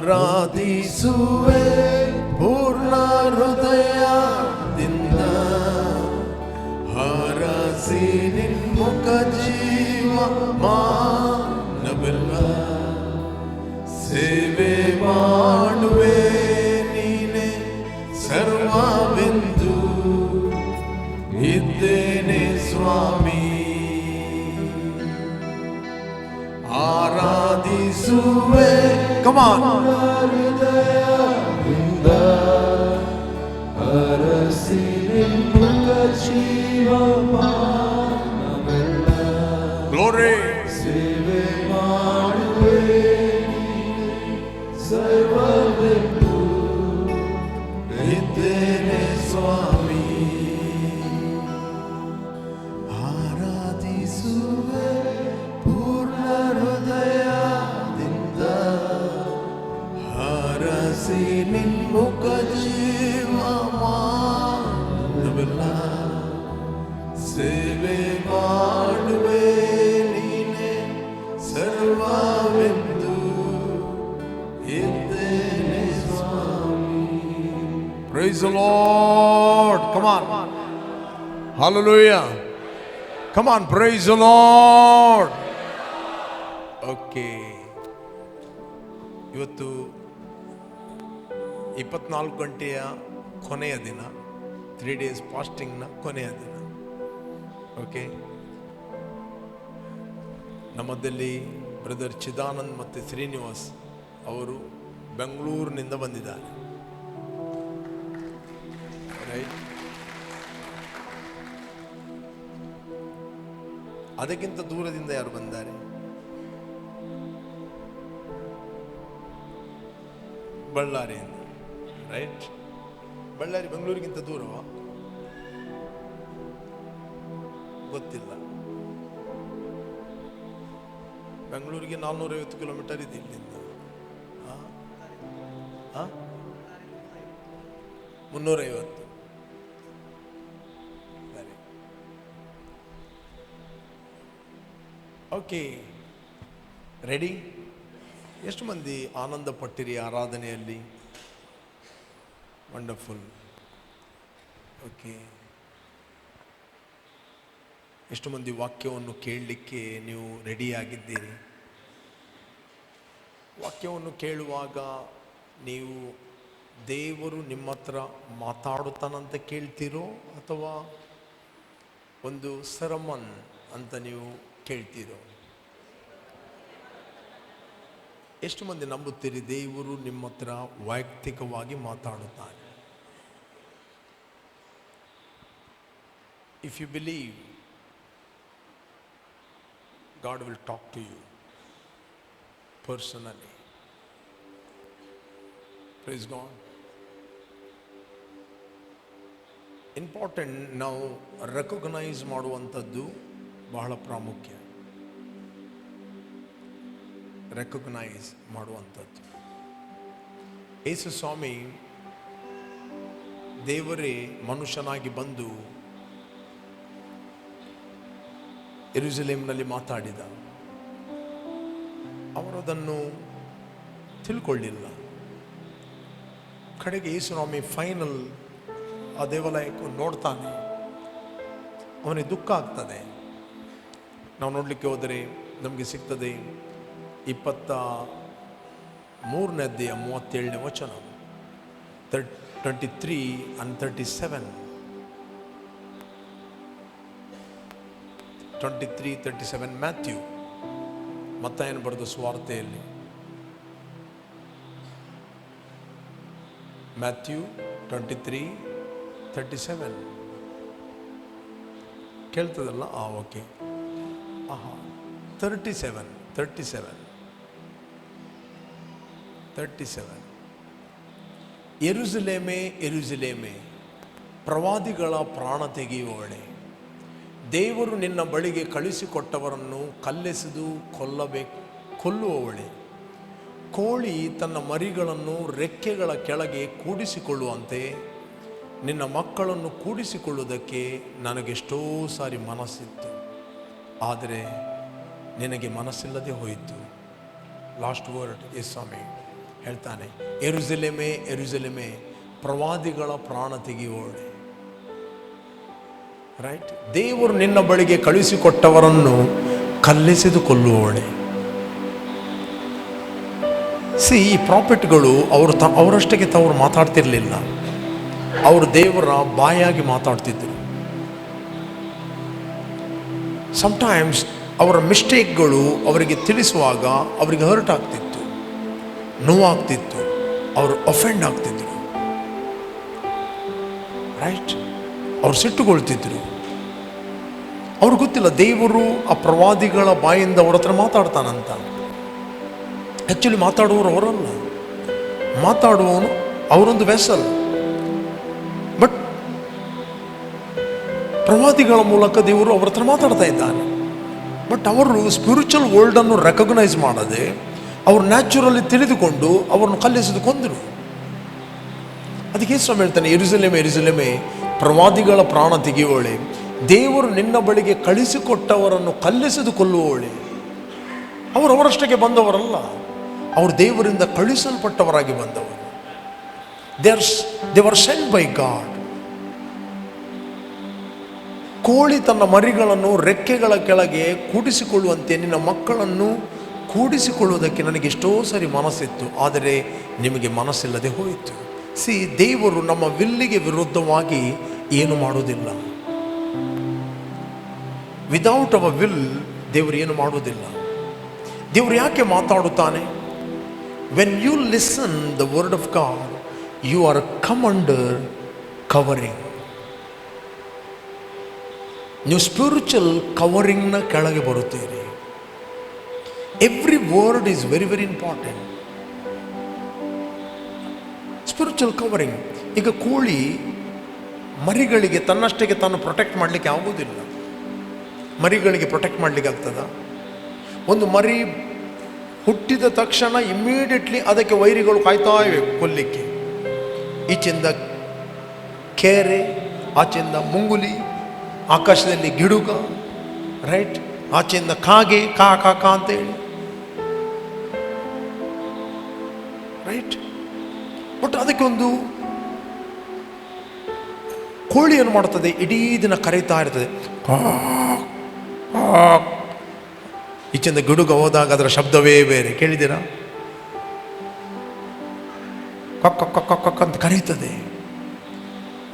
ಆರಾಧಿಸುವೆ ಪೂರ್ಣ ಹೃದಯದಿಂದ, ಹರಸಿ ನಿನ್ಮುಖ ಜೀವ ಮಾನವೆಲ್ಲ ಸೇವೆ ಮಾಡುವೆ, ನೀನೆ ಸರ್ವವೆಂದು ಇದ್ದೇನೆ ಸ್ವಾಮಿ. ಆರಾಧಿಸುವೆ ಹೃದಯದಿಂದ, ಹರಸಿ ನಿನ್ಮುಖ ಜೀವ ಮಾನವೆಲ್ಲ ಗ್ಲೋರಿ ಸೇವೆ ಮಾಡುವೆ, ಸರ್ವವೆಂದು ಇದ್ದೇನೆ ಸ್ವಾಮಿ. ಆರಾಧಿಸುವೆ ಪೂರ್ಣ ಹೃದಯದಿಂದ, ಹರಸಿ ನಿನ್ಮುಖ ಜೀವ ಮಾನವೆಲ್ಲ ಸೇವೆ ಮಾಡುವೆ, ನೀನೆ ಸರ್ವವೆಂದು ಇದ್ದೇನೆ ಸ್ವಾಮಿ. Praise the Lord. Come on. Hallelujah. Come on, praise the Lord. Okay. ಇವತ್ತು 24 ಗಂಟೆಯ ಕೊನೆಯ ದಿನ, 3 days ಫಾಸ್ಟಿಂಗ್ನ ಕೊನೆಯ ದಿನ. ಓಕೆ, ನಮ್ಮದಲ್ಲಿ ಬ್ರದರ್ ಚಿದಾನಂದ್ ಮತ್ತು ಶ್ರೀನಿವಾಸ್ ಅವರು ಬೆಂಗಳೂರಿನಿಂದ ಬಂದಿದ್ದಾರೆ. ರೈಟ್, ಅದಕ್ಕಿಂತ ದೂರದಿಂದ ಯಾರು ಬಂದ್ದಾರೆ? ಬಳ್ಳಾರಿಯಿಂದ. ರೈಟ್, ಬಳ್ಳಾರಿ ಬೆಂಗಳೂರಿಗಿಂತ ದೂರವಾ? ಗೊತ್ತಿಲ್ಲ. ಬೆಂಗಳೂರಿಗೆ 450 ಕಿಲೋಮೀಟರ್ ಇದೆ ಇಲ್ಲಿಂದ. 350. ಸರಿ, ಓಕೆ, ರೆಡಿ? ಎಷ್ಟು ಮಂದಿ ಆನಂದ ಪಟ್ಟಿರಿ ಆರಾಧನೆಯಲ್ಲಿ? ವಂಡರ್ಫುಲ್. ಓಕೆ, ಎಷ್ಟು ಮಂದಿ ವಾಕ್ಯವನ್ನು ಕೇಳಲಿಕ್ಕೆ ನೀವು ರೆಡಿಯಾಗಿದ್ದೀರಿ? ವಾಕ್ಯವನ್ನು ಕೇಳುವಾಗ ನೀವು ದೇವರು ನಿಮ್ಮ ಹತ್ರ ಮಾತಾಡುತ್ತಾನಂತ ಕೇಳ್ತೀರೋ ಅಥವಾ ಒಂದು ಸರ್ಮನ್ ಅಂತ ನೀವು ಕೇಳ್ತೀರೋ? ಎಷ್ಟು ಮಂದಿ ನಂಬುತ್ತೀರಿ ದೇವರು ನಿಮ್ಮ ಹತ್ರ ವೈಯಕ್ತಿಕವಾಗಿ ಮಾತಾಡುತ್ತಾನೆ? If you believe, God will talk to you personally. Praise God. Important. ನಾವು ರೆಕಗ್ನೈಸ್ ಮಾಡುವಂಥದ್ದು ಬಹಳ ಪ್ರಾಮುಖ್ಯ. ರೆಕಗ್ನೈಸ್ ಮಾಡುವಂಥದ್ದು. ಯೇಸು ಸ್ವಾಮಿ ದೇವರೇ ಮನುಷ್ಯನಾಗಿ ಬಂದು ಯೆರೂಸಲೇಮಿನಲ್ಲಿ ಮಾತಾಡಿದ. ಅವರದನ್ನು ತಿಳ್ಕೊಳ್ಳಿಲ್ಲ. ಕಡೆಗೆ ಯೇಸು ಸ್ವಾಮಿ ಫೈನಲ್ ಆ ದೇವಾಲಯಕ್ಕೆ ನೋಡ್ತಾನೆ. ಅವನಿಗೆ ದುಃಖ ಆಗ್ತದೆ. ನಾವು ನೋಡಲಿಕ್ಕೆ ಹೋದರೆ ನಮಗೆ ಸಿಗ್ತದೆ 23ನೇ ಅಧ್ಯಾಯ 37ನೇ ವಚನ, 23 and 37. 23-37 ಮ್ಯಾಥ್ಯೂ, ಮತ್ತಾಯನು ಬರೆದ ಸುವಾರ್ತೆಯಲ್ಲಿ. ಮ್ಯಾಥ್ಯೂ 23-37 ಕೇಳ್ತದಲ್ಲ? ಓಕೆ. 37. ಯೆರೂಸಲೇಮೇ ಯೆರೂಸಲೇಮೇ, ಪ್ರವಾದಿಗಳ ಪ್ರಾಣ ತೆಗೆಯುವವಳೆ, ದೇವರು ನಿನ್ನ ಬಳಿಗೆ ಕಳಿಸಿಕೊಟ್ಟವರನ್ನು ಕಲ್ಲೆಸೆದು ಕೊಲ್ಲುವವಳೆ. ಕೋಳಿ ತನ್ನ ಮರಿಗಳನ್ನು ರೆಕ್ಕೆಗಳ ಕೆಳಗೆ ಕೂಡಿಸಿಕೊಳ್ಳುವಂತೆ ನಿನ್ನ ಮಕ್ಕಳನ್ನು ಕೂಡಿಸಿಕೊಳ್ಳುವುದಕ್ಕೆ ನನಗೆಷ್ಟೋ ಸಾರಿ ಮನಸ್ಸಿತ್ತು, ಆದರೆ ನಿನಗೆ ಮನಸ್ಸಿಲ್ಲದೆ ಹೋಯಿತು. Last word. ಎಸ್ ಸ್ವಾಮಿ ಹೇಳ್ತಾನೆ, ಯೆರೂಸಲೇಮೇ ಯೆರೂಸಲೇಮೇ, ಪ್ರವಾದಿಗಳ ಪ್ರಾಣ ತೆಗೆಯುವವಳೆ. ರೈಟ್, ದೇವರು ನಿನ್ನ ಬಳಿಗೆ ಕಳುಹಿಸಿಕೊಟ್ಟವರನ್ನು ಕಲ್ಲೆಸೆದು ಕೊಲ್ಲುವವಳೆ. ಈ ಪ್ರಾಫಿಟ್ಗಳು ಅವರಷ್ಟಕ್ಕೆ ತಾವರು ಮಾತಾಡ್ತಿರ್ಲಿಲ್ಲ, ಅವರು ದೇವರ ಬಾಯಾಗಿ ಮಾತಾಡ್ತಿದ್ರು. ಸಮ್ಟೈಮ್ಸ್ ಅವರ ಮಿಸ್ಟೇಕ್ಗಳು ಅವರಿಗೆ ತಿಳಿಸುವಾಗ ಅವರಿಗೆ ಹರ್ಟ್ ಆಗ್ತಿತ್ತು, ನೋವಾಗ್ತಿತ್ತು, ಅವರು ಅಫೆಂಡ್ ಆಗ್ತಿದ್ರು. ರೈಟ್, ಅವ್ರು ಸಿಟ್ಟುಗೊಳ್ತಿದ್ರು. ಅವ್ರಿಗೆ ಗೊತ್ತಿಲ್ಲ ದೇವರು ಆ ಪ್ರವಾದಿಗಳ ಬಾಯಿಂದ ಅವ್ರ ಹತ್ರ ಮಾತಾಡ್ತಾನಂತ. ಆ್ಯಕ್ಚುಲಿ ಮಾತಾಡುವವರು ಅವರಲ್ಲ, ಮಾತಾಡುವವನು ಅವರೊಂದು ವೆಸಲ್. ಬಟ್ ಪ್ರವಾದಿಗಳ ಮೂಲಕ ದೇವರು ಅವ್ರ ಹತ್ರ ಮಾತಾಡ್ತಾ ಇದ್ದಾನೆ. ಬಟ್ ಅವರು ಸ್ಪಿರಿಚುವಲ್ ವರ್ಲ್ಡನ್ನು ರೆಕಗ್ನೈಸ್ ಮಾಡದೆ ಅವರು ನ್ಯಾಚುರಲಿ ತಿಳಿದುಕೊಂಡು ಅವರನ್ನು ಕಲ್ಲೆಸೆದು ಕೊಂದರು. ಅದಕ್ಕೆ ಯೇಸು ಹೇಳ್ತಾನೆ, ಯೆರೂಸಲೇಮೇ ಯೆರೂಸಲೇಮೇ, ಪ್ರವಾದಿಗಳ ಪ್ರಾಣ ತೆಗೆಯುವವಳೆ, ದೇವರು ನಿನ್ನ ಬಳಿಗೆ ಕಳಿಸಿಕೊಟ್ಟವರನ್ನು ಕಲ್ಲೆಸೆದು ಕೊಲ್ಲುವವಳೆ. ಅವರು ಅವರಷ್ಟಕ್ಕೆ ಬಂದವರಲ್ಲ, ಅವರು ದೇವರಿಂದ ಕಳುಹಿಸಲ್ಪಟ್ಟವರಾಗಿ ಬಂದವರು. They were scent by god. ಕೋಳಿ ತನ್ನ ಮರಿಗಳನ್ನು ರೆಕ್ಕೆಗಳ ಕೆಳಗೆ ಕೂಡಿಸಿಕೊಳ್ಳುವಂತೆ ನಿನ್ನ ಮಕ್ಕಳನ್ನು ಕೂಡಿಸಿಕೊಳ್ಳುವುದಕ್ಕೆ ನನಗೆ ಎಷ್ಟೋ ಸರಿ ಮನಸ್ಸಿತ್ತು, ಆದರೆ ನಿಮಗೆ ಮನಸ್ಸಿಲ್ಲದೆ ಹೋಯಿತು. ದೇವರು ನಮ್ಮ ವಿಲ್ಲಿಗೆ ವಿರುದ್ಧವಾಗಿ ಏನು ಮಾಡುವುದಿಲ್ಲ. ವಿದೌಟ್ ಅವರ್ ವಿಲ್ ದೇವರು ಏನು ಮಾಡುವುದಿಲ್ಲ. ದೇವರು ಯಾಕೆ ಮಾತಾಡುತ್ತಾನೆ? When you listen the word of God, you are come under covering. ನೀವು ಸ್ಪಿರಿಚುವಲ್ ಕವರಿಂಗ್ನ ಕೆಳಗೆ ಬರುತ್ತೀರಿ. Every word is very very important. Spiritual covering. ಈಗ ಕೋಳಿ ಮರಿಗಳಿಗೆ ತನ್ನಷ್ಟಕ್ಕೆ ತಾನು ಪ್ರೊಟೆಕ್ಟ್ ಮಾಡಲಿಕ್ಕೆ ಆಗೋದಿಲ್ಲ. ಮರಿಗಳಿಗೆ ಪ್ರೊಟೆಕ್ಟ್ ಮಾಡಲಿಕ್ಕೆ ಆಗ್ತದ? ಒಂದು ಮರಿ ಹುಟ್ಟಿದ ತಕ್ಷಣ ಇಮ್ಮಿಡಿಯೇಟ್ಲಿ ಅದಕ್ಕೆ ವೈರಿಗಳು ಕಾಯ್ತಾ ಇವೆ ಕೊಲ್ಲಿಕ್ಕೆ. ಈಚೆಯಿಂದ ಕೇರೆ, ಆಚೆಯಿಂದ ಮುಂಗುಲಿ, ಆಕಾಶದಲ್ಲಿ ಗಿಡುಗ, ರೈಟ್, ಆಚೆಯಿಂದ ಕಾಗೆ, ಕಾ ಕಾ ಕಾ ಅಂತೇಳಿ, ರೈಟ್. ಬಟ್ ಅದಕ್ಕೆ ಒಂದು ಕೋಳಿ ಏನು ಮಾಡುತ್ತದೆ? ಇಡೀ ದಿನ ಕರೀತಾ ಇರ್ತದೆ. ಈಚೆಯಿಂದ ಗಿಡುಗ ಹೋದಾಗ ಅದರ ಶಬ್ದವೇ ಬೇರೆ, ಕೇಳಿದ್ದೀರಾ? ಕಕ್ಕ ಕಕ್ಕ ಕಕ್ಕ ಅಂತ ಕರೀತದೆ.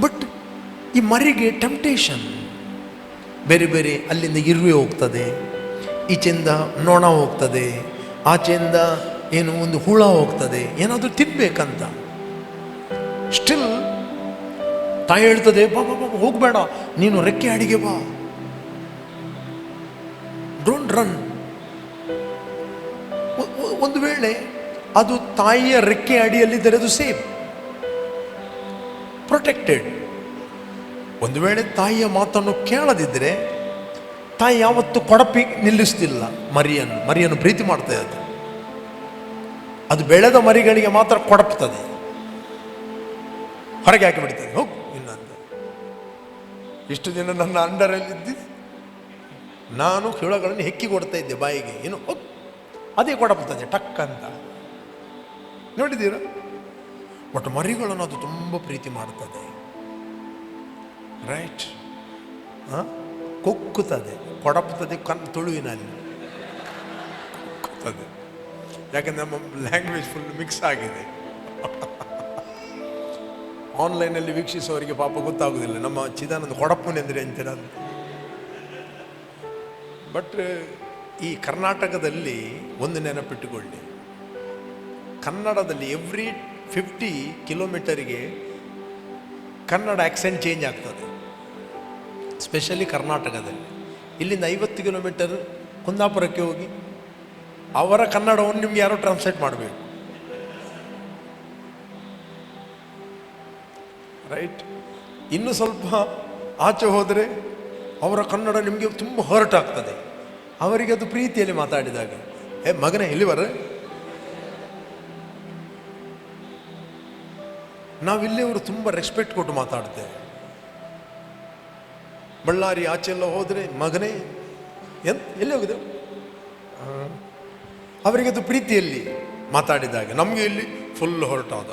ಬಟ್ ಈ ಮರಿಗೆ ಟೆಂಪ್ಟೇಷನ್ ಬೇರೆ ಬೇರೆ. ಅಲ್ಲಿಂದ ಇರುವೆ ಹೋಗ್ತದೆ, ಈಚೆಯಿಂದ ನೊಣ ಹೋಗ್ತದೆ, ಆಚೆಯಿಂದ ಏನು ಒಂದು ಹುಳ ಹೋಗ್ತದೆ, ಏನಾದರೂ ತಿನ್ಬೇಕಂತ. ಸ್ಟಿಲ್ ತಾಯಿ ಹೇಳ್ತದೆ, ಬಾ ಬಾ ಬಾ, ಹೋಗಬೇಡ, ನೀನು ರೆಕ್ಕೆ ಅಡಿಗೆ ಬಾ, ಡೋಂಟ್ ರನ್. ಒಂದು ವೇಳೆ ಅದು ತಾಯಿಯ ರೆಕ್ಕೆ ಅಡಿಯಲ್ಲಿದ್ದರೆ ಅದು ಸೇಫ್, ಪ್ರೊಟೆಕ್ಟೆಡ್. ಒಂದು ವೇಳೆ ತಾಯಿಯ ಮಾತನ್ನು ಕೇಳದಿದ್ದರೆ ತಾಯಿ ಯಾವತ್ತು ಕೊಡಪಿ ನಿಲ್ಲಿಸ್ತಿಲ್ಲ ಮರಿಯನ್ನು ಪ್ರೀತಿ ಮಾಡ್ತಾ ಇದ್ದ. ಅದು ಬೆಳೆದ ಮರಿಗಳಿಗೆ ಮಾತ್ರ ಕೊಡಪ್ತದೆ, ಹೊರಗೆ ಹಾಕಿ ಬಿಡ್ತದೆ, ಹೋಗು ಇನ್ನೊಂದು. ಇಷ್ಟು ದಿನ ನನ್ನ ಅಂಡರಲ್ಲಿದ್ದಿ ನಾನು ಹುಳಗಳನ್ನು ಹೆಕ್ಕಿ ಕೊಡ್ತಾ ಇದ್ದೆ ಬಾಯಿಗೆ, ಏನು ಹೋಗ್, ಅದೇ ಕೊಡಪ್ತದೆ ಟಕ್ ಅಂತ. ನೋಡಿದ್ದೀರ? ಬಟ್ ಮರಿಗಳನ್ನು ಅದು ತುಂಬ ಪ್ರೀತಿ ಮಾಡ್ತದೆ, ರೈಟ್. ಕೊಕ್ಕುತ್ತದೆ, ಕೊಡಪ್ತದೆ, ತುಳುವಿನಲ್ಲಿ ಕೊಕ್ಕುತ್ತದೆ. ಯಾಕಂದ್ರೆ ನಮ್ಮ ಲ್ಯಾಂಗ್ವೇಜ್ ಫುಲ್ ಮಿಕ್ಸ್ ಆಗಿದೆ. ಆನ್ಲೈನಲ್ಲಿ ವೀಕ್ಷಿಸೋರಿಗೆ ಪಾಪ ಗೊತ್ತಾಗೋದಿಲ್ಲ ನಮ್ಮ ಚಿದಾನಂದ ಕೊಡಪ್ಪನೆ ಅಂದರೆ ಅಂತೀರ. ಬಟ್ ಈ ಕರ್ನಾಟಕದಲ್ಲಿ ಒಂದು ನೆನಪಿಟ್ಟುಕೊಳ್ಳಿ, ಕನ್ನಡದಲ್ಲಿ ಎವ್ರಿ 50 ಕಿಲೋಮೀಟರಿಗೆ ಕನ್ನಡ ಆಕ್ಸೆಂಟ್ ಚೇಂಜ್ ಆಗ್ತದೆ, ಸ್ಪೆಷಲಿ ಕರ್ನಾಟಕದಲ್ಲಿ. ಇಲ್ಲಿಂದ 50 ಕಿಲೋಮೀಟರ್ ಕುಂದಾಪುರಕ್ಕೆ ಹೋಗಿ ಅವರ ಕನ್ನಡವನ್ನು ನಿಮ್ಗೆ ಯಾರೋ ಟ್ರಾನ್ಸ್ಲೇಟ್ ಮಾಡಬೇಕು, ರೈಟ್. ಇನ್ನು ಸ್ವಲ್ಪ ಆಚೆ ಹೋದರೆ ಅವರ ಕನ್ನಡ ನಿಮಗೆ ತುಂಬ ಹರ್ಟ್ ಆಗ್ತದೆ. ಅವರಿಗೆ ಅದು ಪ್ರೀತಿಯಲ್ಲಿ ಮಾತಾಡಿದಾಗ, ಮಗನೇ ಇಲ್ಲಿ ಬರ. ನಾವಿಲ್ಲಿಯವರು ತುಂಬ ರೆಸ್ಪೆಕ್ಟ್ ಕೊಟ್ಟು ಮಾತಾಡ್ತೇವೆ. ಬಳ್ಳಾರಿ ಆಚೆಲ್ಲ ಹೋದರೆ ಮಗನೇ ಎಲ್ಲಿ ಹೋಗಿದೆ, ಅವರಿಗೆ ಅದು ಪ್ರೀತಿಯಲ್ಲಿ ಮಾತಾಡಿದಾಗ. ನಮಗೆ ಇಲ್ಲಿ ಫುಲ್ ಹರ್ಟ್ ಆದ.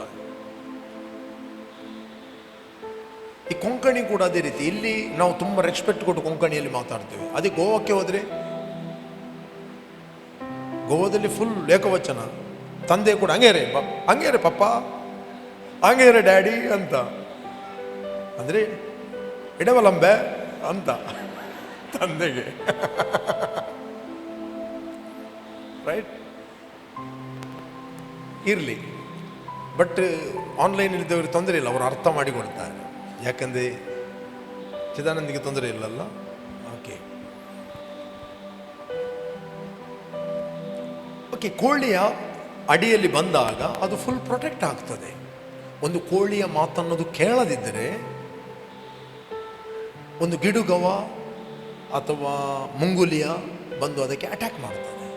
ಈ ಕೊಂಕಣಿ ಕೂಡ ಅದೇ ರೀತಿ. ಇಲ್ಲಿ ನಾವು ತುಂಬ ರೆಸ್ಪೆಕ್ಟ್ ಕೊಟ್ಟು ಕೊಂಕಣಿಯಲ್ಲಿ ಮಾತಾಡ್ತೇವೆ. ಅದೇ ಗೋವಾಕ್ಕೆ ಹೋದ್ರೆ ಗೋವಾದಲ್ಲಿ ಫುಲ್ ಏಕವಚನ. ತಂದೆ ಕೂಡ ಹಂಗೇರೆ ಪಪ್ಪ, ಹಂಗೇರೆ ಡ್ಯಾಡಿ ಅಂತ, ಅಂದ್ರೆ ಇಡವಲಂಬೆ ಅಂತ ತಂದೆಗೆ. ರೈಟ್, ಇರಲಿ. ಬಟ್ ಆನ್ಲೈನ್ ಇದ್ದವ್ರಿಗೆ ತೊಂದರೆ ಇಲ್ಲ, ಅವರು ಅರ್ಥ ಮಾಡಿಕೊಡ್ತಾರೆ. ಯಾಕಂದರೆ ಚಿದಾನಂದಿಗೆ ತೊಂದರೆ ಇಲ್ಲಲ್ಲ. Okay okay. ಕೋಳಿಯ ಅಡಿಯಲ್ಲಿ ಬಂದಾಗ ಅದು ಫುಲ್ ಪ್ರೊಟೆಕ್ಟ್ ಆಗ್ತದೆ. ಒಂದು ಕೋಳಿಯ ಮಾತನ್ನೋದು ಕೇಳದಿದ್ದರೆ ಒಂದು ಗಿಡುಗವ ಅಥವಾ ಮುಂಗುಲಿಯ ಬಂದು ಅದಕ್ಕೆ ಅಟ್ಯಾಕ್ ಮಾಡ್ತದೆ.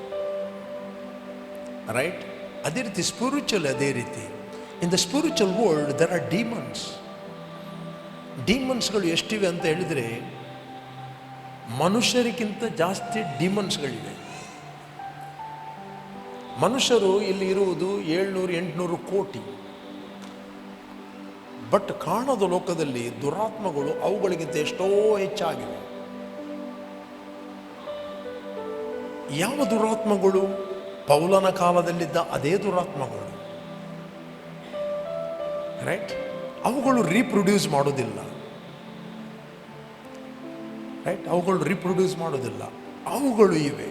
ರೈಟ್, ಅದೇ ರೀತಿ ಸ್ಪಿರಿಚುವಲ್ ಅದೇ ರೀತಿ. In the spiritual world there are demons. ಡಿಮನ್ಸ್ಗಳು ಎಷ್ಟಿವೆ ಅಂತ ಹೇಳಿದರೆ ಮನುಷ್ಯರಿಗಿಂತ ಜಾಸ್ತಿ ಡಿಮನ್ಸ್ಗಳಿವೆ. ಮನುಷ್ಯರು ಇಲ್ಲಿ ಇರುವುದು 700-800 ಕೋಟಿ. ಬಟ್ ಕಾಣದ ಲೋಕದಲ್ಲಿ ದುರಾತ್ಮಗಳು ಅವುಗಳಿಗಿಂತ ಎಷ್ಟೋ ಹೆಚ್ಚಾಗಿವೆ. ಯಾವ ದುರಾತ್ಮಗಳು? ಪೌಲನ ಕಾಲದಲ್ಲಿದ್ದ ಅದೇ ದುರಾತ್ಮಗಳು. ರೈಟ್, ಅವುಗಳು ರೀಪ್ರೊಡ್ಯೂಸ್ ಮಾಡೋದಿಲ್ಲ. ರೈಟ್, ಅವುಗಳು ರೀಪ್ರೊಡ್ಯೂಸ್ ಮಾಡೋದಿಲ್ಲ. ಅವುಗಳು ಇವೆ.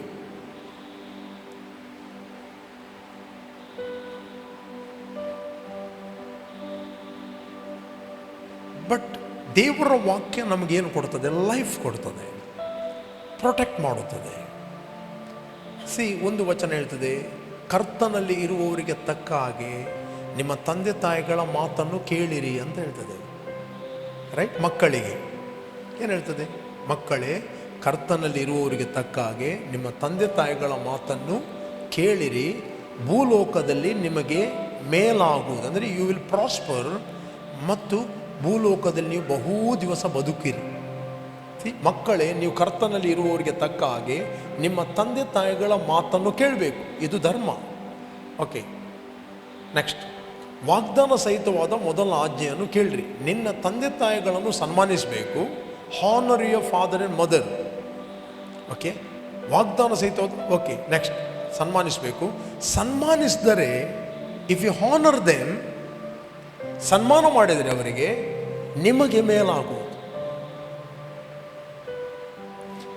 ಬಟ್ ದೇವರ ವಾಕ್ಯ ನಮಗೇನು ಕೊಡ್ತದೆ? ಲೈಫ್ ಕೊಡ್ತದೆ, ಪ್ರೊಟೆಕ್ಟ್ ಮಾಡುತ್ತದೆ. ಒಂದು ವಚನ ಹೇಳ್ತದೆ, ಕರ್ತನಲ್ಲಿ ಇರುವವರಿಗೆ ತಕ್ಕ ಹಾಗೆ ನಿಮ್ಮ ತಂದೆ ತಾಯಿಗಳ ಮಾತನ್ನು ಕೇಳಿರಿ ಅಂತ ಹೇಳ್ತದೆ. ರೈಟ್, ಮಕ್ಕಳಿಗೆ ಏನು ಹೇಳ್ತದೆ? ಮಕ್ಕಳೇ, ಕರ್ತನಲ್ಲಿ ಇರುವವರಿಗೆ ತಕ್ಕ ಹಾಗೆ ನಿಮ್ಮ ತಂದೆ ತಾಯಿಗಳ ಮಾತನ್ನು ಕೇಳಿರಿ, ಭೂಲೋಕದಲ್ಲಿ ನಿಮಗೆ ಮೇಲಾಗುವುದು, ಅಂದರೆ ಯು ವಿಲ್ ಪ್ರಾಸ್ಪರ್, ಮತ್ತು ಭೂಲೋಕದಲ್ಲಿ ನೀವು ಬಹು ದಿವಸ ಬದುಕಿರಿ. ಮಕ್ಕಳೇ, ನೀವು ಕರ್ತನಲ್ಲಿ ಇರುವವರಿಗೆ ತಕ್ಕ ಹಾಗೆ ನಿಮ್ಮ ತಂದೆ ತಾಯಿಗಳ ಮಾತನ್ನು ಕೇಳಬೇಕು. ಇದು ಧರ್ಮ. ಓಕೆ, ನೆಕ್ಸ್ಟ್, ವಾಗ್ದಾನ ಸಹಿತವಾದ ಮೊದಲ ಆಜ್ಞೆಯನ್ನು ಕೇಳ್ರಿ. ನಿನ್ನ ತಂದೆ ತಾಯಿಗಳನ್ನು ಸನ್ಮಾನಿಸಬೇಕು. Honour your father and mother. Okay, ವಾಗ್ದಾನ ಸಹಿತವಾದ. ಓಕೆ, ನೆಕ್ಸ್ಟ್, ಸನ್ಮಾನಿಸಬೇಕು. ಸನ್ಮಾನಿಸಿದರೆ, ಇಫ್ ಯು ಹಾನರ್ ದೆಮ್, ಸನ್ಮಾನ ಮಾಡಿದರೆ ಅವರಿಗೆ, ನಿಮಗೆ ಮೇಲಾಗುವುದು.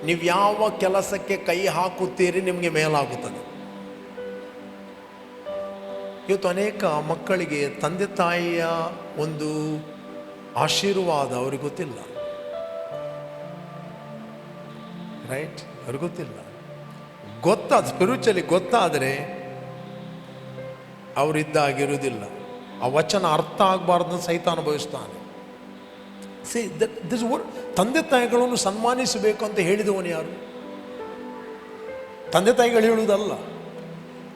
ನೀವು ಯಾವ ಕೆಲಸಕ್ಕೆ ಕೈ ಹಾಕುತ್ತೀರಿ ನಿಮಗೆ ಮೇಲಾಗುತ್ತದೆ. ಇವತ್ತು ಅನೇಕ ಮಕ್ಕಳಿಗೆ ತಂದೆ ತಾಯಿಯ ಒಂದು ಆಶೀರ್ವಾದ ಅವ್ರಿಗೆ ಗೊತ್ತಿಲ್ಲ. ರೈಟ್, ಅವ್ರಿಗೆ ಗೊತ್ತಿಲ್ಲ. ಸ್ಪಿರಿಚುವಲಿ ಗೊತ್ತಾದರೆ ಅವರಿದ್ದಾಗಿರುವುದಿಲ್ಲ. ಆ ವಚನ ಅರ್ಥ ಆಗಬಾರ್ದು ಸಹಿತ ಅನುಭವಿಸ್ತಾನೆ. ತಂದೆ ತಾಯಿಗಳನ್ನು ಸನ್ಮಾನಿಸಬೇಕು ಅಂತ ಹೇಳಿದವನು ಯಾರು? ತಂದೆ ತಾಯಿಗಳು ಹೇಳುವುದಲ್ಲ.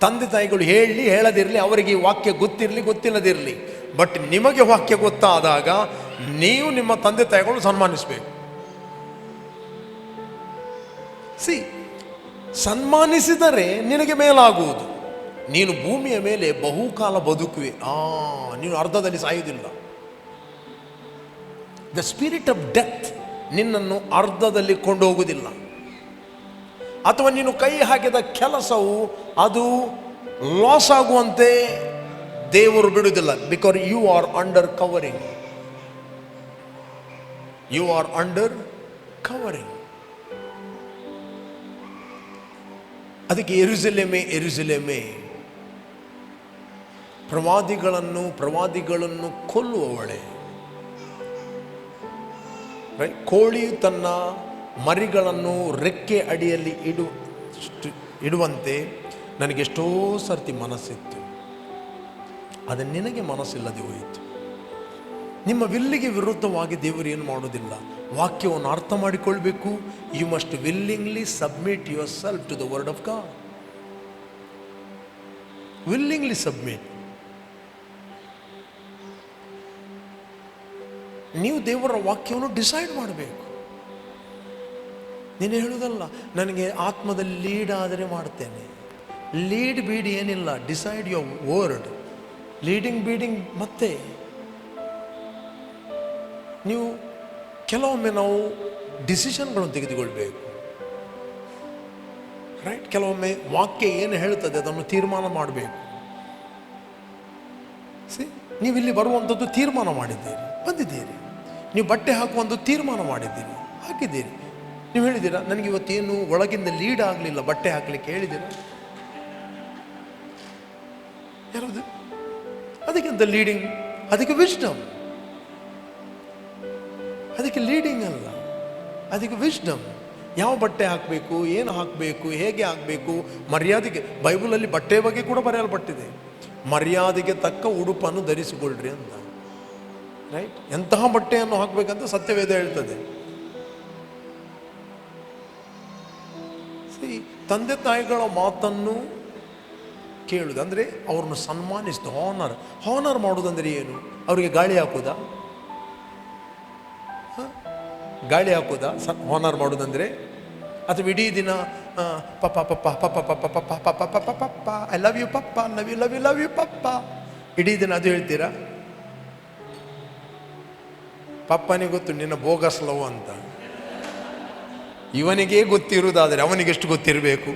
ತಂದೆ ತಾಯಿಗಳು ಹೇಳಲಿ ಹೇಳದಿರಲಿ, ಅವರಿಗೆ ಈ ವಾಕ್ಯ ಗೊತ್ತಿರಲಿ ಗೊತ್ತಿಲ್ಲದಿರಲಿ, ಬಟ್ ನಿಮಗೆ ವಾಕ್ಯ ಗೊತ್ತಾದಾಗ ನೀವು ನಿಮ್ಮ ತಂದೆ ತಾಯಿಗಳನ್ನು ಸನ್ಮಾನಿಸಬೇಕು. ಸನ್ಮಾನಿಸಿದರೆ ನಿನಗೆ ಮೇಲಾಗುವುದು. ನೀನು ಭೂಮಿಯ ಮೇಲೆ ಬಹುಕಾಲ ಬದುಕುವೆ. ನೀನು ಅರ್ಧದಲ್ಲಿ ಸಾಯುವುದಿಲ್ಲ. ದ ಸ್ಪಿರಿಟ್ ಆಫ್ ಡೆತ್ ನಿನ್ನನ್ನು ಅರ್ಧದಲ್ಲಿ ಕೊಂಡೋಗುವುದಿಲ್ಲ. ಅಥವಾ ನೀನು ಕೈ ಹಾಕಿದ ಕೆಲಸವು ಅದು ಲಾಸ್ ಆಗುವಂತೆ ದೇವರು ಬಿಡುವುದಿಲ್ಲ. Because you are under covering. You are under covering. ಅದಕ್ಕೆ ಯೆರೂಸಲೇಮೇ ಯೆರೂಸಲೇಮೇ, ಪ್ರವಾದಿಗಳನ್ನು ಕೊಲ್ಲುವವಳೆ. ಕೋಳಿಯು ತನ್ನ ಮರಿಗಳನ್ನು ರೆಕ್ಕೆ ಅಡಿಯಲ್ಲಿ ಇಡುವಂತೆ ನನಗೆಷ್ಟೋ ಸರ್ತಿ ಮನಸ್ಸಿತ್ತು, ಆದರೆ ನಿನಗೆ ಮನಸ್ಸಿಲ್ಲದೆ ಹೋಯಿತು. ನಿಮ್ಮ ವಿಲ್ಲಿಗೆ ವಿರುದ್ಧವಾಗಿ ದೇವರು ಏನು ಮಾಡೋದಿಲ್ಲ. ವಾಕ್ಯವನ್ನು ಅರ್ಥ ಮಾಡಿಕೊಳ್ಬೇಕು. You must willingly submit yourself to the word of God. Willingly submit. ನೀವು ದೇವರ ವಾಕ್ಯವನ್ನು ಡಿಸೈಡ್ ಮಾಡಬೇಕು. ನೀನು ಹೇಳುವುದಲ್ಲ, ನನಗೆ ಆತ್ಮದಲ್ಲಿ ಲೀಡ್ ಆದರೆ ಮಾಡ್ತೇನೆ. ಲೀಡ್ ಬೀಡ್ ಏನಿಲ್ಲ. Decide your word. Leading breeding ಮತ್ತೆ ನೀವು ಕೆಲವೊಮ್ಮೆ ನಾವು ಡಿಸಿಷನ್ಗಳನ್ನು ತೆಗೆದುಕೊಳ್ಬೇಕು. ರೈಟ್? ಕೆಲವೊಮ್ಮೆ ವಾಕ್ಯ ಏನು ಹೇಳ್ತದೆ ಅದನ್ನು ತೀರ್ಮಾನ ಮಾಡಬೇಕು. ನೀವಿಲ್ಲಿ ಬರುವಂಥದ್ದು ತೀರ್ಮಾನ ಮಾಡಿದ್ದೀರಿ, ಬಂದಿದ್ದೀರಿ. ನೀವು ಬಟ್ಟೆ ಹಾಕುವಂಥ ತೀರ್ಮಾನ ಮಾಡಿದ್ದೀರಿ, ಹಾಕಿದ್ದೀರಿ. ನೀವು ಹೇಳಿದ್ದೀರಾ ನನಗೆ ಇವತ್ತೇನು ಒಳಗಿಂದ ಲೀಡ್ ಆಗಲಿಲ್ಲ ಬಟ್ಟೆ ಹಾಕಲಿಕ್ಕೆ, ಹೇಳಿದ್ದೀರಾ? ಯಾರದು? ಅದಕ್ಕಿಂತ ಲೀಡಿಂಗ್, ಅದಕ್ಕೆ ವಿಸ್ಡಮ್. ಅದಕ್ಕೆ ಲೀಡಿಂಗ್ ಅಲ್ಲ, ಅದಕ್ಕೆ ವಿಸ್ಡಮ್. ಯಾವ ಬಟ್ಟೆ ಹಾಕಬೇಕು, ಏನು ಹಾಕಬೇಕು, ಹೇಗೆ ಹಾಕಬೇಕು, ಮರ್ಯಾದೆಗೆ. ಬೈಬಲಲ್ಲಿ ಬಟ್ಟೆ ಬಗ್ಗೆ ಕೂಡ ಬರೆಯಲ್ಪಟ್ಟಿದೆ, ಮರ್ಯಾದೆಗೆ ತಕ್ಕ ಉಡುಪನ್ನು ಧರಿಸಿಕೊಳ್ಳ್ರಿ ಅಂತ. ರೈಟ್? ಎಂತಹ ಬಟ್ಟೆಯನ್ನು ಹಾಕಬೇಕಂತ ಸತ್ಯವೇದ ಹೇಳ್ತದೆ. ತಂದೆ ತಾಯಿಗಳ ಮಾತನ್ನು ಕೇಳುವುದು ಅಂದರೆ ಅವ್ರನ್ನ ಸನ್ಮಾನಿಸಿದ ಹಾನರ್ ಮಾಡುವುದಂದ್ರೆ ಏನು? ಅವರಿಗೆ ಗಾಳಿ ಹಾಕುವುದಾ? ಗಾಳಿ ಹಾಕುವುದಾ ಹಾನರ್ ಮಾಡೋದಂದ್ರೆ? ಅಥವಾ ಇಡೀ ದಿನ papa papa papa papa papa papa papa papa I love you papa, love you love you love you papa, ಇಡೀ ದಿನ ಅದು ಹೇಳ್ತೀರಾ? ಪಪ್ಪನಿಗೆ ಗೊತ್ತು ನಿನ್ನ ಬೋಗಸ್ ಲವ್ ಅಂತ. ಇವನಿಗೇ ಗೊತ್ತಿರುವುದಾದರೆ ಅವನಿಗೆಷ್ಟು ಗೊತ್ತಿರಬೇಕು?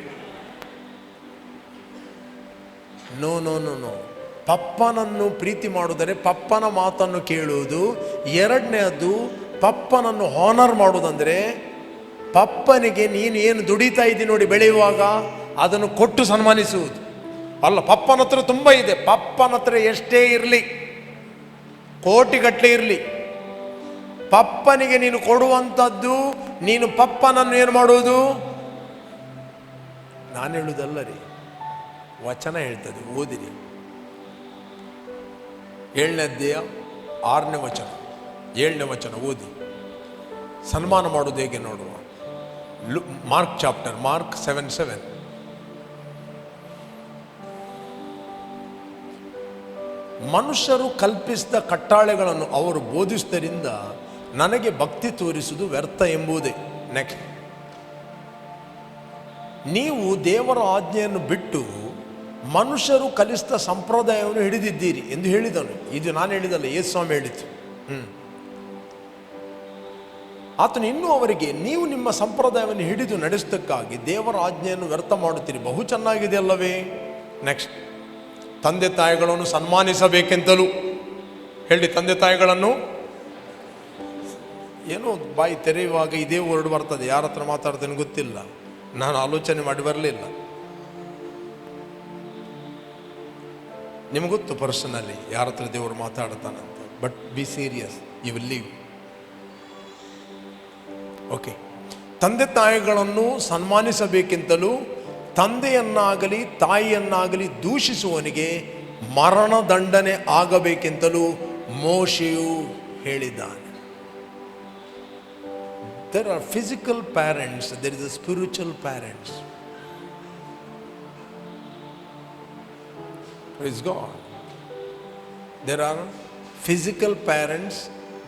No no no no. ಪಪ್ಪನನ್ನು ಪ್ರೀತಿ ಮಾಡುವುದರೆ ಪಪ್ಪನ ಮಾತನ್ನು ಕೇಳುವುದು. ಎರಡನೇದು, ಪಪ್ಪನನ್ನು ಹಾನರ್ ಮಾಡುವುದಂದರೆ ಪಪ್ಪನಿಗೆ ನೀನು ಏನು ದುಡಿತಾ ಇದ್ದೀನಿ ನೋಡಿ ಬೆಳೆಯುವಾಗ ಅದನ್ನು ಕೊಟ್ಟು ಸನ್ಮಾನಿಸುವುದು ಅಲ್ಲ. ಪಪ್ಪನ ಹತ್ರ ತುಂಬ ಇದೆ, ಪಪ್ಪನ ಹತ್ರ ಎಷ್ಟೇ ಇರಲಿ, ಕೋಟಿಗಟ್ಟಲೆ ಇರಲಿ, ಪಪ್ಪನಿಗೆ ನೀನು ಕೊಡುವಂಥದ್ದು, ನೀನು ಪಪ್ಪನನ್ನು ಏನು ಮಾಡುವುದು? ನಾನು ಹೇಳುವುದಲ್ಲ ರೀ, ವಚನ ಹೇಳ್ತದೆ, ಓದಿರಿ. 7ನೇ ಅಧ್ಯಾಯ 6ನೇ ವಚನ, 7ನೇ ವಚನ ಓದಿ. ಸನ್ಮಾನ ಮಾಡೋದು ಹೇಗೆ ನೋಡುವ. Mark chapter, mark 7:7. ಮನುಷ್ಯರು ಕಲ್ಪಿಸಿದ ಕಟ್ಟಾಳೆಗಳನ್ನು ಅವರು ಬೋಧಿಸುವುದರಿಂದ ನನಗೆ ಭಕ್ತಿ ತೋರಿಸುವುದು ವ್ಯರ್ಥ ಎಂಬುದೇ. ನೆಕ್ಸ್ಟ್, ನೀವು ದೇವರ ಆಜ್ಞೆಯನ್ನು ಬಿಟ್ಟು ಮನುಷ್ಯರು ಕಲಿಸಿದ ಸಂಪ್ರದಾಯವನ್ನು ಹಿಡಿದಿದ್ದೀರಿ ಎಂದು ಹೇಳಿದನು. ಇದು ನಾನು ಹೇಳಿದಲ್ಲ, ಯೇಸು ಸ್ವಾಮಿ ಹೇಳಿತು. ಆತನು ಇನ್ನೂ ಅವರಿಗೆ, ನೀವು ನಿಮ್ಮ ಸಂಪ್ರದಾಯವನ್ನು ಹಿಡಿದು ನಡೆಸೋದಕ್ಕಾಗಿ ದೇವರ ಆಜ್ಞೆಯನ್ನು ವ್ಯರ್ಥ ಮಾಡುತ್ತೀರಿ. ಬಹು ಚೆನ್ನಾಗಿದೆ ಅಲ್ಲವೇ? ನೆಕ್ಸ್ಟ್, ತಂದೆ ತಾಯಿಗಳನ್ನು ಸನ್ಮಾನಿಸಬೇಕೆಂತಲೂ ಹೇಳಿ. ತಂದೆ ತಾಯಿಗಳನ್ನು ಏನೋ ಬಾಯಿ ತೆರೆಯುವಾಗ ಇದೇ ವರ್ಡ್ ಬರ್ತದೆ. ಯಾರ ಹತ್ರ ಮಾತಾಡ್ತೇನೆ ಗೊತ್ತಿಲ್ಲ, ನಾನು ಆಲೋಚನೆ ಮಾಡಿ ಬರಲಿಲ್ಲ. ನಿಮ್ಗೆ ಗೊತ್ತು ಪರ್ಸನಲಿ ಯಾರ ಹತ್ರ ದೇವರು ಮಾತಾಡ್ತಾನಂತ. But be serious, you will live. Okay. ತಂದೆ ತಾಯಿಗಳನ್ನು ಸನ್ಮಾನಿಸಬೇಕೆಂತಲೂ ತಂದೆಯನ್ನಾಗಲಿ ತಾಯಿಯನ್ನಾಗಲಿ ದೂಷಿಸುವವನಿಗೆ ಮರಣದಂಡನೆ ಆಗಬೇಕೆಂತಲೂ ಮೋಶೆಯು ಹೇಳಿದ್ದಾನೆ. There are physical parents, there is a spiritual parents. Praise God. There are physical parents,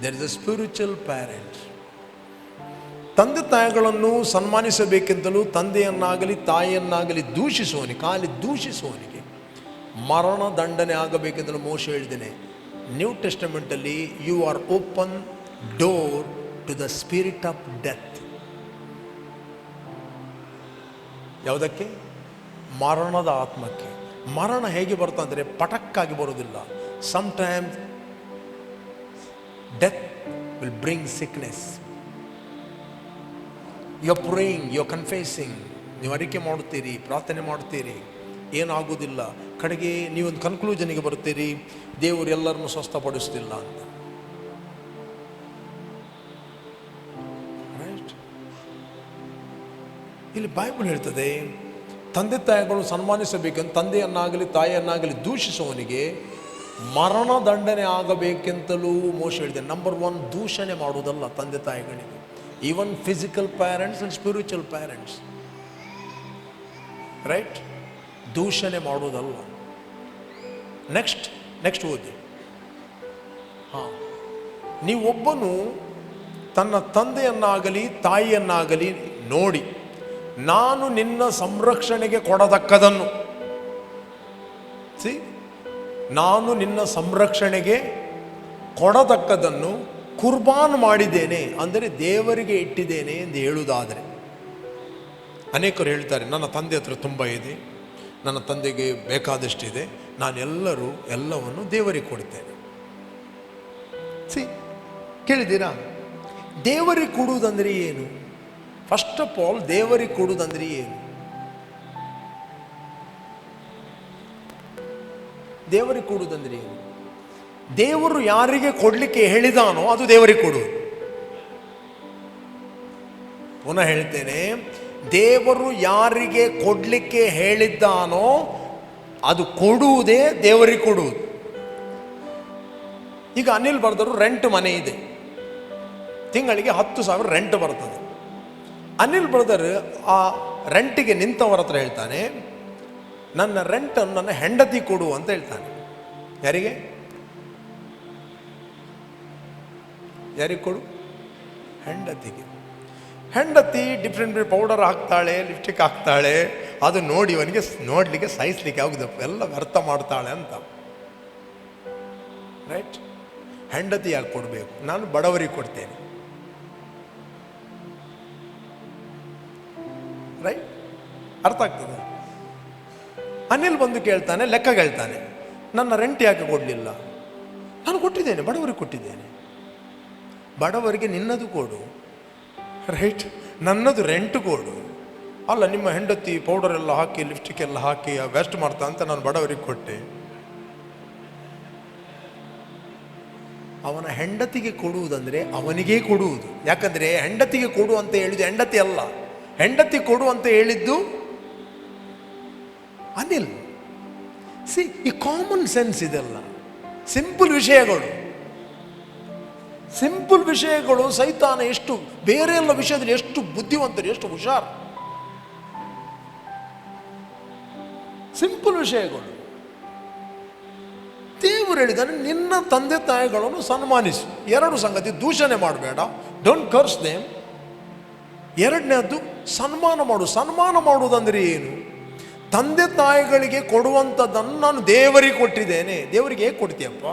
there is a spiritual parents. ತಂದೆ ತಾಯಿಗಳನ್ನು ಸನ್ಮಾನಿಸಬೇಕೆಂತಲೂ ತಂದೆಯನ್ನಾಗಲಿ ತಾಯಿಯನ್ನಾಗಲಿ ದೂಷಿಸುವವನಿಗೆ, ಖಾಲಿ ದೂಷಿಸುವವನಿಗೆ ಮರಣದಂಡನೆ ಆಗಬೇಕೆಂತಲೂ ಮೋಶೆ ಹೇಳಿದ್ದೇನೆ. ನ್ಯೂ ಟೆಸ್ಟಮೆಂಟಲ್ಲಿ you are open door to the spirit of death. ಯಾವುದಕ್ಕೆ? ಮರಣದ ಆತ್ಮಕ್ಕೆ. ಮರಣ ಹೇಗೆ ಬರುತ್ತೆ ಅಂದರೆ ಪಟಕ್ಕಾಗಿ ಬರೋದಿಲ್ಲ. Sometimes death will bring sickness. You are praying, you are confessing, ನೀವು ಅರಿಕೆ ಮಾಡುತ್ತೀರಿ, ಪ್ರಾರ್ಥನೆ ಮಾಡುತ್ತೀರಿ, ಏನಾಗುವುದಿಲ್ಲ. ಕಡೆಗೆ ನೀವೊಂದು ಕನ್ಕ್ಲೂಷನ್ಗೆ ಬರುತ್ತೀರಿ, ದೇವರು ಎಲ್ಲರನ್ನು ಸ್ವಸ್ಥಪಡಿಸ್ತಿಲ್ಲ ಅಂತ. ರೈಟ್? ಇಲ್ಲಿ ಬೈಬಲ್ ಹೇಳ್ತದೆ, ತಂದೆ ತಾಯಿಗಳು ಸನ್ಮಾನಿಸಬೇಕೆಂದು ತಂದೆಯನ್ನಾಗಲಿ ತಾಯಿಯನ್ನಾಗಲಿ ದೂಷಿಸುವವನಿಗೆ ಮರಣದಂಡನೆ ಆಗಬೇಕೆಂತಲೂ ಮೋಶೆ ಹೇಳಿದೆ. ನಂಬರ್ 1, ದೂಷಣೆ ಮಾಡುವುದಲ್ಲ ತಂದೆ ತಾಯಿಗಳಿಗೆ. Even physical parents and spiritual parents. Right? ದೂಷಣೆ ಮಾಡುವುದಲ್ಲ. ನೆಕ್ಸ್ಟ್ ಓದಿ. ನೀವೊಬ್ಬನು ತನ್ನ ತಂದೆಯನ್ನಾಗಲಿ ತಾಯಿಯನ್ನಾಗಲಿ ನೋಡಿ, ನಾನು ನಿನ್ನ ಸಂರಕ್ಷಣೆಗೆ ಕೊಡತಕ್ಕದನ್ನು, ನಾನು ನಿನ್ನ ಸಂರಕ್ಷಣೆಗೆ ಕೊಡತಕ್ಕದನ್ನು ಕುರ್ಬಾನ್ ಮಾಡಿದ್ದೇನೆ, ಅಂದರೆ ದೇವರಿಗೆ ಇಟ್ಟಿದ್ದೇನೆ ಎಂದು ಹೇಳುವುದಾದರೆ. ಅನೇಕರು ಹೇಳ್ತಾರೆ, ನನ್ನ ತಂದೆ ಹತ್ರ ತುಂಬ ಇದೆ, ನನ್ನ ತಂದೆಗೆ ಬೇಕಾದಷ್ಟಿದೆ, ಎಲ್ಲವನ್ನು ದೇವರಿಗೆ ಕೊಡ್ತೇನೆ. ಕೇಳಿದ್ದೀರಾ? ದೇವರಿಗೆ ಕೊಡುವುದಂದ್ರೆ ಏನು? ಫಸ್ಟ್ ಆಫ್ ಆಲ್, ದೇವರಿಗೆ ಕೊಡುವುದಂದ್ರೆ ಏನು? ದೇವರಿಗೆ ಕೊಡುವುದಂದ್ರೆ ಏನು? ದೇವರು ಯಾರಿಗೆ ಕೊಡಲಿಕ್ಕೆ ಹೇಳಿದಾನೋ ಅದು ದೇವರಿಗೆ ಕೊಡುವುದು. ಪುನಃ ಹೇಳ್ತೇನೆ, ದೇವರು ಯಾರಿಗೆ ಕೊಡಲಿಕ್ಕೆ ಹೇಳಿದ್ದಾನೋ ಅದು ಕೊಡುವುದೇ ದೇವರಿಗೆ ಕೊಡುವುದು. ಈಗ ಅನಿಲ್ ಬರ್ದರು ರೆಂಟ್ ಮನೆ ಇದೆ, ತಿಂಗಳಿಗೆ 10,000 ರೆಂಟ್ ಬರ್ತದೆ. ಅನಿಲ್ ಬ್ರದರ್ ಆ ರೆಂಟಿಗೆ ನಿಂತವರ ಹತ್ರ ಹೇಳ್ತಾನೆ, ನನ್ನ ರೆಂಟನ್ನು ನನ್ನ ಹೆಂಡತಿ ಕೊಡು ಅಂತ ಹೇಳ್ತಾನೆ. ಯಾರಿಗೆ ಕೊಡು? ಹೆಂಡತಿಗೆ. ಹೆಂಡತಿ ಡಿಫ್ರೆಂಟ್ ಪೌಡರ್ ಹಾಕ್ತಾಳೆ, ಲಿಪ್ಸ್ಟಿಕ್ ಹಾಕ್ತಾಳೆ, ಅದು ನೋಡಿ ಅವನಿಗೆ ನೋಡಲಿಕ್ಕೆ ಸಹಿಸ್ಲಿಕ್ಕೆ ಆಗುದಪ್ಪ, ಎಲ್ಲ ವ್ಯರ್ಥ ಮಾಡ್ತಾಳೆ ಅಂತ. ರೈಟ್? ಹೆಂಡತಿ ಯಾಕೆ ಕೊಡಬೇಕು? ನಾನು ಬಡವರಿಗೆ ಕೊಡ್ತೇನೆ. ರೈಟ್? ಅರ್ಥ ಆಗ್ತದೆ? ಅನಿಲ್ ಬಂದು ಕೇಳ್ತಾನೆ, ಲೆಕ್ಕ ಕೇಳ್ತಾನೆ, ನನ್ನ ರೆಂಟ್ ಯಾಕೆ ಕೊಡಲಿಲ್ಲ? ನಾನು ಕೊಟ್ಟಿದ್ದೇನೆ, ಬಡವರಿಗೆ ಕೊಟ್ಟಿದ್ದೇನೆ. ಬಡವರಿಗೆ ನಿನ್ನದು ಕೊಡು, ರೈಟ್? ನನ್ನದು ರೆಂಟ್ ಕೊಡು. ಅಲ್ಲ, ನಿಮ್ಮ ಹೆಂಡತಿ ಪೌಡರ್ ಎಲ್ಲ ಹಾಕಿ ಲಿಪ್ಸ್ಟಿಕ್ ಎಲ್ಲ ಹಾಕಿ ವೇಸ್ಟ್ ಮಾಡ್ತಾ ಅಂತ ನಾನು ಬಡವರಿಗೆ ಕೊಟ್ಟೆ. ಅವನ ಹೆಂಡತಿಗೆ ಕೊಡುವುದಂದರೆ ಅವನಿಗೇ ಕೊಡುವುದು. ಯಾಕಂದರೆ ಹೆಂಡತಿಗೆ ಕೊಡು ಅಂತ ಹೇಳಿದ್ದು ಹೆಂಡತಿ ಅಲ್ಲ, ಹೆಂಡತಿ ಕೊಡು ಅಂತ ಹೇಳಿದ್ದು ಅನಿಲ್. ಈ ಕಾಮನ್ ಸೆನ್ಸ್ ಇದೆಲ್ಲ ಸಿಂಪಲ್ ವಿಷಯಗಳು. ಸೈತಾನ ಎಷ್ಟು ಬೇರೆ ಎಲ್ಲ ವಿಷಯದಲ್ಲಿ ಎಷ್ಟು ಬುದ್ಧಿವಂತರು, ಎಷ್ಟು ಹುಷಾರ್. ಸಿಂಪಲ್ ವಿಷಯಗಳು. ದೇವರು ಹೇಳಿದಾನೆ, ನಿನ್ನ ತಂದೆ ತಾಯಿಗಳನ್ನು ಸನ್ಮಾನಿಸು. 2 ಸಂಗತಿ, ದೂಷಣೆ ಮಾಡಬೇಡ, ಡೋಂಟ್ ಕರ್ಸ್ ದೇಮ್. ಎರಡನೇದ್ದು ಸನ್ಮಾನ ಮಾಡು. ಸನ್ಮಾನ ಮಾಡುವುದಂದ್ರೆ ಏನು? ತಂದೆ ತಾಯಿಗಳಿಗೆ ಕೊಡುವಂಥದ್ದನ್ನು ನಾನು ದೇವರಿಗೆ ಕೊಟ್ಟಿದ್ದೇನೆ. ದೇವರಿಗೆ ಹೇಗೆ ಕೊಡ್ತೀಯಪ್ಪ?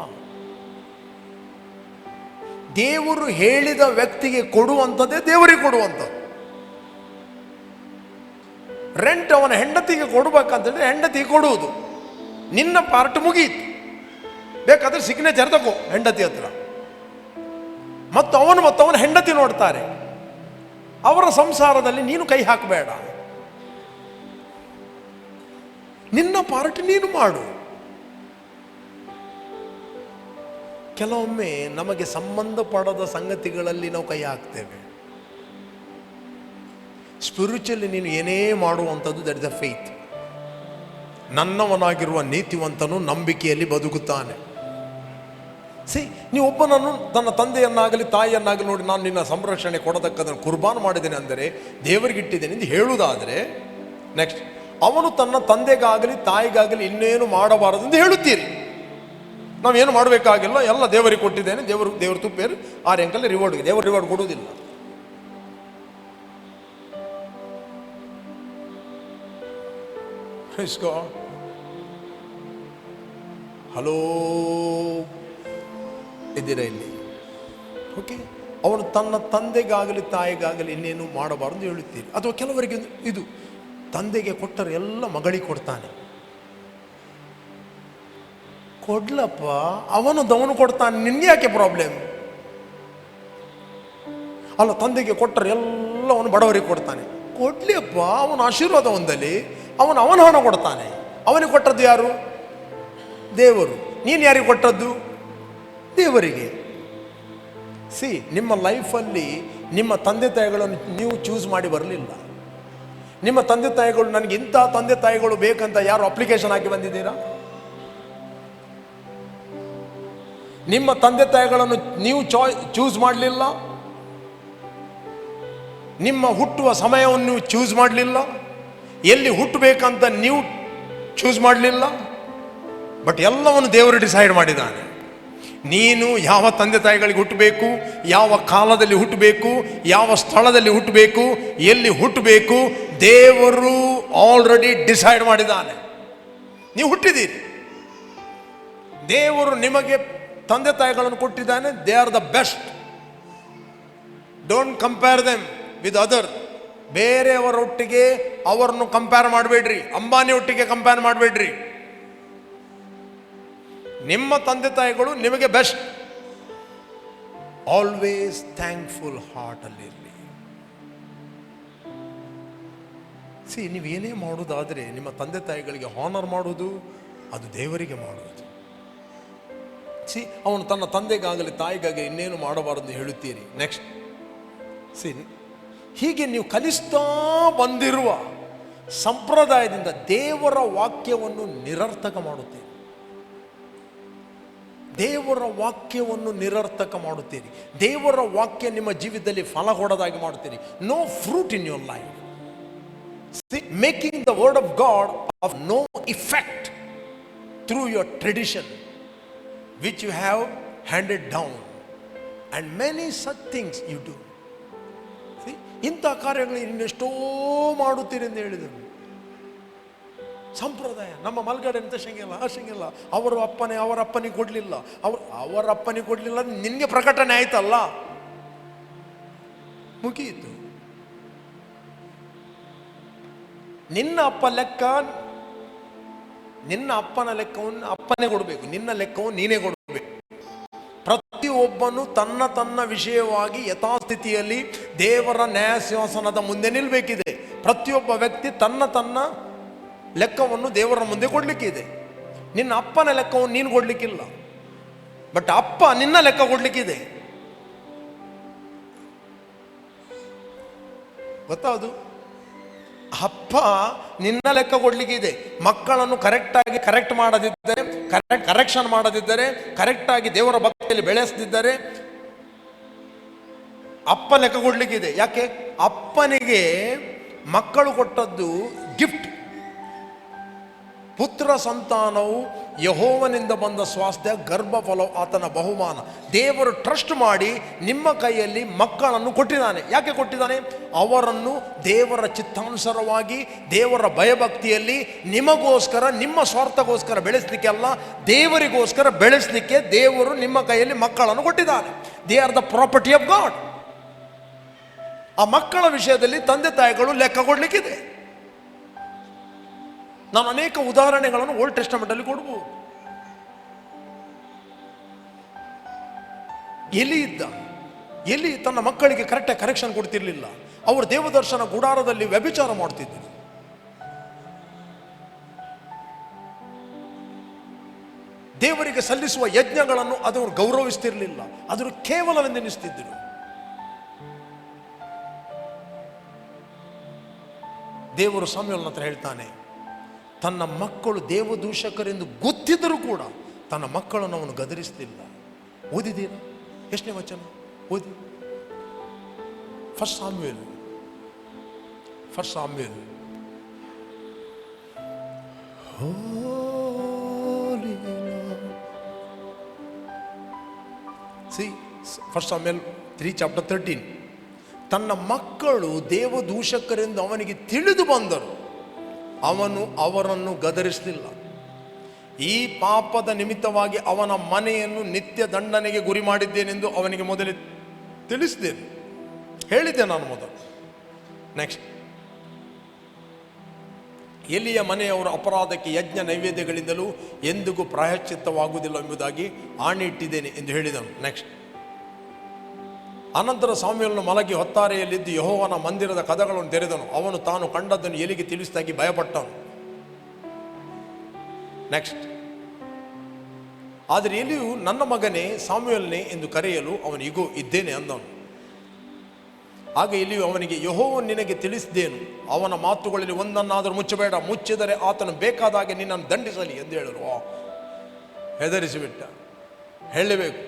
ದೇವರು ಹೇಳಿದ ವ್ಯಕ್ತಿಗೆ ಕೊಡುವಂಥದ್ದೇ ದೇವರಿಗೆ ಕೊಡುವಂಥದ್ದು. ರೆಂಟ್ ಅವನ ಹೆಂಡತಿಗೆ ಕೊಡ್ಬೇಕಂತಂದ್ರೆ ಹೆಂಡತಿಗೆ ಕೊಡುವುದು. ನಿನ್ನ ಪಾರ್ಟ್ ಮುಗಿಯಿತು, ಬೇಕಾದ್ರೆ ಸಿಗ್ನೇಚರ್ ತಗೋ ಹೆಂಡತಿ ಹತ್ರ. ಮತ್ತು ಅವನ ಹೆಂಡತಿ ನೋಡ್ತಾರೆ. ಅವರ ಸಂಸಾರದಲ್ಲಿ ನೀನು ಕೈ ಹಾಕಬೇಡ, ನಿನ್ನ ಪಾರ್ಟ್ ನೀನು ಮಾಡು. ಕೆಲವೊಮ್ಮೆ ನಮಗೆ ಸಂಬಂಧಪಡದ ಸಂಗತಿಗಳಲ್ಲಿ ನಾವು ಕೈ ಹಾಕ್ತೇವೆ. ಸ್ಪಿರಿಚುವಲಿ ನೀನು ಏನೇ ಮಾಡುವಂಥದ್ದು, ದಟ್ ಇಸ್ ಅ ಫೇತ್. ನನ್ನವನಾಗಿರುವ ನೀತಿವಂತನು ನಂಬಿಕೆಯಲ್ಲಿ ಬದುಕುತ್ತಾನೆ. ನೀವು ಒಬ್ಬನನ್ನು ತನ್ನ ತಂದೆಯನ್ನಾಗಲಿ ತಾಯಿಯನ್ನಾಗಲಿ ನೋಡಿ, ನಾನು ನಿನ್ನ ಸಂರಕ್ಷಣೆ ಕೊಡತಕ್ಕದನ್ನು ಕುರ್ಬಾನ್ ಮಾಡಿದ್ದೇನೆ ಅಂದರೆ ದೇವರಿಗಿಟ್ಟಿದ್ದೇನೆ ಎಂದು ಹೇಳುವುದಾದರೆ, ನೆಕ್ಸ್ಟ್ ಅವನು ತನ್ನ ತಂದೆಗಾಗಲಿ ತಾಯಿಗಾಗಲಿ ಇನ್ನೇನು ಮಾಡಬಾರದು ಎಂದು ಹೇಳುತ್ತೀರಿ. ನಾವೇನು ಮಾಡಬೇಕಾಗಿಲ್ಲ, ಎಲ್ಲ ದೇವರಿಗೆ ಕೊಟ್ಟಿದ್ದೇನೆ, ದೇವರು ತುಪ್ಪೇರು 6 ಅಂಕಲ್ಲಿ ರಿವಾರ್ಡ್ಗೆ. ದೇವರು ರಿವಾರ್ಡ್ ಕೊಡುವುದಿಲ್ಲ. ಹಲೋ, ಇದ್ದೀರಾ ಇಲ್ಲಿ? ಓಕೆ. ಅವನು ತನ್ನ ತಂದೆಗಾಗಲಿ ತಾಯಿಗಾಗಲಿ ಇನ್ನೇನು ಮಾಡಬಾರದು ಹೇಳುತ್ತೀರಿ. ಅಥವಾ ಕೆಲವರಿಗೆ ಇದು, ತಂದೆಗೆ ಕೊಟ್ಟರೆ ಎಲ್ಲ ಮಗಳಿಗೆ ಕೊಡ್ತಾನೆ. ಕೊಡ್ಲಪ್ಪ, ಅವನು ಕೊಡ್ತಾನೆ, ನಿನ್ಗೆ ಯಾಕೆ ಪ್ರಾಬ್ಲಮ್? ಅಲ್ಲ, ತಂದೆಗೆ ಕೊಟ್ಟರೆ ಎಲ್ಲವನು ಬಡವರಿಗೆ ಕೊಡ್ತಾನೆ. ಕೊಡ್ಲಿಯಪ್ಪ, ಅವನ ಆಶೀರ್ವಾದ ಹೊಂದಲಿ. ಅವನ ಹಣ ಕೊಡ್ತಾನೆ. ಅವನಿಗೆ ಕೊಟ್ಟದ್ದು ಯಾರು? ದೇವರು. ನೀನು ಯಾರಿಗೆ ಕೊಟ್ಟದ್ದು? ದೇವರಿಗೆ. ನಿಮ್ಮ ಲೈಫಲ್ಲಿ ನಿಮ್ಮ ತಂದೆ ತಾಯಿಗಳನ್ನು ನೀವು ಚೂಸ್ ಮಾಡಿ ಬರಲಿಲ್ಲ. ನಿಮ್ಮ ತಂದೆ ತಾಯಿಗಳು, ನನಗೆ ಇಂಥ ತಂದೆ ತಾಯಿಗಳು ಬೇಕಂತ ಯಾರು ಅಪ್ಲಿಕೇಶನ್ ಹಾಕಿ ಬಂದಿದ್ದೀರಾ? ನಿಮ್ಮ ತಂದೆ ತಾಯಿಗಳನ್ನು ನೀವು ಚೂಸ್ ಮಾಡಲಿಲ್ಲ. ನಿಮ್ಮ ಹುಟ್ಟುವ ಸಮಯವನ್ನು ನೀವು ಚೂಸ್ ಮಾಡಲಿಲ್ಲ. ಎಲ್ಲಿ ಹುಟ್ಟಬೇಕಂತ ನೀವು ಚೂಸ್ ಮಾಡಲಿಲ್ಲ. ಬಟ್ ಎಲ್ಲವನ್ನು ದೇವರು ಡಿಸೈಡ್ ಮಾಡಿದ್ದಾನೆ. ನೀನು ಯಾವ ತಂದೆ ತಾಯಿಗಳಿಗೆ ಹುಟ್ಟಬೇಕು, ಯಾವ ಕಾಲದಲ್ಲಿ ಹುಟ್ಟಬೇಕು, ಯಾವ ಸ್ಥಳದಲ್ಲಿ ಹುಟ್ಟಬೇಕು, ಎಲ್ಲಿ ಹುಟ್ಟಬೇಕು, ದೇವರು ಆಲ್ರೆಡಿ ಡಿಸೈಡ್ ಮಾಡಿದ್ದಾನೆ. ನೀವು ಹುಟ್ಟಿದ್ದೀರಿ. ದೇವರು ನಿಮಗೆ ತಂದೆ ತಾಯಿಗಳನ್ನು ಕೊಟ್ಟಿದ್ದಾನೆ. They are the best. Don't compare them with other. ಬೇರೆಯವರೊಟ್ಟಿಗೆ ಅವರನ್ನು ಕಂಪೇರ್ ಮಾಡಬೇಡ್ರಿ. ಅಂಬಾನಿ ಒಟ್ಟಿಗೆ ಕಂಪೇರ್ ಮಾಡಬೇಡ್ರಿ. ನಿಮ್ಮ ತಂದೆ ತಾಯಿಗಳು ನಿಮಗೆ ಬೆಸ್ಟ್. ಆಲ್ವೇಸ್ ಥ್ಯಾಂಕ್ಫುಲ್ ಹಾರ್ಟ್ ಅಲ್ಲಿ ಇರಲಿ. ನೀವೇನೇ ಮಾಡೋದಾದರೆ ನಿಮ್ಮ ತಂದೆ ತಾಯಿಗಳಿಗೆ ಹಾನರ್ ಮಾಡೋದು ಅದು ದೇವರಿಗೆ ಮಾಡೋದು. ಅವನು ತನ್ನ ತಂದೆಗಾಗಲಿ ತಾಯಿಗಾಗಲಿ ಇನ್ನೇನು ಮಾಡಬಾರದು ಹೇಳುತ್ತೀರಿ. ನೆಕ್ಸ್ಟ್ ಹೀಗೆ ನೀವು ಕಲಿಸ್ತಾ ಬಂದಿರುವ ಸಂಪ್ರದಾಯದಿಂದ ದೇವರ ವಾಕ್ಯವನ್ನು ನಿರರ್ಥಕ ಮಾಡುತ್ತೀರಿ. ದೇವರ ವಾಕ್ಯವನ್ನು ನಿರರ್ಥಕ ಮಾಡುತ್ತೀರಿ. ದೇವರ ವಾಕ್ಯ ನಿಮ್ಮ ಜೀವಿತದಲ್ಲಿ ಫಲ ಕೊಡದಾಗಿ ಮಾಡುತ್ತೀರಿ. No fruit in your life. Making the word of God of no effect through your tradition which you have handed down, and many such things you do. ಇಂಥ ಕಾರ್ಯಗಳು ಇನ್ನೆಷ್ಟೋ ಮಾಡುತ್ತೀರಿ ಎಂದು ಹೇಳಿದರು. ಸಂಪ್ರದಾಯ ನಮ್ಮ ಮಲ್ಗಡೆ ಅಂತ ಶಂಗಿಲ್ಲ, ಆ ಶಂಗಿಲ್ಲ, ಅವರ ಅಪ್ಪನಿಗೆ ಕೊಡಲಿಲ್ಲ, ಅವರ ಅಪ್ಪನಿಗೆ ಕೊಡಲಿಲ್ಲ, ನಿನಗೆ ಪ್ರಕಟಣೆ ಆಯ್ತಲ್ಲ, ಮುಗಿಯಿತು. ನಿನ್ನ ಅಪ್ಪ ಲೆಕ್ಕ, ನಿನ್ನ ಅಪ್ಪನ ಲೆಕ್ಕವನ್ನು ಅಪ್ಪನೇ ಕೊಡಬೇಕು, ನಿನ್ನ ಲೆಕ್ಕವನ್ನು ನೀನೇ ಕೊಡಬೇಕು. ಪ್ರತಿಯೊಬ್ಬನು ತನ್ನ ತನ್ನ ವಿಷಯವಾಗಿ ಯಥಾಸ್ಥಿತಿಯಲ್ಲಿ ದೇವರ ನ್ಯಾಯಸಿಂಹಾಸನದ ಮುಂದೆ ನಿಲ್ಲಬೇಕಿದೆ. ಪ್ರತಿಯೊಬ್ಬ ವ್ಯಕ್ತಿ ತನ್ನ ತನ್ನ ಲೆಕ್ಕವನ್ನು ದೇವರ ಮುಂದೆ ಕೊಡ್ಲಿಕ್ಕಿದೆ. ನಿನ್ನ ಅಪ್ಪನ ಲೆಕ್ಕವನ್ನು ನೀನು ಕೊಡ್ಲಿಕ್ಕಿಲ್ಲ, ಬಟ್ ಅಪ್ಪ ನಿನ್ನ ಲೆಕ್ಕ ಕೊಡ್ಲಿಕ್ಕಿದೆ. ಗೊತ್ತಾವುದು? ಅಪ್ಪ ನಿನ್ನ ಲೆಕ್ಕ ಕೊಡ್ಲಿಕ್ಕಿದೆ. ಮಕ್ಕಳನ್ನು ಕರೆಕ್ಟಾಗಿ ಕರೆಕ್ಟ್ ಮಾಡದಿದ್ದರೆ, ಕರೆಕ್ಷನ್ ಮಾಡದಿದ್ದರೆ, ಕರೆಕ್ಟಾಗಿ ದೇವರ ಭಕ್ತಿಯಲ್ಲಿ ಬೆಳೆಸದಿದ್ದರೆ ಅಪ್ಪ ಲೆಕ್ಕ ಕೊಡ್ಲಿಕ್ಕಿದೆ. ಯಾಕೆ? ಅಪ್ಪನಿಗೆ ಮಕ್ಕಳು ಕೊಟ್ಟದ್ದು ಗಿಫ್ಟ್. ಪುತ್ರ ಸಂತಾನವು ಯೆಹೋವನಿಂದ ಬಂದ ಸ್ವಾಸ್ಥ್ಯ, ಗರ್ಭಫಲವು ಆತನ ಬಹುಮಾನ. ದೇವರು ಟ್ರಸ್ಟ್ ಮಾಡಿ ನಿಮ್ಮ ಕೈಯಲ್ಲಿ ಮಕ್ಕಳನ್ನು ಕೊಟ್ಟಿದ್ದಾನೆ. ಯಾಕೆ ಕೊಟ್ಟಿದ್ದಾನೆ? ಅವರನ್ನು ದೇವರ ಚಿತ್ತಾನುಸಾರವಾಗಿ ದೇವರ ಭಯಭಕ್ತಿಯಲ್ಲಿ ನಿಮಗೋಸ್ಕರ, ನಿಮ್ಮ ಸ್ವಾರ್ಥಗೋಸ್ಕರ ಬೆಳೆಸಲಿಕ್ಕೆ ಅಲ್ಲ, ದೇವರಿಗೋಸ್ಕರ ಬೆಳೆಸಲಿಕ್ಕೆ ದೇವರು ನಿಮ್ಮ ಕೈಯಲ್ಲಿ ಮಕ್ಕಳನ್ನು ಕೊಟ್ಟಿದ್ದಾನೆ. They are the property of god. ಆ ಮಕ್ಕಳ ವಿಷಯದಲ್ಲಿ ತಂದೆ ತಾಯಿಗಳು ಲೆಕ್ಕ ಕೊಡ್ಲಿಕ್ಕಿದೆ. ನಾನು ಅನೇಕ ಉದಾಹರಣೆಗಳನ್ನು ಓಲ್ಡ್ ಟೆಸ್ಟಮೆಂಟ್ ಅಲ್ಲಿ ಕೊಡಬಹುದು. ಎಲಿ ತನ್ನ ಮಕ್ಕಳಿಗೆ ಕರೆಕ್ಟಾಗಿ ಕರೆಕ್ಷನ್ ಕೊಡ್ತಿರ್ಲಿಲ್ಲ. ಅವರು ದೇವದರ್ಶನ ಗುಡಾರದಲ್ಲಿ ವ್ಯಭಿಚಾರ ಮಾಡ್ತಿದ್ದರು. ದೇವರಿಗೆ ಸಲ್ಲಿಸುವ ಯಜ್ಞಗಳನ್ನು ಅದನ್ನು ಗೌರವಿಸ್ತಿರ್ಲಿಲ್ಲ, ಅದನ್ನು ಕೇವಲವೆಂದೆನಿಸ್ತಿದ್ದರು. ದೇವರು ಸಮುವೇಲನ ಹತ್ರ ಹೇಳ್ತಾನೆ, ತನ್ನ ಮಕ್ಕಳು ದೇವದೂಷಕರೆಂದು ಗೊತ್ತಿದ್ದರೂ ಕೂಡ ತನ್ನ ಮಕ್ಕಳನ್ನು ಅವನು ಗದರಿಸ್ತಿಲ್ಲ. ಓದಿದ್ದೀರಾ? ಎಷ್ಟನೇ ವಚನ ಓದಿ. ಫಸ್ಟ್ ಸಾಮ್ಯುಯೇಲ್. ಫಸ್ಟ್ ಸಾಮ್ಯುಯೇಲ್ 3:13. ತನ್ನ ಮಕ್ಕಳು ದೇವದೂಷಕರೆಂದು ಅವನಿಗೆ ತಿಳಿದು ಬಂದರು, ಅವನು ಅವರನ್ನು ಗದರಿಸಲಿಲ್ಲ. ಈ ಪಾಪದ ನಿಮಿತ್ತವಾಗಿ ಅವನ ಮನೆಯನ್ನು ನಿತ್ಯ ದಂಡನೆಗೆ ಗುರಿ ಮಾಡಿದ್ದೇನೆಂದು ಅವನಿಗೆ ಮೊದಲೇ ತಿಳಿಸಿದ್ದೇನೆ, ಹೇಳಿದ್ದೆ ನಾನು ಮೊದಲು. ನೆಕ್ಸ್ಟ್, ಎಲಿಯ ಮನೆಯವರ ಅಪರಾಧಕ್ಕೆ ಯಜ್ಞ ನೈವೇದ್ಯಗಳಿಂದಲೂ ಎಂದಿಗೂ ಪ್ರಾಯಶ್ಚಿತ್ತವಾಗುವುದಿಲ್ಲ ಎಂಬುದಾಗಿ ಆಣೆ ಇಟ್ಟಿದ್ದೇನೆ ಎಂದು ಹೇಳಿದನು. ನೆಕ್ಸ್ಟ್, ಅನಂತರ ಸಾಮ್ಯುಯೇಲನು ಮಲಗಿ ಹೊತ್ತಾರೆಯಲ್ಲಿದ್ದು ಯೆಹೋವನ ಮಂದಿರದ ಕದಗಳನ್ನು ತೆರೆದನು. ಅವನು ತಾನು ಕಂಡದ್ದನ್ನು ಎಲಿಗೆ ತಿಳಿಸಿದಾಗಿ ಭಯಪಟ್ಟನು. ನೆಕ್ಸ್ಟ್, ಆದರೆ ಎಲಿಯು ನನ್ನ ಮಗನೇ ಸಾಮ್ಯುಯೇಲನೇ ಎಂದು ಕರೆಯಲು ಅವನು ಇಗೋ ಇದ್ದೇನೆ ಅಂದನು. ಆಗ ಎಲಿಯು ಅವನಿಗೆ, ಯೆಹೋವನು ನಿನಗೆ ತಿಳಿಸಿದ್ದೇನು, ಅವನ ಮಾತುಗಳಲ್ಲಿ ಒಂದನ್ನಾದರೂ ಮುಚ್ಚಬೇಡ, ಮುಚ್ಚಿದರೆ ಆತನು ಬೇಕಾದಾಗೆ ನಿನ್ನನ್ನು ದಂಡಿಸಲಿ ಎಂದು ಹೇಳಲು. ಹೆದರಿಸಿಬಿಟ್ಟ. ಹೇಳಬೇಕು,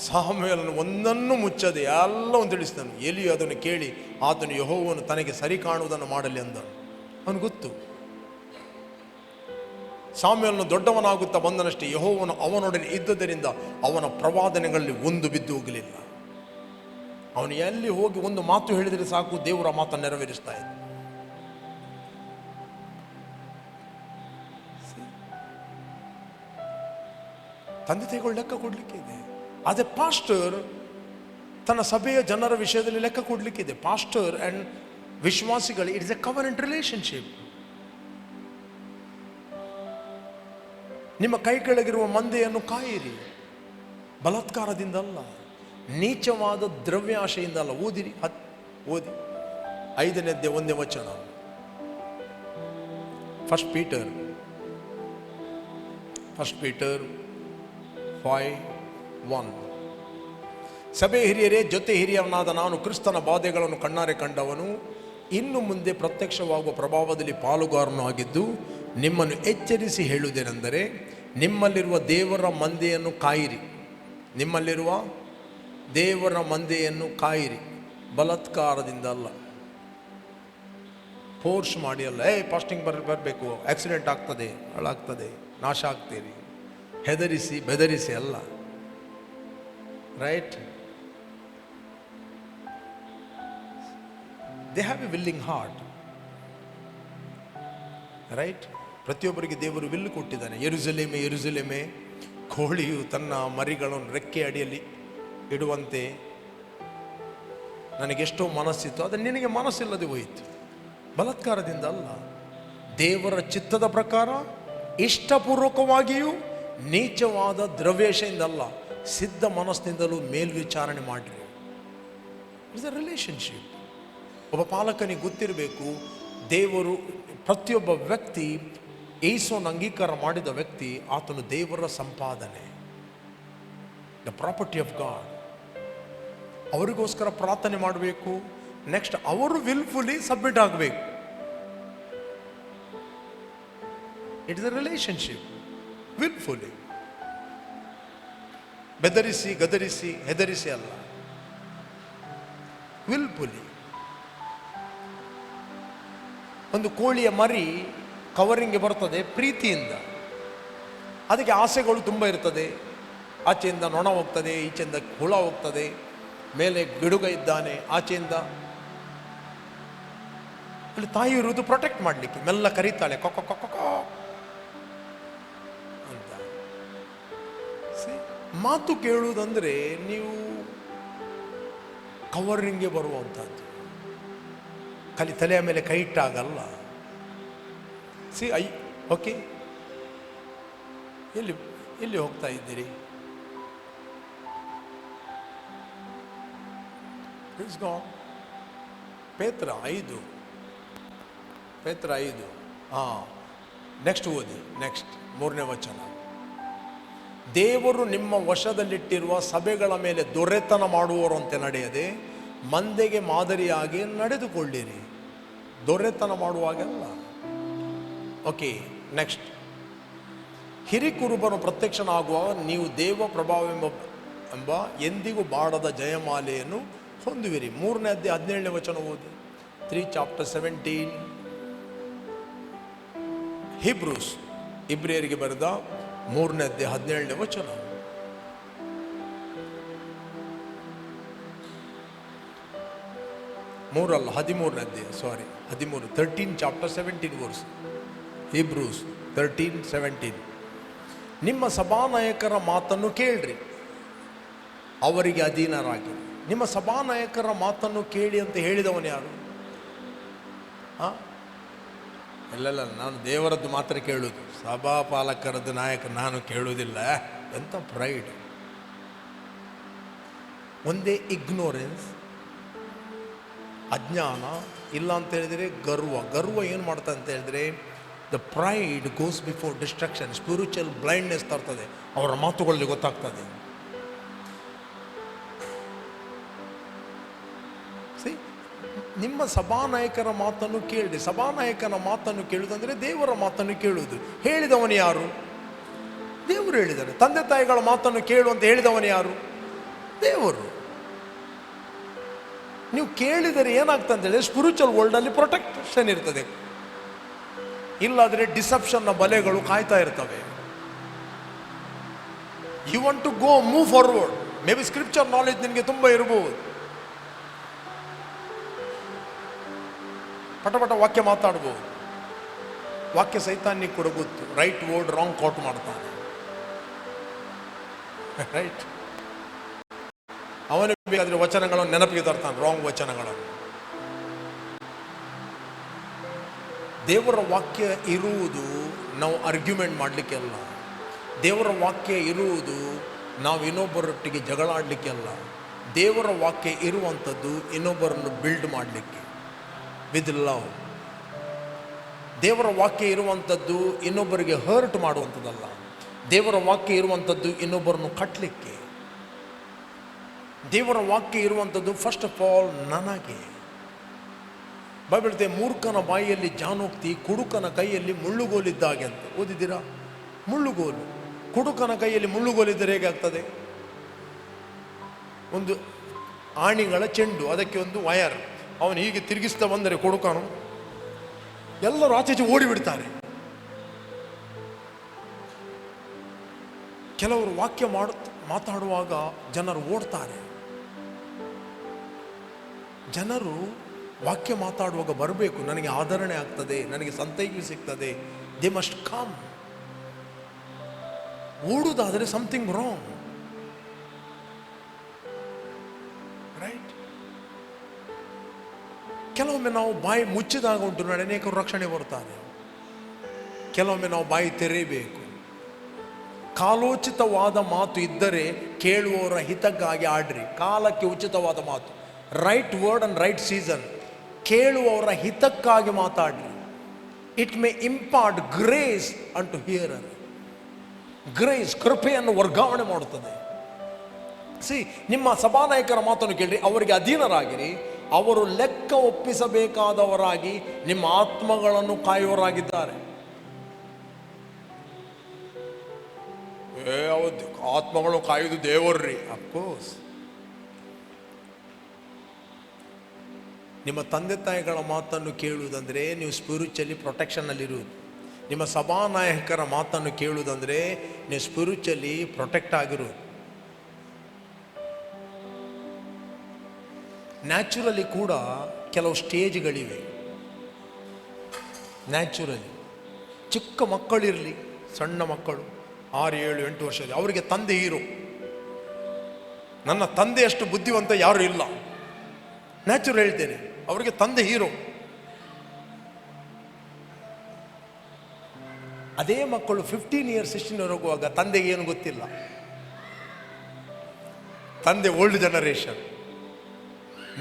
ಸಾಮುವೇಲನು ಒಂದನ್ನು ಮುಚ್ಚದೆ ಎಲ್ಲವನ್ನು ತಿಳಿಸಿದನು. ಎಲಿಯು ಅದನ್ನು ಕೇಳಿ ಆತನು ಯೆಹೋವನು ತನಗೆ ಸರಿ ಕಾಣುವುದನ್ನು ಮಾಡಲಿ ಅಂದನು. ಅವನು ಗೊತ್ತು, ಸಾಮುವೇಲನು ದೊಡ್ಡವನಾಗುತ್ತಾ ಬಂದನಷ್ಟೇ ಯೆಹೋವನು ಅವನೊಡನೆ ಇದ್ದುದರಿಂದ ಅವನ ಪ್ರವಾದನೆಗಳಲ್ಲಿ ಒಂದು ಬಿದ್ದು ಹೋಗಲಿಲ್ಲ. ಅವನು ಎಲ್ಲಿ ಹೋಗಿ ಒಂದು ಮಾತು ಹೇಳಿದರೆ ಸಾಕು, ದೇವರ ಮಾತನ್ನು ನೆರವೇರಿಸ್ತಾ ಇದ್ದ. ತಂದೆ ತಾಯಿಗಳು ಲೆಕ್ಕ ಕೊಡಲಿಕ್ಕೆ ಇದೆ. ಅದೇ ಪಾಸ್ಟರ್ ತನ್ನ ಸಭೆಯ ಜನರ ವಿಷಯದಲ್ಲಿ ಲೆಕ್ಕ ಕೊಡಲಿಕ್ಕಿದೆ. ಪಾಸ್ಟರ್ ಆ್ಯಂಡ್ ವಿಶ್ವಾಸಿಗಳು, it is a covenant relationship. ನಿಮ್ಮ ಕೈ ಕೆಳಗಿರುವ ಮಂದೆಯನ್ನು ಕಾಯಿರಿ, ಬಲಾತ್ಕಾರದಿಂದಲ್ಲ, ನೀಚವಾದ ದ್ರವ್ಯಾಶೆಯಿಂದ ಅಲ್ಲ. ಓದಿರಿ, ಓದಿ 5ನೇ ಅಧ್ಯಾಯ 1ನೇ ವಚನ. First Peter 5:1. ಸಭೆ ಹಿರಿಯರೇ, ಜೊತೆ ಹಿರಿಯವನಾದ ನಾನು ಕ್ರಿಸ್ತನ ಬಾಧೆಗಳನ್ನು ಕಣ್ಣಾರೆ ಕಂಡವನು, ಇನ್ನು ಮುಂದೆ ಪ್ರತ್ಯಕ್ಷವಾಗುವ ಪ್ರಭಾವದಲ್ಲಿ ಪಾಲುಗಾರನು ಆಗಿದ್ದು ನಿಮ್ಮನ್ನು ಎಚ್ಚರಿಸಿ ಹೇಳುವುದೇನೆಂದರೆ, ನಿಮ್ಮಲ್ಲಿರುವ ದೇವರ ಮಂದೆಯನ್ನು ಕಾಯಿರಿ. ನಿಮ್ಮಲ್ಲಿರುವ ದೇವರ ಮಂದೆಯನ್ನು ಕಾಯಿರಿ, ಬಲಾತ್ಕಾರದಿಂದ ಅಲ್ಲ, ಫೋರ್ಸ್ ಮಾಡಿ ಅಲ್ಲ. ಫಾಸ್ಟಿಂಗ್ ಬರಬೇಕು, ಆಕ್ಸಿಡೆಂಟ್ ಆಗ್ತದೆ, ಹಾಳಾಗ್ತದೆ, ನಾಶ ಆಗ್ತೀರಿ, ಹೆದರಿಸಿ ಬೆದರಿಸಿ ಅಲ್ಲ. Right? They have a willing heart. Right? ಪ್ರತಿಯೊಬ್ಬರಿಗೆ ದೇವರು ವಿಲ್ಲು ಕೊಟ್ಟಿದ್ದಾನೆ. ಯೆರೂಸಲೇಮೇ ಯೆರೂಸಲೇಮೇ, ಕೋಳಿಯು ತನ್ನ ಮರಿಗಳನ್ನು ರೆಕ್ಕೆ ಅಡಿಯಲ್ಲಿ ಇಡುವಂತೆ ನನಗೆಷ್ಟೋ ಮನಸ್ಸಿತ್ತು, ಅದು ನಿನಗೆ ಮನಸ್ಸಿಲ್ಲದೆ ಹೋಯಿತು. ಬಲಾತ್ಕಾರದಿಂದ ಅಲ್ಲ, ದೇವರ ಚಿತ್ತದ ಪ್ರಕಾರ ಇಷ್ಟಪೂರ್ವಕವಾಗಿಯೂ ನೀಚವಾದ ದ್ರವ್ಯೇಶೆಯಿಂದಲ್ಲ, ಸಿದ್ಧ ಮನಸ್ಸಿನಿಂದಲೂ ಮೇಲ್ವಿಚಾರಣೆ ಮಾಡಿರಿ. It's a relationship. ಒಬ್ಬ ಪಾಲಕನಿಗೆ ಗೊತ್ತಿರಬೇಕು, ದೇವರು ಪ್ರತಿಯೊಬ್ಬ ವ್ಯಕ್ತಿ ಯೇಸುವನ್ನು ಅಂಗೀಕಾರ ಮಾಡಿದ ವ್ಯಕ್ತಿ, ಆತನು ದೇವರ ಸಂಪಾದನೆ, ದ ಪ್ರಾಪರ್ಟಿ ಆಫ್ ಗಾಡ್. ಅವರಿಗೋಸ್ಕರ ಪ್ರಾರ್ಥನೆ ಮಾಡಬೇಕು. ನೆಕ್ಸ್ಟ್ ಅವರು ವಿಲ್ಫುಲಿ ಸಬ್ಮಿಟ್ ಆಗಬೇಕು. It is a relationship. Wilfully, ಬೆದರಿಸಿ ಗದರಿಸಿ ಹೆದರಿಸಿ ಅಲ್ಲ, ವಿಲ್ಫುಲಿ. ಒಂದು ಕೋಳಿಯ ಮರಿ ಕವರಿಂಗ್ಗೆ ಬರ್ತದೆ ಪ್ರೀತಿಯಿಂದ, ಅದಕ್ಕೆ ಆಸೆಗಳು ತುಂಬ ಇರ್ತದೆ. ಆಚೆಯಿಂದ ನೊಣ ಹೋಗ್ತದೆ, ಈಚೆಯಿಂದ ಹುಳ ಹೋಗ್ತದೆ, ಮೇಲೆ ಗಿಡುಗ ಇದ್ದಾನೆ, ಆಚೆಯಿಂದ. ಅಲ್ಲಿ ತಾಯಿ ಇರುವುದು ಪ್ರೊಟೆಕ್ಟ್ ಮಾಡಲಿಕ್ಕೆ, ಮೆಲ್ಲ ಕರೀತಾಳೆ ಕೊಕ್ಕ ಕೊಕ್ಕ ಅಂತ. ಮಾತು ಕೇಳುವುದಂದ್ರೆ ನೀವು ಕವರಿಂಗ್ಗೆ ಬರುವಂಥದ್ದು. ತಲೆಯ ಮೇಲೆ ಕೈ ಇಟ್ಟಾಗಲ್ಲ. ಓಕೆ, ಎಲ್ಲಿ ಹೋಗ್ತಾ ಇದ್ದೀರಿ? ಪೇತ್ರ 5. ನೆಕ್ಸ್ಟ್ ಓದಿ, ನೆಕ್ಸ್ಟ್ 3ನೇ ವಚನ. ದೇವರು ನಿಮ್ಮ ವಶದಲ್ಲಿಟ್ಟಿರುವ ಸಭೆಗಳ ಮೇಲೆ ದೊರೆತನ ಮಾಡುವವರಂತೆ ನಡೆಯದೆ ಮಂದೆಗೆ ಮಾದರಿಯಾಗಿ ನಡೆದುಕೊಳ್ಳಿರಿ. ದೊರೆತನ ಮಾಡುವಾಗಲ್ಲ. Okay, next. ಹಿರಿಕುರುಬನು ಪ್ರತ್ಯಕ್ಷನಾಗುವ ನೀವು ದೇವ ಪ್ರಭಾವ ಎಂಬ ಎಂದಿಗೂ ಬಾಡದ ಜಯಮಾಲೆಯನ್ನು ಹೊಂದುವಿರಿ. 3ನೇ ಅಧ್ಯಾಯ 17ನೇ ವಚನ ಓದಿ. 3:17. ಹಿಬ್ರೂಸ್, ಇಬ್ರಿಯರಿಗೆ ಬರೆದ 3ನೇ ಅಧ್ಯಾಯ 17ನೇ ವಚನ. ಮೂರಲ್ಲ, 13ನೇ ಅಧ್ಯಾಯ, 13 ವರ್ಸ್. ಹಿಬ್ರೂಸ್ 13:17. ನಿಮ್ಮ ಸಭಾನಾಯಕರ ಮಾತನ್ನು ಕೇಳ್ರಿ, ಅವರಿಗೆ ಅಧೀನರಾಗಿ. ನಿಮ್ಮ ಸಭಾನಾಯಕರ ಮಾತನ್ನು ಕೇಳಿ ಅಂತ ಹೇಳಿದವನು ಯಾರು? ಇಲ್ಲ, ನಾನು ದೇವರದ್ದು ಮಾತ್ರ ಕೇಳುವುದು, ಸಭಾಪಾಲಕರದ್ದು ನಾಯಕ ನಾನು ಕೇಳುವುದಿಲ್ಲ. ಎಂಥ ಪ್ರೈಡ್! ಒಂದೇ ಇಗ್ನೋರೆನ್ಸ್, ಅಜ್ಞಾನ. ಇಲ್ಲ ಅಂತ ಹೇಳಿದರೆ ಗರ್ವ ಏನು ಮಾಡ್ತಾ ಅಂತ ಹೇಳಿದ್ರೆ, the pride goes before destruction. Spiritual blindness ತರ್ತದೆ, ಅವರ ಮಾತುಗಳಲ್ಲಿ ಗೊತ್ತಾಗ್ತದೆ. ನಿಮ್ಮ ಸಭಾನಾಯಕರ ಮಾತನ್ನು ಕೇಳಿ. ಸಭಾನಾಯಕನ ಮಾತನ್ನು ಕೇಳುವುದಂದ್ರೆ ದೇವರ ಮಾತನ್ನು ಕೇಳುವುದು. ಹೇಳಿದವನು ಯಾರು? ದೇವರು ಹೇಳಿದ್ದಾರೆ. ತಂದೆ ತಾಯಿಗಳ ಮಾತನ್ನು ಕೇಳು ಅಂತ ಹೇಳಿದವನು ಯಾರು? ದೇವರು. ನೀವು ಕೇಳಿದರೆ ಏನಾಗ್ತದೆ ಅಂತ ಹೇಳಿದ್ರೆ, ಸ್ಪಿರಿಚುವಲ್ ವರ್ಲ್ಡಲ್ಲಿ ಪ್ರೊಟೆಕ್ಷನ್ ಇರ್ತದೆ. ಇಲ್ಲಾದರೆ ಡಿಸೆಪ್ಷನ್ನ ಬಲೆಗಳು ಕಾಯ್ತಾ ಇರ್ತವೆ. You want to go move forward. Maybe scripture knowledge ನಿನಗೆ ತುಂಬ ಇರಬಹುದು, ಪಟ ವಾಕ್ಯ ಮಾತಾಡ್ಬೋದು. ವಾಕ್ಯ ಸೈತಾನಿಗೆ ಕೂಡ ಗೊತ್ತು, ರೈಟ್ ವರ್ಡ್ ರಾಂಗ್ ಕೋಟ್ ಮಾಡ್ತಾನೆ. ರೈಟ್. ಅವನಿಗೆ ಬೇಕಾದ್ರೆ ವಚನಗಳನ್ನು ನೆನಪಿಗೆ ತರ್ತಾನೆ, ರಾಂಗ್ ವಚನಗಳನ್ನು. ದೇವರ ವಾಕ್ಯ ಇರುವುದು ನಾವು ಆರ್ಗ್ಯುಮೆಂಟ್ ಮಾಡಲಿಕ್ಕೆ ಅಲ್ಲ. ದೇವರ ವಾಕ್ಯ ಇರುವುದು ನಾವು ಇನ್ನೊಬ್ಬರೊಟ್ಟಿಗೆ ಜಗಳ ಆಡಲಿಕ್ಕೆ ಅಲ್ಲ. ದೇವರ ವಾಕ್ಯ ಇರುವಂಥದ್ದು ಇನ್ನೊಬ್ಬರನ್ನು ಬಿಲ್ಡ್ ಮಾಡಲಿಕ್ಕೆ, ವಿತ್ ಲವ್. ದೇವರ ವಾಕ್ಯ ಇರುವಂಥದ್ದು ಇನ್ನೊಬ್ಬರಿಗೆ ಹರ್ಟ್ ಮಾಡುವಂಥದ್ದಲ್ಲ. ದೇವರ ವಾಕ್ಯ ಇರುವಂಥದ್ದು ಇನ್ನೊಬ್ಬರನ್ನು ಕಟ್ಟಲಿಕ್ಕೆ. ದೇವರ ವಾಕ್ಯ ಇರುವಂಥದ್ದು ಫಸ್ಟ್ ಆಫ್ ಆಲ್ ನನಗೆ. ಬೈಬಲ್ ಹೇಳ್ತೆ, ಮೂರ್ಖನ ಬಾಯಿಯಲ್ಲಿ ಜಾನೋಕ್ತಿ, ಕುಡುಕನ ಕೈಯಲ್ಲಿ ಮುಳ್ಳುಗೋಲಿದ್ದಾಗೆ ಅಂತ. ಓದಿದ್ದೀರಾ? ಮುಳ್ಳುಗೋಲು. ಕುಡುಕನ ಕೈಯಲ್ಲಿ ಮುಳ್ಳುಗೋಲಿದ್ದರೆ ಹೇಗೆ ಆಗ್ತದೆ? ಒಂದು ಆಣಿಗಳ ಚೆಂಡು, ಅದಕ್ಕೆ ಒಂದು ವಯರ್. ಅವನು ಹೀಗೆ ತಿರುಗಿಸ್ತಾ ಬಂದರೆ ಕುಡುಕನು, ಎಲ್ಲರೂ ಆಚೆಚೆ ಓಡಿಬಿಡ್ತಾರೆ. ಕೆಲವರು ವಾಕ್ಯ ಮಾತಾಡುವಾಗ ಜನರು ಓಡ್ತಾರೆ. ಜನರು ವಾಕ್ಯ ಮಾತಾಡುವಾಗ ಬರಬೇಕು, ನನಗೆ ಆದರಣೆ ಆಗ್ತದೆ, ನನಗೆ ಸಂತೈಕೆ ಸಿಗ್ತದೆ. They must come. ಓಡುವುದಾದರೆ ಸಮಥಿಂಗ್ ರಾಂಗ್, ರೈಟ್? ಕೆಲವೊಮ್ಮೆ ನಾವು ಬಾಯಿ ಮುಚ್ಚಿದಾಗ ಉಂಟು ನೋಡಿ, ಅನೇಕರು ರಕ್ಷಣೆ ಬರ್ತಾರೆ. ಕೆಲವೊಮ್ಮೆ ನಾವು ಬಾಯಿ ತೆರೆಯಬೇಕು. ಕಾಲೋಚಿತವಾದ ಮಾತು ಇದ್ದರೆ ಕೇಳುವವರ ಹಿತಕ್ಕಾಗಿ ಆಡ್ರಿ. ಕಾಲಕ್ಕೆ ಉಚಿತವಾದ ಮಾತು, right word and right season. ಕೇಳುವವರ ಹಿತಕ್ಕಾಗಿ ಮಾತಾಡ್ರಿ. ಇಟ್ ಮೇ ಇಂಪಾರ್ಟ್ ಗ್ರೇಸ್ ಅಂಟು ಹಿಯರರ್. ಗ್ರೇಸ್, ಕೃಪೆಯನ್ನು ವರ್ಗಾವಣೆ ಮಾಡುತ್ತದೆ. ನಿಮ್ಮ ಸಭಾನಾಯಕರ ಮಾತನ್ನು ಕೇಳ್ರಿ, ಅವರಿಗೆ ಅಧೀನರಾಗಿರಿ. ಅವರು ಲೆಕ್ಕ ಒಪ್ಪಿಸಬೇಕಾದವರಾಗಿ ನಿಮ್ಮ ಆತ್ಮಗಳನ್ನು ಕಾಯುವವರಾಗಿದ್ದಾರೆ. ಆತ್ಮಗಳು ಕಾಯುವುದು ದೇವರ್ರಿ. ಅಫ್ಕೋರ್ಸ್. ನಿಮ್ಮ ತಂದೆ ತಾಯಿಗಳ ಮಾತನ್ನು ಕೇಳುವುದಂದರೆ ನೀವು ಸ್ಪಿರಿಚುವಲಿ ಪ್ರೊಟೆಕ್ಷನ್ನಲ್ಲಿರುವುದು. ನಿಮ್ಮ ಸಭಾನಾಯಕರ ಮಾತನ್ನು ಕೇಳುವುದಂದರೆ ನೀವು ಸ್ಪಿರಿಚುವಲಿ ಪ್ರೊಟೆಕ್ಟ್ ಆಗಿರುವುದು. ನ್ಯಾಚುರಲಿ ಕೂಡ ಕೆಲವು ಸ್ಟೇಜ್ಗಳಿವೆ. ನ್ಯಾಚುರಲಿ ಚಿಕ್ಕ ಮಕ್ಕಳಿರಲಿ, ಸಣ್ಣ ಮಕ್ಕಳು 6, 7, 8 ವರ್ಷದ, ಅವರಿಗೆ ತಂದೆ ಹೀರೋ. ನನ್ನ ತಂದೆಯಷ್ಟು ಬುದ್ಧಿವಂತ ಯಾರು ಇಲ್ಲ. ನ್ಯಾಚುರಲ್ ಹೇಳ್ತೇನೆ, ಅವರಿಗೆ ತಂದೆ ಹೀರೋ. ಅದೇ ಮಕ್ಕಳು 15 ಇಯರ್ಸ್ 16 ಹೋಗುವಾಗ ತಂದೆಗೆ ಏನು ಗೊತ್ತಿಲ್ಲ. ತಂದೆ ಓಲ್ಡ್ ಜನರೇಷನ್,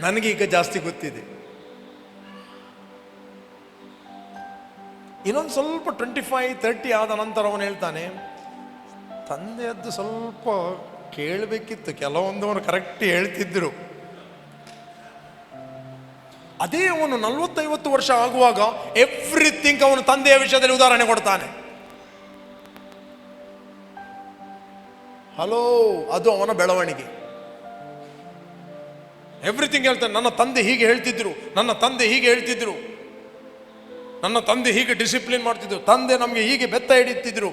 ನನಗೆ ಈಗ ಜಾಸ್ತಿ ಗೊತ್ತಿದೆ. ಇನ್ನೊಂದು ಸ್ವಲ್ಪ 25, 30 ಆದ ನಂತರ ಅವನು ಹೇಳ್ತಾನೆ, ತಂದೆಯದ್ದು ಸ್ವಲ್ಪ ಕೇಳಬೇಕಿತ್ತು, ಕೆಲವೊಂದವನು ಕರೆಕ್ಟ್ ಹೇಳ್ತಿದ್ರು. ಅದೇ ಅವನು 40-50 ವರ್ಷ ಆಗುವಾಗ ಎವ್ರಿಥಿಂಗ್ ಅವನು ತಂದೆಯ ವಿಷಯದಲ್ಲಿ ಉದಾಹರಣೆ ಕೊಡ್ತಾನೆ. ಹಲೋ, ಅದು ಅವನ ಬೆಳವಣಿಗೆ. ಎವ್ರಿಥಿಂಗ್ ಹೇಳ್ತಾನೆ. ನನ್ನ ತಂದೆ ಹೀಗೆ ಹೇಳ್ತಿದ್ರು, ನನ್ನ ತಂದೆ ಹೀಗೆ ಹೇಳ್ತಿದ್ರು, ನನ್ನ ತಂದೆ ಹೀಗೆ ಡಿಸಿಪ್ಲಿನ್ ಮಾಡ್ತಿದ್ರು, ತಂದೆ ನಮಗೆ ಹೀಗೆ ಬೆತ್ತ ಹಿಡಿತಿದ್ರು.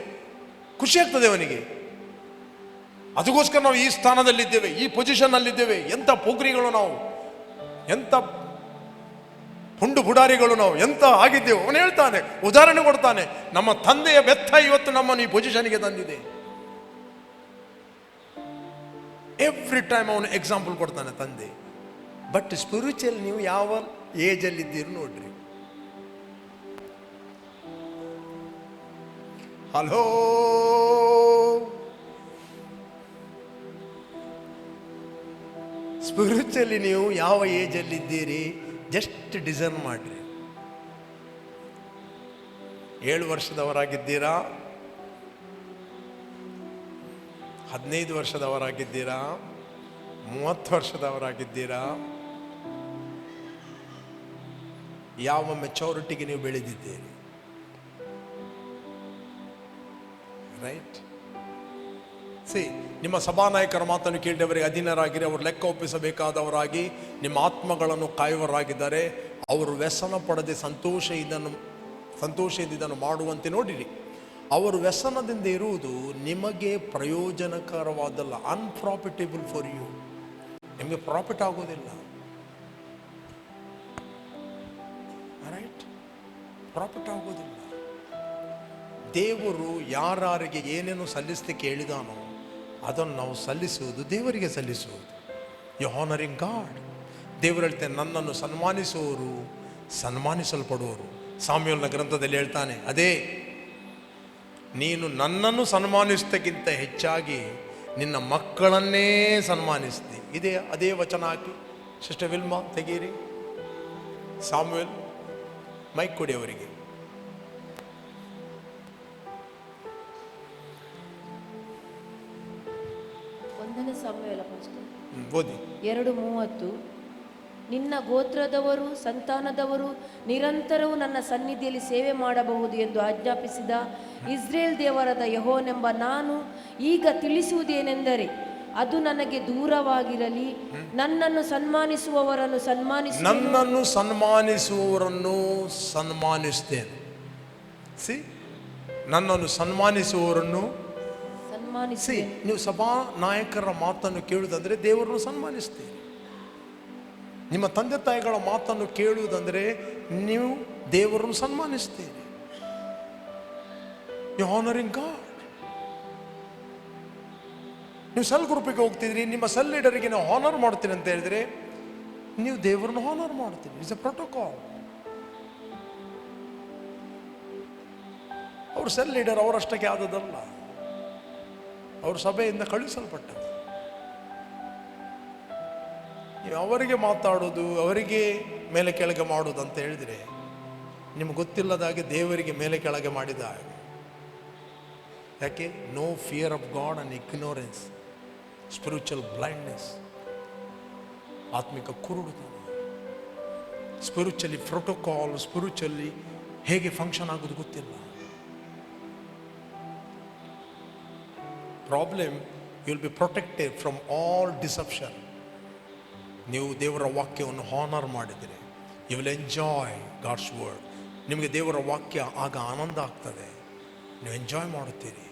ಖುಷಿ ಆಗ್ತದೆ ಅವನಿಗೆ. ಅದಕ್ಕೋಸ್ಕರ ನಾವು ಈ ಸ್ಥಾನದಲ್ಲಿದ್ದೇವೆ, ಈ ಪೊಸಿಷನ್ನಲ್ಲಿದ್ದೇವೆ. ಎಂಥ ಪೋಖ್ರಿಗಳು ನಾವು, ಎಂಥ ಪುಂಡು ಪುಡಾರಿಗಳು ನಾವು, ಎಂತ ಆಗಿದ್ದೆವು. ಅವನು ಹೇಳ್ತಾನೆ, ಉದಾಹರಣೆ ಕೊಡ್ತಾನೆ. ನಮ್ಮ ತಂದೆಯ ಬೆತ್ತ ಇವತ್ತು ನಮ್ಮನ್ನು ಈ ಪೊಸಿಷನ್ಗೆ ತಂದಿದೆ. ಎವ್ರಿ ಟೈಮ್ ಅವನು ಎಕ್ಸಾಂಪಲ್ ಕೊಡ್ತಾನೆ ತಂದೆ. ಬಟ್ ಸ್ಪಿರಿಚುವಲ್ ನೀವು ಯಾವ ಏಜಲ್ಲಿ ಇದ್ದೀರಿ ನೋಡ್ರಿ. ಹಲೋ, ಸ್ಪಿರಿಚುವಲಿ ನೀವು ಯಾವ ಏಜಲ್ಲಿದ್ದೀರಿ ಜಸ್ಟ್ ಡಿಸೈನ್ ಮಾಡ್ರಿ. 7 ವರ್ಷದವರಾಗಿದ್ದೀರಾ, 15 ವರ್ಷದವರಾಗಿದ್ದೀರಾ, 30 ವರ್ಷದವರಾಗಿದ್ದೀರಾ, ಯಾವ ಮೆಚೂರಿಟಿಗೆ ನೀವು ಬೆಳೆದಿದ್ದೀರಿ? ರೈಟ್. ನಿಮ್ಮ ಸಭಾನಾಯಕರ ಮಾತನ್ನು ಕೇಳಿದವರಿಗೆ ಅಧೀನರಾಗಿರಿ. ಅವರು ಲೆಕ್ಕ ಒಪ್ಪಿಸಬೇಕಾದವರಾಗಿ ನಿಮ್ಮ ಆತ್ಮಗಳನ್ನು ಕಾಯುವವರಾಗಿದ್ದಾರೆ. ಅವರು ವ್ಯಸನ ಪಡದೆ ಸಂತೋಷದಿಂದ ಇದನ್ನು ಮಾಡುವಂತೆ ನೋಡಿರಿ. ಅವರು ವ್ಯಸನದಿಂದ ಇರುವುದು ನಿಮಗೆ ಪ್ರಯೋಜನಕರವಾದಲ್ಲ. Unprofitable for you. ನಿಮಗೆ ಪ್ರಾಫಿಟ್ ಆಗೋದಿಲ್ಲ. ರೈಟ್, ಪ್ರಾಫಿಟ್ ಆಗೋದಿಲ್ಲ. ದೇವರು ಯಾರಿಗೆ ಏನೇನು ಸಲ್ಲಿಸಲಿಕ್ಕೆ ಹೇಳಿದಾನೋ ಅದನ್ನು ನಾವು ಸಲ್ಲಿಸುವುದು ದೇವರಿಗೆ ಸಲ್ಲಿಸುವುದು. You honouring God. ದೇವರು ಹೇಳ್ತಾನೆ, ನನ್ನನ್ನು ಸನ್ಮಾನಿಸುವವರು ಸನ್ಮಾನಿಸಲ್ಪಡುವರು. ಸಾಮ್ಯೇಲನ ಗ್ರಂಥದಲ್ಲಿ ಹೇಳ್ತಾನೆ, ಅದೇ ನೀನು ನನ್ನನ್ನು ಸನ್ಮಾನಿಸೋದಕ್ಕಿಂತ ಹೆಚ್ಚಾಗಿ ನಿನ್ನ ಮಕ್ಕಳನ್ನೇ ಸನ್ಮಾನಿಸ್ತಿ. ಅದೇ ವಚನ ಹಾಕಿ ಸಿಸ್ಟರ್ ವಿಲ್ಮಾ ತೆಗೀರಿ. ಸಾಮ್ಯೇಲ್ ಮೈಕ್ ಕೊಡಿ ಅವರಿಗೆ. ಒಂದನೇ ಸಾಮ್ಯವೇಲ ಓದಿ. 2:30. ನಿನ್ನ ಗೋತ್ರದವರು ಸಂತಾನದವರು ನಿರಂತರವೂ ನನ್ನ ಸನ್ನಿಧಿಯಲ್ಲಿ ಸೇವೆ ಮಾಡಬಹುದು ಎಂದು ಆಜ್ಞಾಪಿಸಿದ ಇಸ್ರೇಲ್ ದೇವರಾದ ಯೆಹೋವನೆಂಬ ನಾನು ಈಗ ತಿಳಿಸುವುದೇನೆಂದರೆ, ಅದು ನನಗೆ ದೂರವಾಗಿರಲಿ. ನನ್ನನ್ನು ಸನ್ಮಾನಿಸುವವರನ್ನು ಸನ್ಮಾನಿಸ್ತೇನೆ. ನನ್ನನ್ನು ಸನ್ಮಾನಿಸುವವರನ್ನು ಸನ್ಮಾನಿಸಿ. ನೀವು ಸಭಾ ನಾಯಕರ ಮಾತನ್ನು ಕೇಳುವುದಂದ್ರೆ ದೇವರನ್ನು ಸನ್ಮಾನಿಸ್ತೀರಿ. ನಿಮ್ಮ ತಂದೆ ತಾಯಿಗಳ ಮಾತನ್ನು ಕೇಳುವುದಂದ್ರೆ ನೀವು ದೇವರನ್ನು ಸನ್ಮಾನಿಸ್ತೀರಿ. You honouring God. ನೀವು ಸೆಲ್ ಗ್ರೂಪಿಗೆ ಹೋಗ್ತಿದ್ರಿ, ನಿಮ್ಮ ಸೆಲ್ ಲೀಡರಿಗೆ ನಾವು ಹಾನರ್ ಮಾಡ್ತೀನಿ ಅಂತ ಹೇಳಿದ್ರೆ ನೀವು ದೇವರನ್ನು ಹಾನರ್ ಮಾಡ್ತೀರಿ. It's A protocol. ಅವ್ರ ಸೆಲ್ ಲೀಡರ್ ಅವರಷ್ಟಕ್ಕೆ ಆದದಲ್ಲ, ಅವರು ಸಭೆಯಿಂದ ಕಳುಹಿಸಲ್ಪಟ್ಟರು. ಅವರಿಗೆ ಮಾತಾಡೋದು, ಅವರಿಗೆ ಮೇಲೆ ಕೆಳಗೆ ಮಾಡೋದು ಅಂತ ಹೇಳಿದರೆ ನಿಮ್ಗೆ ಗೊತ್ತಿಲ್ಲದಾಗೆ ದೇವರಿಗೆ ಮೇಲೆ ಕೆಳಗೆ ಮಾಡಿದ ಹಾಗೆ. ಯಾಕೆ? No fear of God and ignorance, spiritual blindness, ಆತ್ಮಿಕ ಕುರುಡುತನ, ಸ್ಪಿರಿಚುವಲಿ ಪ್ರೋಟೋಕಾಲ್, ಸ್ಪಿರಿಚುವಲಿ ಹೇಗೆ ಫಂಕ್ಷನ್ ಆಗೋದು ಗೊತ್ತಿಲ್ಲ. Problem, you will be protected from all deception. ನೀವು ದೇವರ ವಾಕ್ಯವನ್ನು ಹಾನರ್ ಮಾಡಿದರೆ you will enjoy God's word. ನಿಮಗೆ ದೇವರ ವಾಕ್ಯ ಆಗ ಆನಂದ ಆಗ್ತದೆ, ನೀವು ಎಂಜಾಯ್ ಮಾಡುತ್ತೀರಿ.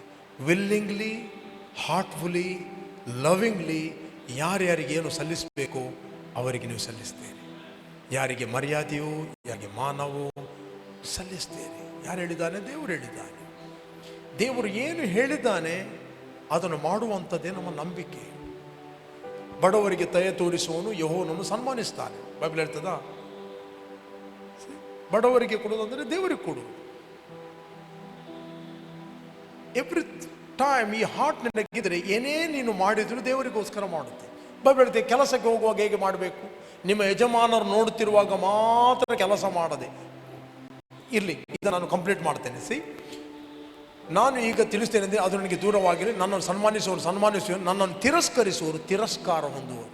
ವಿಲ್ಲಿಂಗ್ಲಿ, ಹಾರ್ಟ್ಫುಲಿ, ಲವಿಂಗ್ಲಿ ಯಾರ್ಯಾರಿಗೆ ಏನು ಸಲ್ಲಿಸಬೇಕು ಅವರಿಗೆ ನೀವು ಸಲ್ಲಿಸ್ತೀರಿ. ಯಾರಿಗೆ ಮರ್ಯಾದೆಯೋ, ಯಾರಿಗೆ ಮಾನವೋ ಸಲ್ಲಿಸ್ತೀರಿ. ಯಾರು ಹೇಳಿದ್ದಾನೆ? ದೇವರು ಹೇಳಿದ್ದಾನೆ. ದೇವರು ಏನು ಹೇಳಿದ್ದಾನೆ ಅದನ್ನು ಮಾಡುವಂಥದ್ದೇ ನಮ್ಮ ನಂಬಿಕೆ. ಬಡವರಿಗೆ ದಯೆ ತೋರಿಸುವವನು ಯೆಹೋವನನ್ನು ಸನ್ಮಾನಿಸ್ತಾನೆ. ಬೈಬಲ್ ಹೇಳ್ತದ? ಬಡವರಿಗೆ ಕೊಡೋದಂದ್ರೆ ದೇವರಿಗೆ ಕೊಡು. ಎವ್ರಿ ಟೈಮ್ ಈ ಹಾರ್ಟ್ ನಿನಗಿದ್ರೆ ಏನೇ ನೀನು ಮಾಡಿದ್ರು ದೇವರಿಗೋಸ್ಕರ ಮಾಡುತ್ತೆ. ಬೈಬಲ್ ಹೇಳ್ತೆ, ಕೆಲಸಕ್ಕೆ ಹೋಗುವಾಗ ಹೇಗೆ ಮಾಡಬೇಕು? ನಿಮ್ಮ ಯಜಮಾನರು ನೋಡುತ್ತಿರುವಾಗ ಮಾತ್ರ ಕೆಲಸ ಮಾಡದೆ ಇರಲಿ. ಇದು ನಾನು ಕಂಪ್ಲೀಟ್ ಮಾಡ್ತೇನೆ. ನಾನು ಈಗ ತಿಳಿಸ್ತೇನೆ ಅಂದರೆ ಅದು ನನಗೆ ದೂರವಾಗಿರಲಿ. ನನ್ನನ್ನು ಸನ್ಮಾನಿಸುವರು, ನನ್ನನ್ನು ತಿರಸ್ಕರಿಸುವರು ತಿರಸ್ಕಾರ ಹೊಂದುವರು.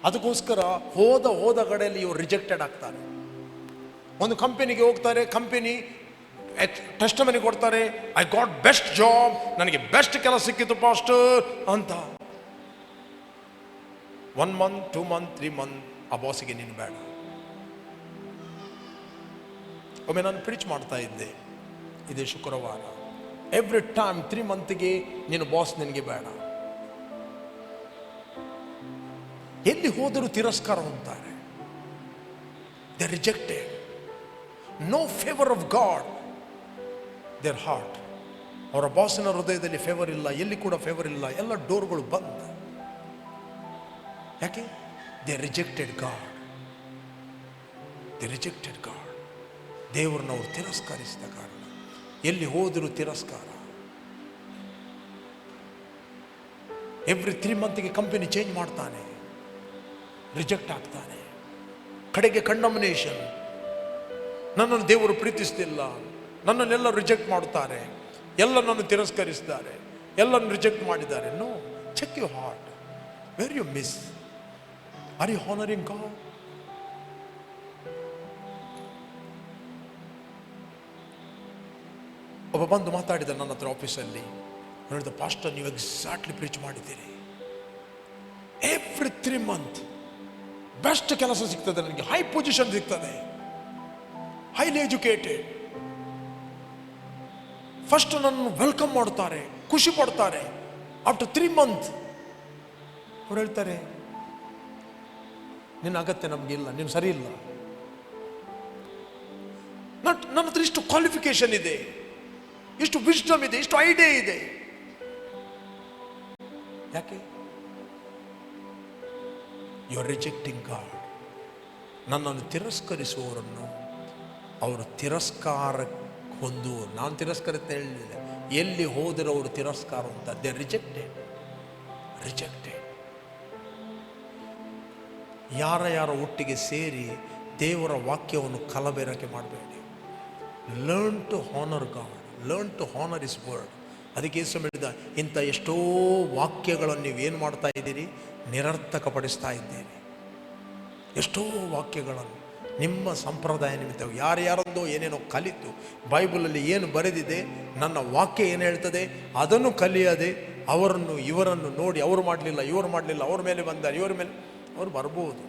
ಅದಕ್ಕೋಸ್ಕರ ಹೋದ ಕಡೆಯಲ್ಲಿ ಇವರು ರಿಜೆಕ್ಟೆಡ್ ಆಗ್ತಾರೆ. ಒಂದು ಕಂಪನಿಗೆ ಹೋಗ್ತಾರೆ, ಕಂಪನಿ ಟೆಸ್ಟಿಮನಿ ಕೊಡ್ತಾರೆ, ಐ ಗಾಟ್ ಬೆಸ್ಟ್ ಜಾಬ್, ನನಗೆ ಬೆಸ್ಟ್ ಕೆಲಸ ಸಿಕ್ಕಿತು ಪಾಸ್ಟರ್ ಅಂತ. 1 month, 2 months, 3 months ಆ ಬಾಸಿಗೆ ನೀನು ಬೇಡ. ಒಮ್ಮೆ ನಾನು ಪ್ರೀಚ್ ಮಾಡ್ತಾ ಇದ್ದೆ, ಇದೇ ಶುಕ್ರವಾರ. ಎವ್ರಿ ಟೈಮ್ 3 months ನೀನು ಬಾಸ್ ನಿನಗೆ ಬೇಡ. ಎಲ್ಲಿ ಹೋದರೂ ತಿರಸ್ಕಾರ ಹೊಂತಾರೆ. They rejected. No favour of God their heart. ಅವರ ಬಾಸಿನ ಹೃದಯದಲ್ಲಿ ಫೇವರ್ ಇಲ್ಲ, ಎಲ್ಲಿ ಕೂಡ ಫೇವರ್ ಇಲ್ಲ, ಎಲ್ಲ ಡೋರ್ಗಳು ಬಂದ್. ಯಾಕೆ? They rejected god. They rejected god. ದೇವರನ್ನ ಅವರು ತಿರಸ್ಕರಿಸಿದ ಕಾರಣ ಎಲ್ಲಿ ಹೋದರೂ ತಿರಸ್ಕಾರ. ಎವ್ರಿ 3 months ಕಂಪನಿ ಚೇಂಜ್ ಮಾಡ್ತಾನೆ, ರಿಜೆಕ್ಟ್ ಆಗ್ತಾನೆ. ಕಡೆಗೆ ಕಂಡಮ್ನೇಷನ್. ನನ್ನನ್ನು ದೇವರು ಪ್ರೀತಿಸ್ತಿಲ್ಲ, ನನ್ನನ್ನೆಲ್ಲ ರಿಜೆಕ್ಟ್ ಮಾಡುತ್ತಾರೆ, ಎಲ್ಲ ನನ್ನ ತಿರಸ್ಕರಿಸಿದ್ದಾರೆ, ಎಲ್ಲನ್ನು ರಿಜೆಕ್ಟ್ ಮಾಡಿದ್ದಾರೆ. No, check your heart. Where you miss? Are you honouring God? ಒಬ್ಬ ಬಂದು ಮಾತಾಡಿದ ನನ್ನ ಹತ್ರ ಆಫೀಸಲ್ಲಿ. ಹೇಳಿದ, ಪಾಸ್ಟರ್ ನೀವು ಎಕ್ಸಾಕ್ಟ್ಲಿ ಪ್ರೀಚ್ ಮಾಡಿದ್ದೀರಿ. ಎವ್ರಿ 3 months ಬೆಸ್ಟ್ ಕೆಲಸ ಸಿಗ್ತದೆ ನನಗೆ, ಹೈ ಪೊಸಿಷನ್ ಸಿಗ್ತದೆ, ಹೈಲಿ ಎಜುಕೇಟೆಡ್. ಫಸ್ಟ್ ನನ್ನ ವೆಲ್ಕಮ್ ಮಾಡ್ತಾರೆ, ಖುಷಿ ಪಡ್ತಾರೆ. ಆಫ್ಟರ್ 3 months ಅವ್ರು ಹೇಳ್ತಾರೆ, ನಿನ್ನ ಅಗತ್ಯ ನಮಗಿಲ್ಲ, ನೀನು ಸರಿ ಇಲ್ಲ. ನನ್ನ ಹತ್ರ ಇಷ್ಟು ಕ್ವಾಲಿಫಿಕೇಶನ್ ಇದೆ, ಇಷ್ಟು ವಿಸ್ಡಮ್ ಇದೆ, ಇಷ್ಟು ಐಡಿಯಾ ಇದೆ, ಯಾಕೆ? You are rejecting God. ನನ್ನನ್ನು ತಿರಸ್ಕರಿಸುವವರನ್ನು ಅವರು ತಿರಸ್ಕಾರ ಹೊಂದುವ. ನಾನು ತಿರಸ್ಕರಿತ ಹೇಳಲಿಲ್ಲ, ಎಲ್ಲಿ ಹೋದರೂ ಅವರು ತಿರಸ್ಕಾರ ಅಂತ. They rejected. ಯಾರ ಒಟ್ಟಿಗೆ ಸೇರಿ ದೇವರ ವಾಕ್ಯವನ್ನು ಕಲಬೆರಕೆ ಮಾಡಬೇಡಿ. Learn to honor God, learn to honor his word. ಅದಕ್ಕೆ ಯೇಸು ಹೇಳಿದ, ಇಂಥ ಎಷ್ಟೋ ವಾಕ್ಯಗಳನ್ನು ನೀವೇನು ಮಾಡ್ತಾ ಇದ್ದೀರಿ? ನಿರರ್ಥಕಪಡಿಸ್ತಾ ಇದ್ದೀರಿ. ಎಷ್ಟೋ ವಾಕ್ಯಗಳನ್ನು ನಿಮ್ಮ ಸಂಪ್ರದಾಯ ನಿಮಿತ್ತ ಯಾರ್ಯಾರೊಂದೋ ಏನೇನೋ ಕಲಿತು, ಬೈಬಲಲ್ಲಿ ಏನು ಬರೆದಿದೆ, ನನ್ನ ವಾಕ್ಯ ಏನು ಹೇಳ್ತದೆ ಅದನ್ನು ಕಲಿಯದೆ ಅವರನ್ನು ಇವರನ್ನು ನೋಡಿ, ಅವರು ಮಾಡಲಿಲ್ಲ, ಇವರು ಮಾಡಲಿಲ್ಲ, ಅವ್ರ ಮೇಲೆ ಬಂದಾರೆ, ಇವರ ಮೇಲೆ ಅವರು ಬರ್ಬೋದು.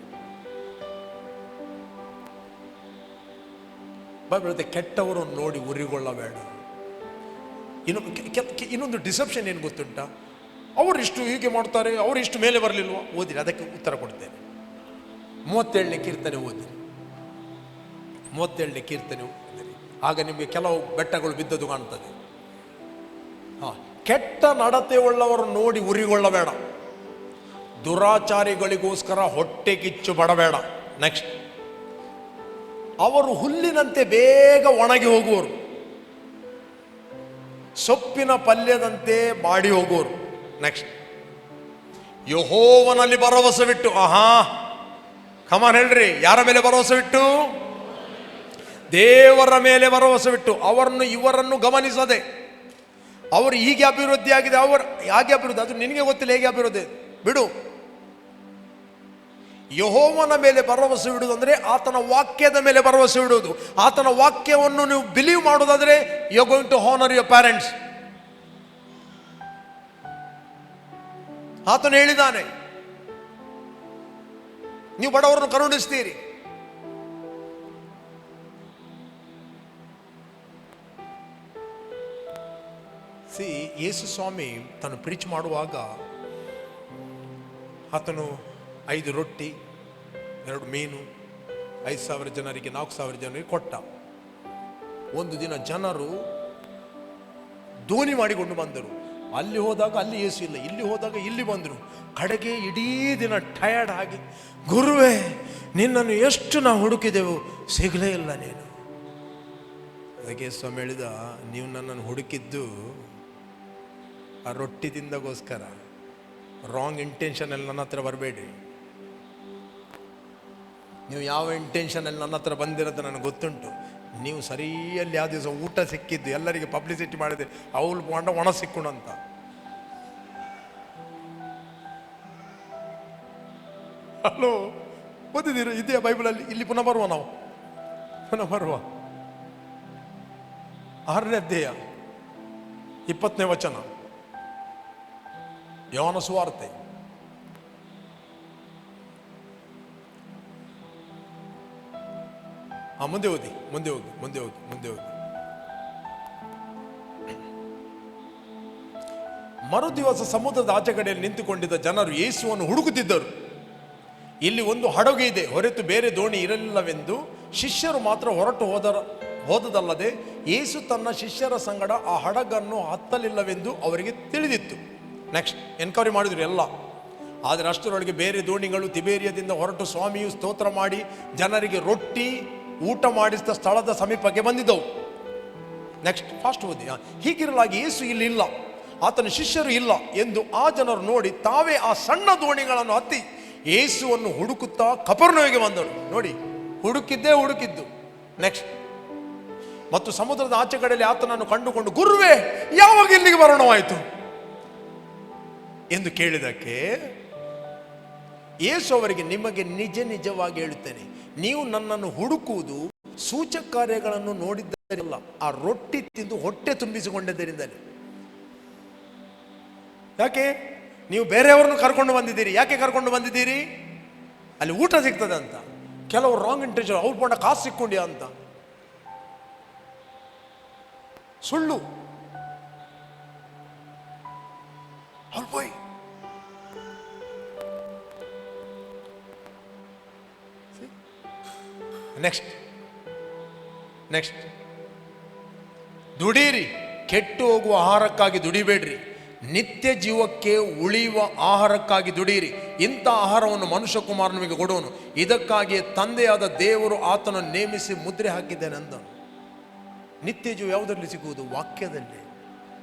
ಬೈಬಲ್ ಕೆಟ್ಟವರನ್ನು ನೋಡಿ ಉರಿಗೊಳ್ಳಬೇಡ. ಇನ್ನೊಂದು ಡಿಸೆಪ್ಷನ್ ಏನು ಗೊತ್ತುಂಟ? ಅವರಿಷ್ಟು ಹೀಗೆ ಮಾಡ್ತಾರೆ, ಅವರಿಷ್ಟು ಮೇಲೆ ಬರಲಿಲ್ವ? ಓದಿರಿ, ಅದಕ್ಕೆ ಉತ್ತರ ಕೊಡ್ತೇನೆ. 37ನೇ ಕೀರ್ತನೆ ಓದಿರಿ, 37ನೇ ಕೀರ್ತನೆ ಓದಿರಿ. ಆಗ ನಿಮಗೆ ಕೆಲವು ಬೆಟ್ಟಗಳು ಬಿದ್ದದ್ದು ಕಾಣ್ತದೆ. ಕೆಟ್ಟ ನಡತೆ ಉಳ್ಳವರು ನೋಡಿ ಉರಿಗೊಳ್ಳಬೇಡ, ದುರಾಚಾರಿಗಳಿಗೋಸ್ಕರ ಹೊಟ್ಟೆ ಕಿಚ್ಚು ಪಡಬೇಡ. ನೆಕ್ಸ್ಟ್, ಅವರು ಹುಲ್ಲಿನಂತೆ ಬೇಗ ಒಣಗಿ ಹೋಗುವರು, ಸೊಪ್ಪಿನ ಪಲ್ಯದಂತೆ ಬಾಡಿ ಹೋಗುವರು. ನೆಕ್ಸ್ಟ್, ಯೆಹೋವನಲ್ಲಿ ಭರವಸೆ ಬಿಟ್ಟು, ಕಮಾನ್ ಹೇಳ್ರಿ, ಯಾರ ಮೇಲೆ ಭರವಸೆ ಬಿಟ್ಟು? ದೇವರ ಮೇಲೆ ಭರವಸೆ ಬಿಟ್ಟು, ಅವರನ್ನು ಇವರನ್ನು ಗಮನಿಸದೆ, ಅವರು ಹೀಗೆ ಅಭಿವೃದ್ಧಿ ಆಗಿದೆ, ಅವರು ಹಾಗೆ ಅಭಿವೃದ್ಧಿ, ಅದು ನಿನಗೆ ಗೊತ್ತಿಲ್ಲ ಹೇಗೆ ಅಭಿವೃದ್ಧಿ, ಬಿಡು. ಯೆಹೋವನ ಮೇಲೆ ಭರವಸೆ ಬಿಡುವುದು ಅಂದರೆ ಆತನ ವಾಕ್ಯದ ಮೇಲೆ ಭರವಸೆ ಬಿಡುವುದು. ಆತನ ವಾಕ್ಯವನ್ನು ನೀವು ಬಿಲೀವ್ ಮಾಡೋದಾದ್ರೆ you are going to honor your parents. ಆತನು ಹೇಳಿದ್ದಾನೆ, ನೀವು ಬಡವರನ್ನು ಕರುಣಿಸ್ತೀರಿ. ಯೇಸು ಸ್ವಾಮಿ ತಾನು ಪ್ರೀಚ್ ಮಾಡುವಾಗ ಆತನು 5 ರೊಟ್ಟಿ 2 ಮೀನು 5,000 ಜನರಿಗೆ 4,000 ಜನರಿಗೆ ಕೊಟ್ಟ. ಒಂದು ದಿನ ಜನರು ದೋಣಿ ಮಾಡಿಕೊಂಡು ಬಂದರು. ಅಲ್ಲಿ ಹೋದಾಗ ಅಲ್ಲಿ ಯೇಸು ಇಲ್ಲ, ಇಲ್ಲಿ ಹೋದಾಗ ಇಲ್ಲಿ ಬಂದರು. ಕಡೆಗೆ ಇಡೀ ದಿನ ಟಯರ್ಡ್ ಆಗಿ, ಗುರುವೇ ನಿನ್ನನ್ನು ಎಷ್ಟು ನಾವು ಹುಡುಕಿದೆವು, ಸಿಗಲೇ ಇಲ್ಲ ನೀನು. ಅದಕ್ಕೆ ಸ್ವಾಮಿ ಹೇಳಿದ, ನೀವು ನನ್ನನ್ನು ಹುಡುಕಿದ್ದು ಆ ರೊಟ್ಟಿ ತಿಂದಾಗೋಸ್ಕರ. ರಾಂಗ್ ಇಂಟೆನ್ಷನಲ್ಲಿ ನನ್ನ ಹತ್ರ ಬರಬೇಡಿ. ನೀವು ಯಾವ ಇಂಟೆನ್ಷನಲ್ಲಿ ನನ್ನ ಹತ್ರ ಬಂದಿರೋದು ನನಗೆ ಗೊತ್ತುಂಟು. ನೀವು ಸರಿಯಲ್ಲಿ ಯಾವ ದಿವಸ ಊಟ ಸಿಕ್ಕಿದ್ದು ಎಲ್ಲರಿಗೆ ಪಬ್ಲಿಸಿಟಿ ಮಾಡಿದೆ, ಅವಳು ಒಣ ಸಿಕ್ಕೋಣ ಅಂತ. ಹಲೋ, ಓದಿದ್ದೀರ ಇದೆಯಾ ಬೈಬಲಲ್ಲಿ? ಇಲ್ಲಿ ಪುನಃ ಬರುವ, ನಾವು ಪುನಃ ಬರುವ 6ನೇ ಅಧ್ಯಾಯ 20ನೇ ವಚನ, ಯೋಹಾನ ಸುವಾರ್ತೆ. ಮುಂದೆ ಹೋಗಿ. ಮರುದಿವಸ ಸಮುದ್ರದ ಆಚೆ ಕಡೆಯಲ್ಲಿ ನಿಂತುಕೊಂಡಿದ್ದ ಜನರು ಯೇಸುವನ್ನು ಹುಡುಕುತ್ತಿದ್ದರು. ಇಲ್ಲಿ ಒಂದು ಹಡಗು ಇದೆ, ಹೊರತು ಬೇರೆ ದೋಣಿ ಇರಲಿಲ್ಲವೆಂದು ಶಿಷ್ಯರು ಮಾತ್ರ ಹೊರಟು ಹೋದದಲ್ಲದೆ ಯೇಸು ತನ್ನ ಶಿಷ್ಯರ ಸಂಗಡ ಆ ಹಡಗನ್ನು ಹತ್ತಲಿಲ್ಲವೆಂದು ಅವರಿಗೆ ತಿಳಿದಿತ್ತು. ನೆಕ್ಸ್ಟ್, ಎನ್ಕ್ವೈರಿ ಮಾಡಿದ್ರು ಎಲ್ಲ. ಆದರೆ ಅಷ್ಟರೊಳಗೆ ಬೇರೆ ದೋಣಿಗಳು ತಿಬೇರಿಯದಿಂದ ಹೊರಟು ಸ್ವಾಮಿಯು ಸ್ತೋತ್ರ ಮಾಡಿ ಜನರಿಗೆ ರೊಟ್ಟಿ ಊಟ ಮಾಡಿಸಿದ ಸ್ಥಳದ ಸಮೀಪಕ್ಕೆ ಬಂದಿದ್ದವು. ನೆಕ್ಸ್ಟ್, ಫಾಸ್ಟ್ ಓದಿ. ಹೀಗಿರಲಾಗಿ ಯೇಸು ಇಲ್ಲಿ ಇಲ್ಲ, ಆತನ ಶಿಷ್ಯರು ಇಲ್ಲ ಎಂದು ಆ ಜನರು ನೋಡಿ ತಾವೇ ಆ ಸಣ್ಣ ದೋಣಿಗಳನ್ನು ಹತ್ತಿ ಯೇಸುವನ್ನು ಹುಡುಕುತ್ತಾ ಕಪೆರ್ನೌಮಿಗೆ ಬಂದರು. ನೋಡಿ, ಹುಡುಕಿದ್ದು. ನೆಕ್ಸ್ಟ್, ಮತ್ತು ಸಮುದ್ರದ ಆಚೆ ಕಡೆಯಲ್ಲಿ ಆತನನ್ನು ಕಂಡುಕೊಂಡು, ಗುರುವೇ ಯಾವಾಗ ಇಲ್ಲಿಗೆ ಬರೋಣವಾಯಿತು ಎಂದು ಕೇಳಿದಕ್ಕೆ ಯೇಸು ಅವರಿಗೆ, ನಿಮಗೆ ನಿಜವಾಗಿ ಹೇಳುತ್ತೇನೆ, ನೀವು ನನ್ನನ್ನು ಹುಡುಕುವುದು ಸೂಚಕ ಕಾರ್ಯಗಳನ್ನು ನೋಡಿದ್ದಲ್ಲ, ಆ ರೊಟ್ಟಿ ತಿಂದು ಹೊಟ್ಟೆ ತುಂಬಿಸಿಕೊಂಡಿದ್ದರಿಂದಲೇ. ಯಾಕೆ? ನೀವು ಬೇರೆಯವ್ರನ್ನು ಕರ್ಕೊಂಡು ಬಂದಿದ್ದೀರಿ. ಯಾಕೆ ಕರ್ಕೊಂಡು ಬಂದಿದ್ದೀರಿ? ಅಲ್ಲಿ ಊಟ ಸಿಗ್ತದೆ ಅಂತ. ಕೆಲವರು ರಾಂಗ್ ಇಂಟೆನ್ಷನ್, ಅವ್ರು ಪಂಡ ಕಾಸು ಸಿಕ್ಕೊಂಡ್ಯಾ ಅಂತ, ಸುಳ್ಳು. ಅವ್ರು ಹೋಯ್ ನೆಕ್ಸ್ಟ್ ದುಡೀರಿ, ಕೆಟ್ಟು ಹೋಗುವ ಆಹಾರಕ್ಕಾಗಿ ದುಡಿಬೇಡ್ರಿ, ನಿತ್ಯ ಜೀವಕ್ಕೆ ಉಳಿಯುವ ಆಹಾರಕ್ಕಾಗಿ ದುಡಿಯಿರಿ, ಇಂಥ ಆಹಾರವನ್ನು ಮನುಷ್ಯ ಕುಮಾರ ನಿಮಗೆ ಕೊಡುವನು, ಇದಕ್ಕಾಗಿಯೇ ತಂದೆಯಾದ ದೇವರು ಆತನನ್ನು ನೇಮಿಸಿ ಮುದ್ರೆ ಹಾಕಿದ್ದೇನೆ ಅಂದನು. ನಿತ್ಯ ಜೀವ ಯಾವುದರಲ್ಲಿ ಸಿಗುವುದು? ವಾಕ್ಯದಲ್ಲಿ.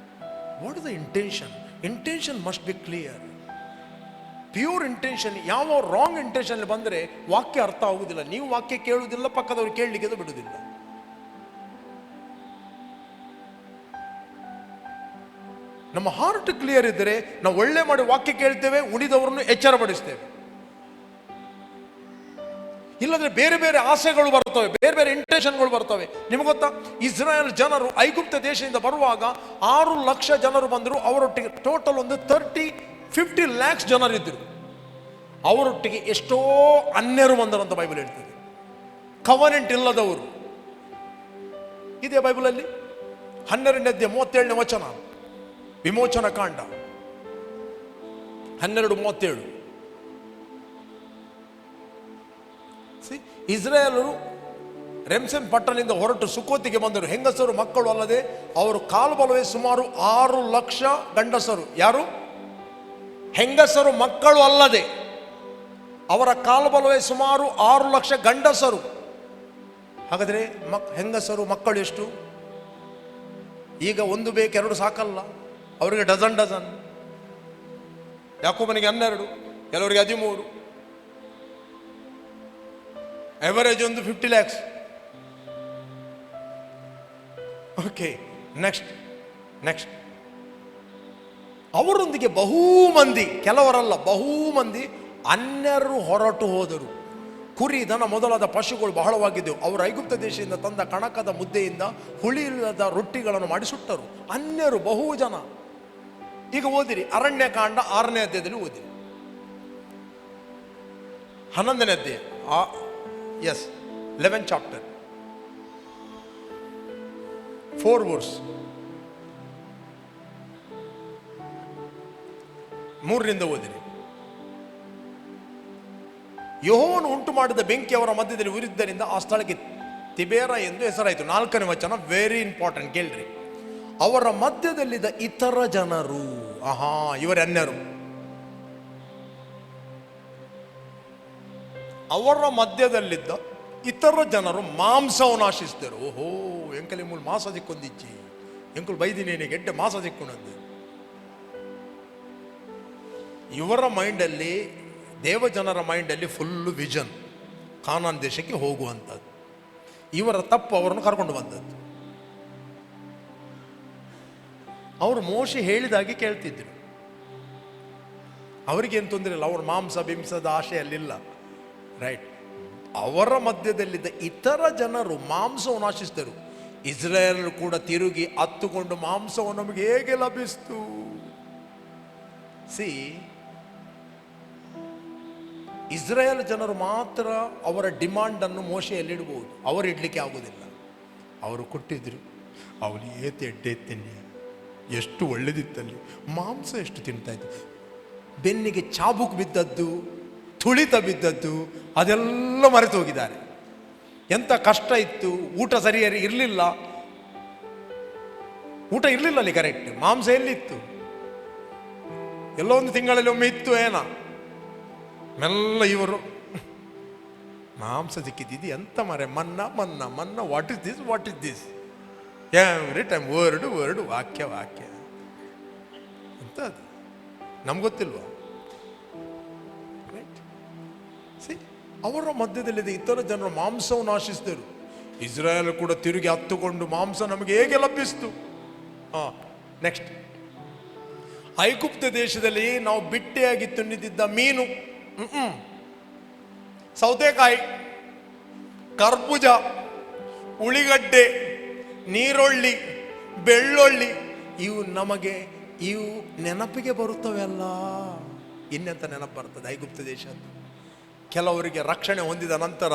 What is the intention? Intention must be clear, pure intention. ಯಾವ ರಾಂಗ್ ಇಂಟೆನ್ಷನ್ ಬಂದರೆ ವಾಕ್ಯ ಅರ್ಥ ಆಗುವುದಿಲ್ಲ. ನೀವು ವಾಕ್ಯ ಕೇಳುವುದಿಲ್ಲ, ಪಕ್ಕದವ್ರು ಕೇಳಲಿಕ್ಕೆ ಬಿಡುವುದಿಲ್ಲ. ನಮ್ಮ ಹಾರ್ಟ್ ಕ್ಲಿಯರ್ ಇದ್ದರೆ ನಾವು ಒಳ್ಳೆ ಮಾಡಿ ವಾಕ್ಯ ಕೇಳ್ತೇವೆ, ಉಳಿದವರನ್ನು ಎಚ್ಚರಪಡಿಸ್ತೇವೆ. ಇಲ್ಲದ್ರೆ ಬೇರೆ ಬೇರೆ ಆಸೆಗಳು ಬರ್ತವೆ, ಬೇರೆ ಬೇರೆ ಇಂಟೆನ್ಷನ್ಗಳು ಬರ್ತವೆ. ನಿಮಗೆ ಗೊತ್ತಾ, ಇಸ್ರಾಯೇಲ್ ಜನರು ಐಗುಪ್ತ ದೇಶದಿಂದ ಬರುವಾಗ 6 ಲಕ್ಷ ಜನರು ಬಂದರು. ಅವರೊಟ್ಟಿಗೆ ಟೋಟಲ್ ಒಂದು 50 lakhs ಜನರಿದ್ದರು. ಅವರೊಟ್ಟಿಗೆ ಎಷ್ಟೋ ಅನ್ಯರು ಬಂದರು ಅಂತ ಬೈಬಲ್ ಹೇಳ್ತದೆ. ಕವನೆಂಟ್ ಇಲ್ಲದವರು. ಇದೇ ಬೈಬಲಲ್ಲಿ 12ನೇ ಅಧ್ಯಾಯ 37ನೇ ವಚನ, ವಿಮೋಚನ ಕಾಂಡ 12:37. ಇಸ್ರಾಯೇಲರು ರೆಮ್ಸೆನ್ ಪಟ್ಟಣದಿಂದ ಹೊರಟು ಸುಕೋತಿಗೆ ಬಂದರು. ಹೆಂಗಸರು ಮಕ್ಕಳು ಅಲ್ಲದೆ ಅವರು ಕಾಲ್ಬಲವೇ ಸುಮಾರು 6 ಲಕ್ಷ ಗಂಡಸರು. ಯಾರು? ಹೆಂಗಸರು ಮಕ್ಕಳು ಅಲ್ಲದೆ ಅವರ ಕಾಲ್ಬಲವೇ ಸುಮಾರು 6 ಲಕ್ಷ ಗಂಡಸರು. ಹಾಗಾದರೆ ಹೆಂಗಸರು ಮಕ್ಕಳು ಎಷ್ಟು? ಈಗ ಒಂದು ಬೇಕು, 2 ಸಾಕಲ್ಲ. ಅವರಿಗೆ ಡಜನ್. ಯಾಕೋಬನಿಗೆ 12, ಕೆಲವರಿಗೆ 13. ಎವರೇಜ್ ಒಂದು 50 lakhs. ಓಕೆ, ನೆಕ್ಸ್ಟ್ ಅವರೊಂದಿಗೆ ಬಹು ಮಂದಿ, ಕೆಲವರಲ್ಲ ಬಹು ಮಂದಿ ಅನ್ಯರು ಹೊರಟು ಹೋದರು. ಕುರಿ ದನ ಮೊದಲಾದ ಪಶುಗಳು ಬಹಳವಾಗಿದ್ದವು. ಅವರು ಐಗುಪ್ತ ದೇಶದಿಂದ ತಂದ ಕಣಕದ ಮುದ್ದೆಯಿಂದ ಹುಳಿಯಿಲ್ಲದ ರೊಟ್ಟಿಗಳನ್ನು ಮಾಡಿ ಸುಟ್ಟರು. ಅನ್ಯರು ಬಹು ಜನ. ಈಗ ಓದಿರಿ, ಅರಣ್ಯಕಾಂಡ 6ನೇ ಅಧ್ಯಾಯದಲ್ಲಿ ಓದಿರಿ, 11ನೇ ಅಧ್ಯಾಯ, 11th chapter, 4 verse, 3ರಿಂದ ಓದಿರಿ. ಯೆಹೋವನು ಉಂಟು ಮಾಡಿದ ಬೆಂಕಿ ಅವರ ಮಧ್ಯದಲ್ಲಿ ಉರಿದ್ದರಿಂದ ಆ ಸ್ಥಳಕ್ಕೆ ತಿಬೇರ ಎಂದು ಹೆಸರಾಯಿತು. 4ನೇ ವಚನ ವೆರಿ ಇಂಪಾರ್ಟೆಂಟ್, ಕೇಳ್ರಿ. ಅವರ ಮಧ್ಯದಲ್ಲಿದ್ದ ಇತರ ಜನರು, ಇವರ ಅನ್ಯರು, ಅವರ ಮಧ್ಯದಲ್ಲಿದ್ದ ಇತರ ಜನರು ಮಾಂಸವನ್ನು ಆಶಿಸಿದರು. ಓಹೋ, ಎಂಕಲಿ ಮೂಲ ಮಾಸ ದಿಕ್ಕೊಂದಿಚ್ಚಿ, ಎಂಕುಲು ಬೈದಿನೇನೆ ಗೆಡ್ಡೆ ಮಾಸ ದಿಕ್ಕೊಂಡಂದು. ಇವರ ಮೈಂಡಲ್ಲಿ, ದೇವಜನರ ಮೈಂಡಲ್ಲಿ ಫುಲ್ಲು ವಿಷನ್, ಕಾನಾನ್ ದೇಶಕ್ಕೆ ಹೋಗುವಂಥದ್ದು. ಇವರ ತಪ್ಪು ಅವರನ್ನು ಕರ್ಕೊಂಡು ಬಂದದ್ದು. ಅವರು ಮೋಶೆ ಹೇಳಿದಾಗೆ ಕೇಳ್ತಿದ್ರು. ಅವರಿಗೇನು ತೊಂದರೆ ಇಲ್ಲ, ಅವ್ರ ಮಾಂಸ ಬಿಂಸದ ಆಶೆ ಅಲ್ಲಿಲ್ಲ, ರೈಟ್. ಅವರ ಮಧ್ಯದಲ್ಲಿದ್ದ ಇತರ ಜನರು ಮಾಂಸವನ್ನು ಆಶಿಸಿದರು. ಇಸ್ರಾಯೇಲ್ ಕೂಡ ತಿರುಗಿ ಹತ್ತುಕೊಂಡು ಮಾಂಸವು ನಮಗೆ ಹೇಗೆ ಲಭಿಸ್ತು? ಇಸ್ರಾಯೇಲ್ ಜನರು ಮಾತ್ರ ಅವರ ಡಿಮಾಂಡನ್ನು ಮೋಶೆಯಲ್ಲಿಡ್ಬೋದು, ಅವರು ಇಡ್ಲಿಕ್ಕೆ ಆಗೋದಿಲ್ಲ. ಅವರು ಕೊಟ್ಟಿದ್ರು, ಅವನು ಎಡ್ಡೆ ತಿನ್ನಿ, ಎಷ್ಟು ಒಳ್ಳೆದಿತ್ತಲ್ಲಿ, ಮಾಂಸ ಎಷ್ಟು ತಿಂತಾ ಇತ್ತು, ಬೆನ್ನಿಗೆ ಚಾಬುಕ್ ಬಿದ್ದದ್ದು, ತುಳಿತ ಬಿದ್ದದ್ದು, ಅದೆಲ್ಲ ಮರೆತು ಹೋಗಿದ್ದಾರೆ. ಎಂಥ ಕಷ್ಟ ಇತ್ತು, ಊಟ ಸರಿಯಾಗಿ ಇರಲಿಲ್ಲ, ಊಟ ಇರಲಿಲ್ಲ ಅಲ್ಲಿ ಕರೆಕ್ಟ್. ಮಾಂಸ ಎಲ್ಲಿತ್ತು? ಎಲ್ಲೋ ಒಂದು ತಿಂಗಳಲ್ಲಿ ಒಮ್ಮೆ ಇತ್ತು ಏನ. ಮೆಲ್ಲ ಇವರು ಮಾಂಸ ಸಿಕ್ಕಿದ್ದು ಎಂತ ಮರೆ, ಮನ್ನ ಮನ್ನ ಮನ್ನ, what is this every time word ವಾಕ್ಯ ಅಂತ. ಅದು ನಮ್ಗೆ ಗೊತ್ತಿಲ್ವಾ? ಅವರ ಮಧ್ಯದಲ್ಲಿದೆ ಇತರ ಜನರು ಮಾಂಸವನ್ನು ಆಶಿಸಿದರು. ಇಸ್ರಾಯೇಲ್ ಕೂಡ ತಿರುಗಿ ಹತ್ತುಕೊಂಡು ಮಾಂಸ ನಮಗೆ ಹೇಗೆ ಲಭಿಸ್ತು? ನೆಕ್ಸ್ಟ್, ಐಗುಪ್ತ ದೇಶದಲ್ಲಿ ನಾವು ಬಿಟ್ಟೆಯಾಗಿ ತಿನ್ನುತ್ತಿದ್ದ ಮೀನು, ಸೌತೆಕಾಯಿ, ಕರ್ಬೂಜ, ಉಳಿಗಡ್ಡೆ, ನೀರೊಳ್ಳಿ, ಬೆಳ್ಳುಳ್ಳಿ, ಇವು ನೆನಪಿಗೆ ಬರುತ್ತವೆ ಅಲ್ಲ. ಇನ್ನೆಂತ ನೆನಪು ಬರ್ತದೆ ಐಗುಪ್ತ ದೇಶದ್ದು? ಕೆಲವರಿಗೆ ರಕ್ಷಣೆ ಹೊಂದಿದ ನಂತರ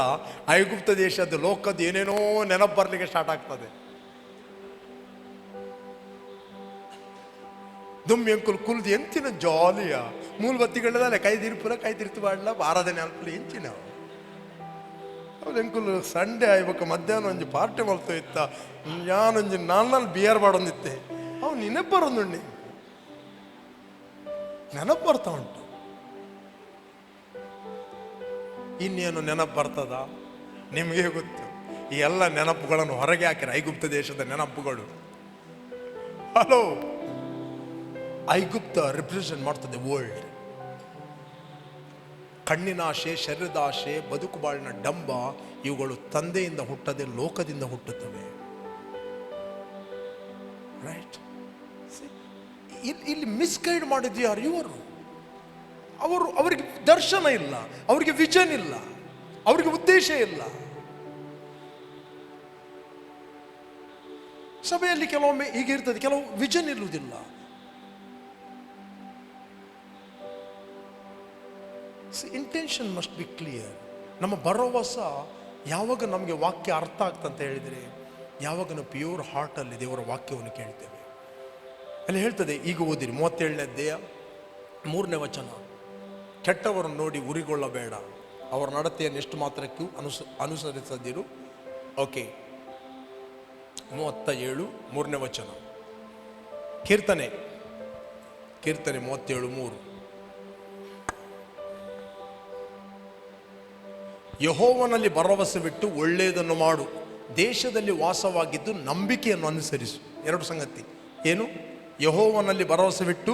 ಐಗುಪ್ತ ದೇಶದ ಲೋಕದ ಏನೇನೋ ನೆನಪು ಬರಲಿಕ್ಕೆ ಸ್ಟಾರ್ಟ್ ಆಗ್ತದೆ. ದುಮ್ಮಿ ಅಂಕುಲ್ ಕುಲ್ದು ಎಂಚಿನ ಜಾಲಿಯ ಮೂಲ ಬತ್ತಿಗಳದಾನೆ, ಕೈ ತಿರ್ತು ಬಾಡ್ಲ ಆರಾಧನೆ ಅಲ್ಪಲಿ ಎಂಚಿನ ಅವ್ರು ಎಂಕುಲ್ ಸಂಡೇ ಆಯ್ಬೇಕು, ಮಧ್ಯಾಹ್ನ ಒಂಜಿ ಪಾರ್ಟಿ ಮಲ್ತೋ ಇತ್ತ, ನಾನೊಂಜಿ 4 ಬಿಯರ್ ಬಾಡೊಂದಿತ್ತೆ, ಅವು ನೆನಪು ಬರೋದುಂಡಿ. ನೆನಪು ಬರ್ತಾ ಉಂಟು. ಇನ್ನೇನು ನೆನಪು ಬರ್ತದ? ನಿಮಗೆ ಗೊತ್ತು. ಈ ಎಲ್ಲ ನೆನಪುಗಳನ್ನು ಹೊರಗೆ ಹಾಕಿರ ಐಗುಪ್ತ ದೇಶದ ನೆನಪುಗಳು. ಹಲೋ, ಐಗುಪ್ತ ರಿಪ್ರೆಸೆಂಟ್ ಮಾಡ್ತದೆ ವರ್ಲ್ಡ್. ಕಣ್ಣಿನ ಆಶೆ, ಶರೀರದ ಆಶೆ, ಬದುಕು ಬಾಳಿನ ಡಂಬ, ಇವುಗಳು ತಂದೆಯಿಂದ ಹುಟ್ಟದೆ ಲೋಕದಿಂದ ಹುಟ್ಟುತ್ತವೆ. ರೈಟ್? ಇಲ್ಲಿ ಮಿಸ್ಗೈಡ್ ಮಾಡಿದ್ದು ಯಾರು? ಇವರು. ಅವರಿಗೆ ದರ್ಶನ ಇಲ್ಲ, ಅವರಿಗೆ ವಿಷನ್ ಇಲ್ಲ, ಅವರಿಗೆ ಉದ್ದೇಶ ಇಲ್ಲ. ಸಭೆಯಲ್ಲಿ ಕೆಲವೊಮ್ಮೆ ಹೀಗಿರ್ತದೆ, ಕೆಲವು ವಿಷನ್ ಇರುವುದಿಲ್ಲ. Intention must be clear. ನಮ್ಮ ಭರವಸೆ ಯಾವಾಗ ನಮಗೆ ವಾಕ್ಯ ಅರ್ಥ ಆಗ್ತಂತ ಹೇಳಿದರೆ, ಯಾವಾಗ ನಾವು ಪ್ಯೂರ್ ಹಾರ್ಟಲ್ಲಿ ದೇವರ ವಾಕ್ಯವನ್ನು ಕೇಳ್ತೇವೆ. ಅಲ್ಲಿ ಹೇಳ್ತದೆ, ಈಗ ಓದಿರಿ 37ನೇ ಅಧ್ಯಾಯ 3ನೇ ವಚನ, ಕೆಟ್ಟವರನ್ನು ನೋಡಿ ಉರಿಗೊಳ್ಳಬೇಡ, ಅವರ ನಡತೆಯನ್ನು ಎಷ್ಟು ಮಾತ್ರಕ್ಕೂ ಅನುಸರಿಸದಿರು. ಓಕೆ, 37 3ನೇ ವಚನ. ಕೀರ್ತನೆ 37:3. ಯೆಹೋವನಲ್ಲಿ ಭರವಸೆ ಬಿಟ್ಟು ಒಳ್ಳೆಯದನ್ನು ಮಾಡು, ದೇಶದಲ್ಲಿ ವಾಸವಾಗಿದ್ದು ನಂಬಿಕೆಯನ್ನು ಅನುಸರಿಸು. ಎರಡು ಸಂಗತಿ. ಏನು? ಯೆಹೋವನಲ್ಲಿ ಭರವಸೆ ಬಿಟ್ಟು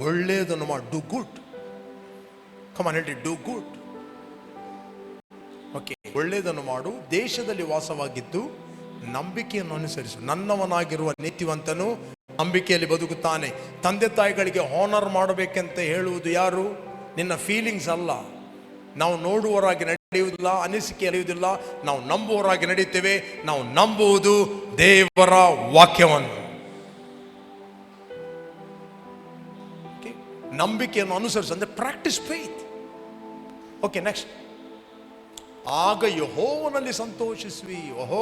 ಒಳ್ಳೆಯದನ್ನು ಮಾಡು. Do good. ಕಮಾನ್, ಹೇಳಿ, ಡು ಗುಡ್. ಓಕೆ, ಒಳ್ಳೆಯದನ್ನು ಮಾಡು, ದೇಶದಲ್ಲಿ ವಾಸವಾಗಿದ್ದು ನಂಬಿಕೆಯನ್ನು ಅನುಸರಿಸು. ನನ್ನವನಾಗಿರುವ ನೀತಿವಂತನು ನಂಬಿಕೆಯಲ್ಲಿ ಬದುಕುತ್ತಾನೆ. ತಂದೆ ತಾಯಿಗಳಿಗೆ ಹಾನರ್ ಮಾಡಬೇಕಂತ ಹೇಳುವುದು ಯಾರು? ನಿನ್ನ ಫೀಲಿಂಗ್ಸ್ ಅಲ್ಲ. ನಾವು ನೋಡುವವರಾಗಿ ನಡೆಯುವುದಿಲ್ಲ, ಅನಿಸಿಕೆ ನಡೆಯುವುದಿಲ್ಲ, ನಾವು ನಂಬುವವರಾಗಿ ನಡೆಯುತ್ತೇವೆ. ನಾವು ನಂಬುವುದು ದೇವರ ವಾಕ್ಯವನ್ನು. ನಂಬಿಕೆಯನ್ನು ಅನುಸರಿಸು ಅಂದರೆ ಪ್ರಾಕ್ಟಿಸ್ ಫೇತ್. Okay, next. ಆಗ ಯೆಹೋವನಲ್ಲಿ ಸಂತೋಷಿಸುವಿ. ಓಹೋ,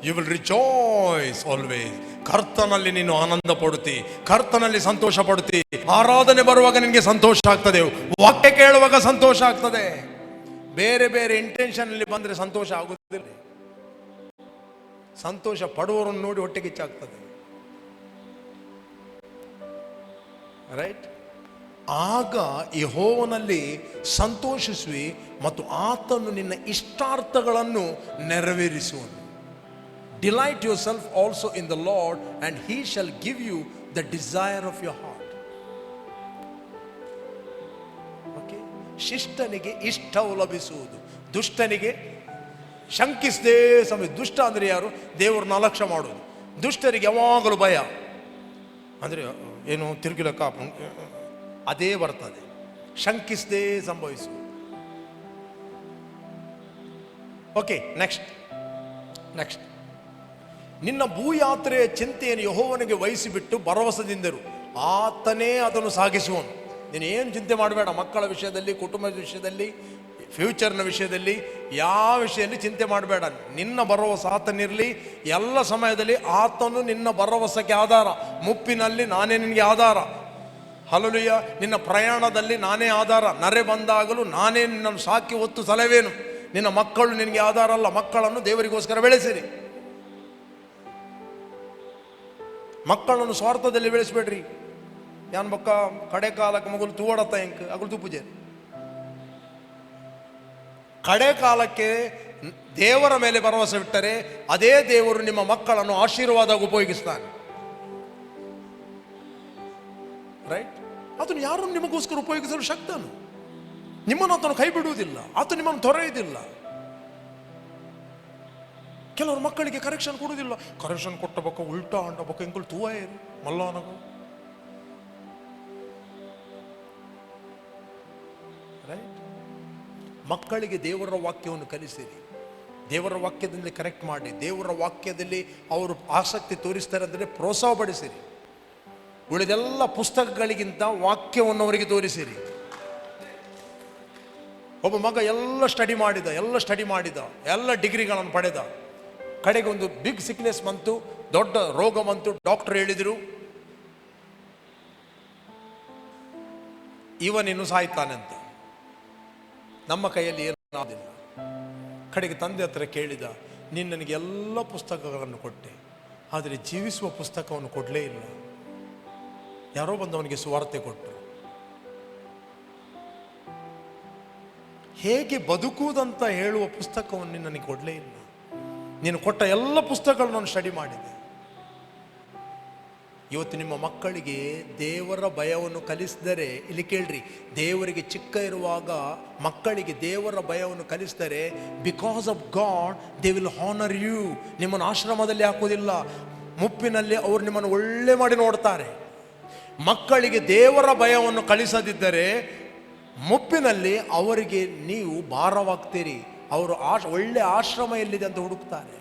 ಯು ವಿಲ್ ರಿಜಾಯ್ಸ್ ಆಲ್ವೇಸ್. ಕರ್ತನಲ್ಲಿ ನೀನು ಆನಂದ ಪಡುತ್ತಿ, ಕರ್ತನಲ್ಲಿ ಸಂತೋಷ ಪಡುತ್ತಿ. ಆರಾಧನೆ ಬರುವಾಗ ನಿನಗೆ ಸಂತೋಷ ಆಗ್ತದೆ, ವಾಕ್ಯ ಕೇಳುವಾಗ ಸಂತೋಷ ಆಗ್ತದೆ. ಬೇರೆ ಬೇರೆ ಇಂಟೆನ್ಷನ್ ಅಲ್ಲಿ ಬಂದ್ರೆ ಸಂತೋಷ ಆಗುವುದಿಲ್ಲ. ಸಂತೋಷ ಪಡುವವರನ್ನು ನೋಡಿ ಹೊಟ್ಟೆ ಕಿಚ್ಚಾಗ್ತದೆ. ರೈಟ್? ಆಗ ಯೆಹೋವನಲ್ಲಿ ಸಂತೋಷಿಸುವಿ ಮತ್ತು ಆತನು ನಿನ್ನ ಇಷ್ಟಾರ್ಥಗಳನ್ನು ನೆರವೇರಿಸುವನು. Delight yourself also in the Lord and he shall give you the desire of your heart. Okay, ಶಿಷ್ಟನಿಗೆ ಇಷ್ಟವು ಲಭಿಸುವುದು, ದುಷ್ಟನಿಗೆ ಶಂಕಿಸದೇ ಸಮಯ. ದುಷ್ಟ ಅಂದರೆ ಯಾರು? ದೇವರನ್ನ ಅಲಕ್ಷ್ಯ ಮಾಡೋದು. ದುಷ್ಟರಿಗೆ ಯಾವಾಗಲೂ ಭಯ ಅಂದರೆ ಏನು, ತಿರುಗಿಲಕ್ಕ ಅದೇ ಬರ್ತದೆ. ಶಂಕಿಸದೇ ಸಂಭವಿಸು. Okay, next. ನಿನ್ನ ಭೂಯಾತ್ರೆಯ ಚಿಂತೆಯನ್ನು ಯೆಹೋವನಿಗೆ ವಹಿಸಿಬಿಟ್ಟು ಭರವಸೆದಿಂದರು, ಆತನೇ ಅದನ್ನು ಸಾಗಿಸುವನು. ನೀನು ಏನು ಚಿಂತೆ ಮಾಡಬೇಡ. ಮಕ್ಕಳ ವಿಷಯದಲ್ಲಿ, ಕುಟುಂಬದ ವಿಷಯದಲ್ಲಿ, ಫ್ಯೂಚರ್ನ ವಿಷಯದಲ್ಲಿ, ಯಾವ ವಿಷಯದಲ್ಲಿ ಚಿಂತೆ ಮಾಡಬೇಡ. ನಿನ್ನ ಭರವಸೆ ಆತನಿರಲಿ. ಎಲ್ಲ ಸಮಯದಲ್ಲಿ ಆತನು ನಿನ್ನ ಭರವಸೆಗೆ ಆಧಾರ. ಮುಪ್ಪಿನಲ್ಲಿ ನಾನೇ ನಿನಗೆ ಆಧಾರ. ಹಲ್ಲೆಲೂಯಾ. ನಿನ್ನ ಪ್ರಯಾಣದಲ್ಲಿ ನಾನೇ ಆಧಾರ. ನರೆ ಬಂದಾಗಲೂ ನಾನೇ ನಿನ್ನನ್ನು ಸಾಕಿ ಹೊತ್ತು ಸಲವೇನು. ನಿನ್ನ ಮಕ್ಕಳು ನಿನಗೆ ಆಧಾರ ಅಲ್ಲ. ಮಕ್ಕಳನ್ನು ದೇವರಿಗೋಸ್ಕರ ಬೆಳೆಸಿರಿ. ಮಕ್ಕಳನ್ನು ಸ್ವಾರ್ಥದಲ್ಲಿ ಬೆಳೆಸಬೇಡ್ರಿ. ಯಾನ್ ಬೊಕ್ಕ ಕಡೆ ಕಾಲಕ್ಕೆ ಮಗಲು ತೂವಡತ್ತ ಎಂಕ್ ಅಗಲು ತೂಪುಜೆ. ಕಡೆ ಕಾಲಕ್ಕೆ ದೇವರ ಮೇಲೆ ಭರವಸೆ ಬಿಟ್ಟರೆ ಅದೇ ದೇವರು ನಿಮ್ಮ ಮಕ್ಕಳನ್ನು ಆಶೀರ್ವಾದವಾಗಿ ಉಪಯೋಗಿಸ್ತಾನೆ. ರೈಟ್? ಆತನು ಯಾರನ್ನು ನಿಮಗೋಸ್ಕರ ಉಪಯೋಗಿಸಲು ಶಕ್ತನು. ನಿಮ್ಮನ್ನು ಆತನು ಕೈ ಬಿಡುವುದಿಲ್ಲ, ಆತ ನಿಮ್ಮನ್ನು ತೊರೆಯುವುದಿಲ್ಲ. ಕೆಲವರು ಮಕ್ಕಳಿಗೆ ಕರೆಕ್ಷನ್ ಕೊಡುವುದಿಲ್ಲ. ಕರೆಕ್ಷನ್ ಕೊಟ್ಟ ಬಕ್ಕ ಉಲ್ಟಾ ಅಂಟ ಬಕ್ಕ ಎಂಕುಲು ತೂವಾಯರು ಮಲ್ಲವನಗು. ರೈಟ್? ಮಕ್ಕಳಿಗೆ ದೇವರ ವಾಕ್ಯವನ್ನು ಕಲಿಸಿರಿ. ದೇವರ ವಾಕ್ಯದಲ್ಲಿ ಕರೆಕ್ಟ್ ಮಾಡಿ. ದೇವರ ವಾಕ್ಯದಲ್ಲಿ ಅವರು ಆಸಕ್ತಿ ತೋರಿಸ್ತಾರೆ ಅಂದರೆ ಪ್ರೋತ್ಸಾಹ ಪಡಿಸಿರಿ. ಉಳಿದೆಲ್ಲ ಪುಸ್ತಕಗಳಿಗಿಂತ ವಾಕ್ಯವನ್ನು ಅವರಿಗೆ ತೋರಿಸಿರಿ. ಒಬ್ಬ ಮಗ ಎಲ್ಲ ಸ್ಟಡಿ ಮಾಡಿದ, ಎಲ್ಲ ಡಿಗ್ರಿಗಳನ್ನು ಪಡೆದ. ಕಡೆಗೆ ಒಂದು ಬಿಗ್ ಸಿಕ್ನೆಸ್ ಬಂತು, ದೊಡ್ಡ ರೋಗ ಬಂತು. ಡಾಕ್ಟರ್ ಹೇಳಿದರು ಇವನಿನ್ನು ಸಾಯ್ತಾನೆ ಅಂತ. ನಮ್ಮ ಕೈಯಲ್ಲಿ ಏನು ಆದಿಲ್ಲ. ಕಡೆಗೆ ತಂದೆ ಹತ್ರ ಕೇಳಿದ, ನೀನು ನನಗೆ ಎಲ್ಲ ಪುಸ್ತಕಗಳನ್ನು ಕೊಟ್ಟೆ, ಆದರೆ ಜೀವಿಸುವ ಪುಸ್ತಕವನ್ನು ಕೊಡಲೇ ಇಲ್ಲ. ಯಾರೋ ಬಂದು ಅವನಿಗೆ ಸುವಾರ್ತೆ ಕೊಟ್ಟರು. ಹೇಗೆ ಬದುಕುವುದಂತ ಹೇಳುವ ಪುಸ್ತಕವನ್ನು ನನಗೆ ಕೊಡಲೇ ಇಲ್ಲ. ನೀನು ಕೊಟ್ಟ ಎಲ್ಲ ಪುಸ್ತಕಗಳನ್ನು ನಾನು ಸ್ಟಡಿ ಮಾಡಿದೆ. ಇವತ್ತು ನಿಮ್ಮ ಮಕ್ಕಳಿಗೆ ದೇವರ ಭಯವನ್ನು ಕಲಿಸಿದರೆ, ಇಲ್ಲಿ ಕೇಳ್ರಿ, ದೇವರಿಗೆ ಚಿಕ್ಕ ಇರುವಾಗ ಮಕ್ಕಳಿಗೆ ದೇವರ ಭಯವನ್ನು ಕಲಿಸಿದರೆ, because of God they will honour you. ನಿಮ್ಮನ್ನು ಆಶ್ರಮದಲ್ಲಿ ಹಾಕೋದಿಲ್ಲ, ಮುಪ್ಪಿನಲ್ಲಿ ಅವರು ನಿಮ್ಮನ್ನು ಒಳ್ಳೆ ಮಾಡಿ ನೋಡ್ತಾರೆ. ಮಕ್ಕಳಿಗೆ ದೇವರ ಭಯವನ್ನು ಕಲಿಸದಿದ್ದರೆ ಮುಪ್ಪಿನಲ್ಲಿ ಅವರಿಗೆ ನೀವು ಭಾರವಾಗ್ತೀರಿ. ಅವರು ಒಳ್ಳೆ ಆಶ್ರಮ ಎಲ್ಲಿದೆ ಅಂತ ಹುಡುಕ್ತಾರೆ.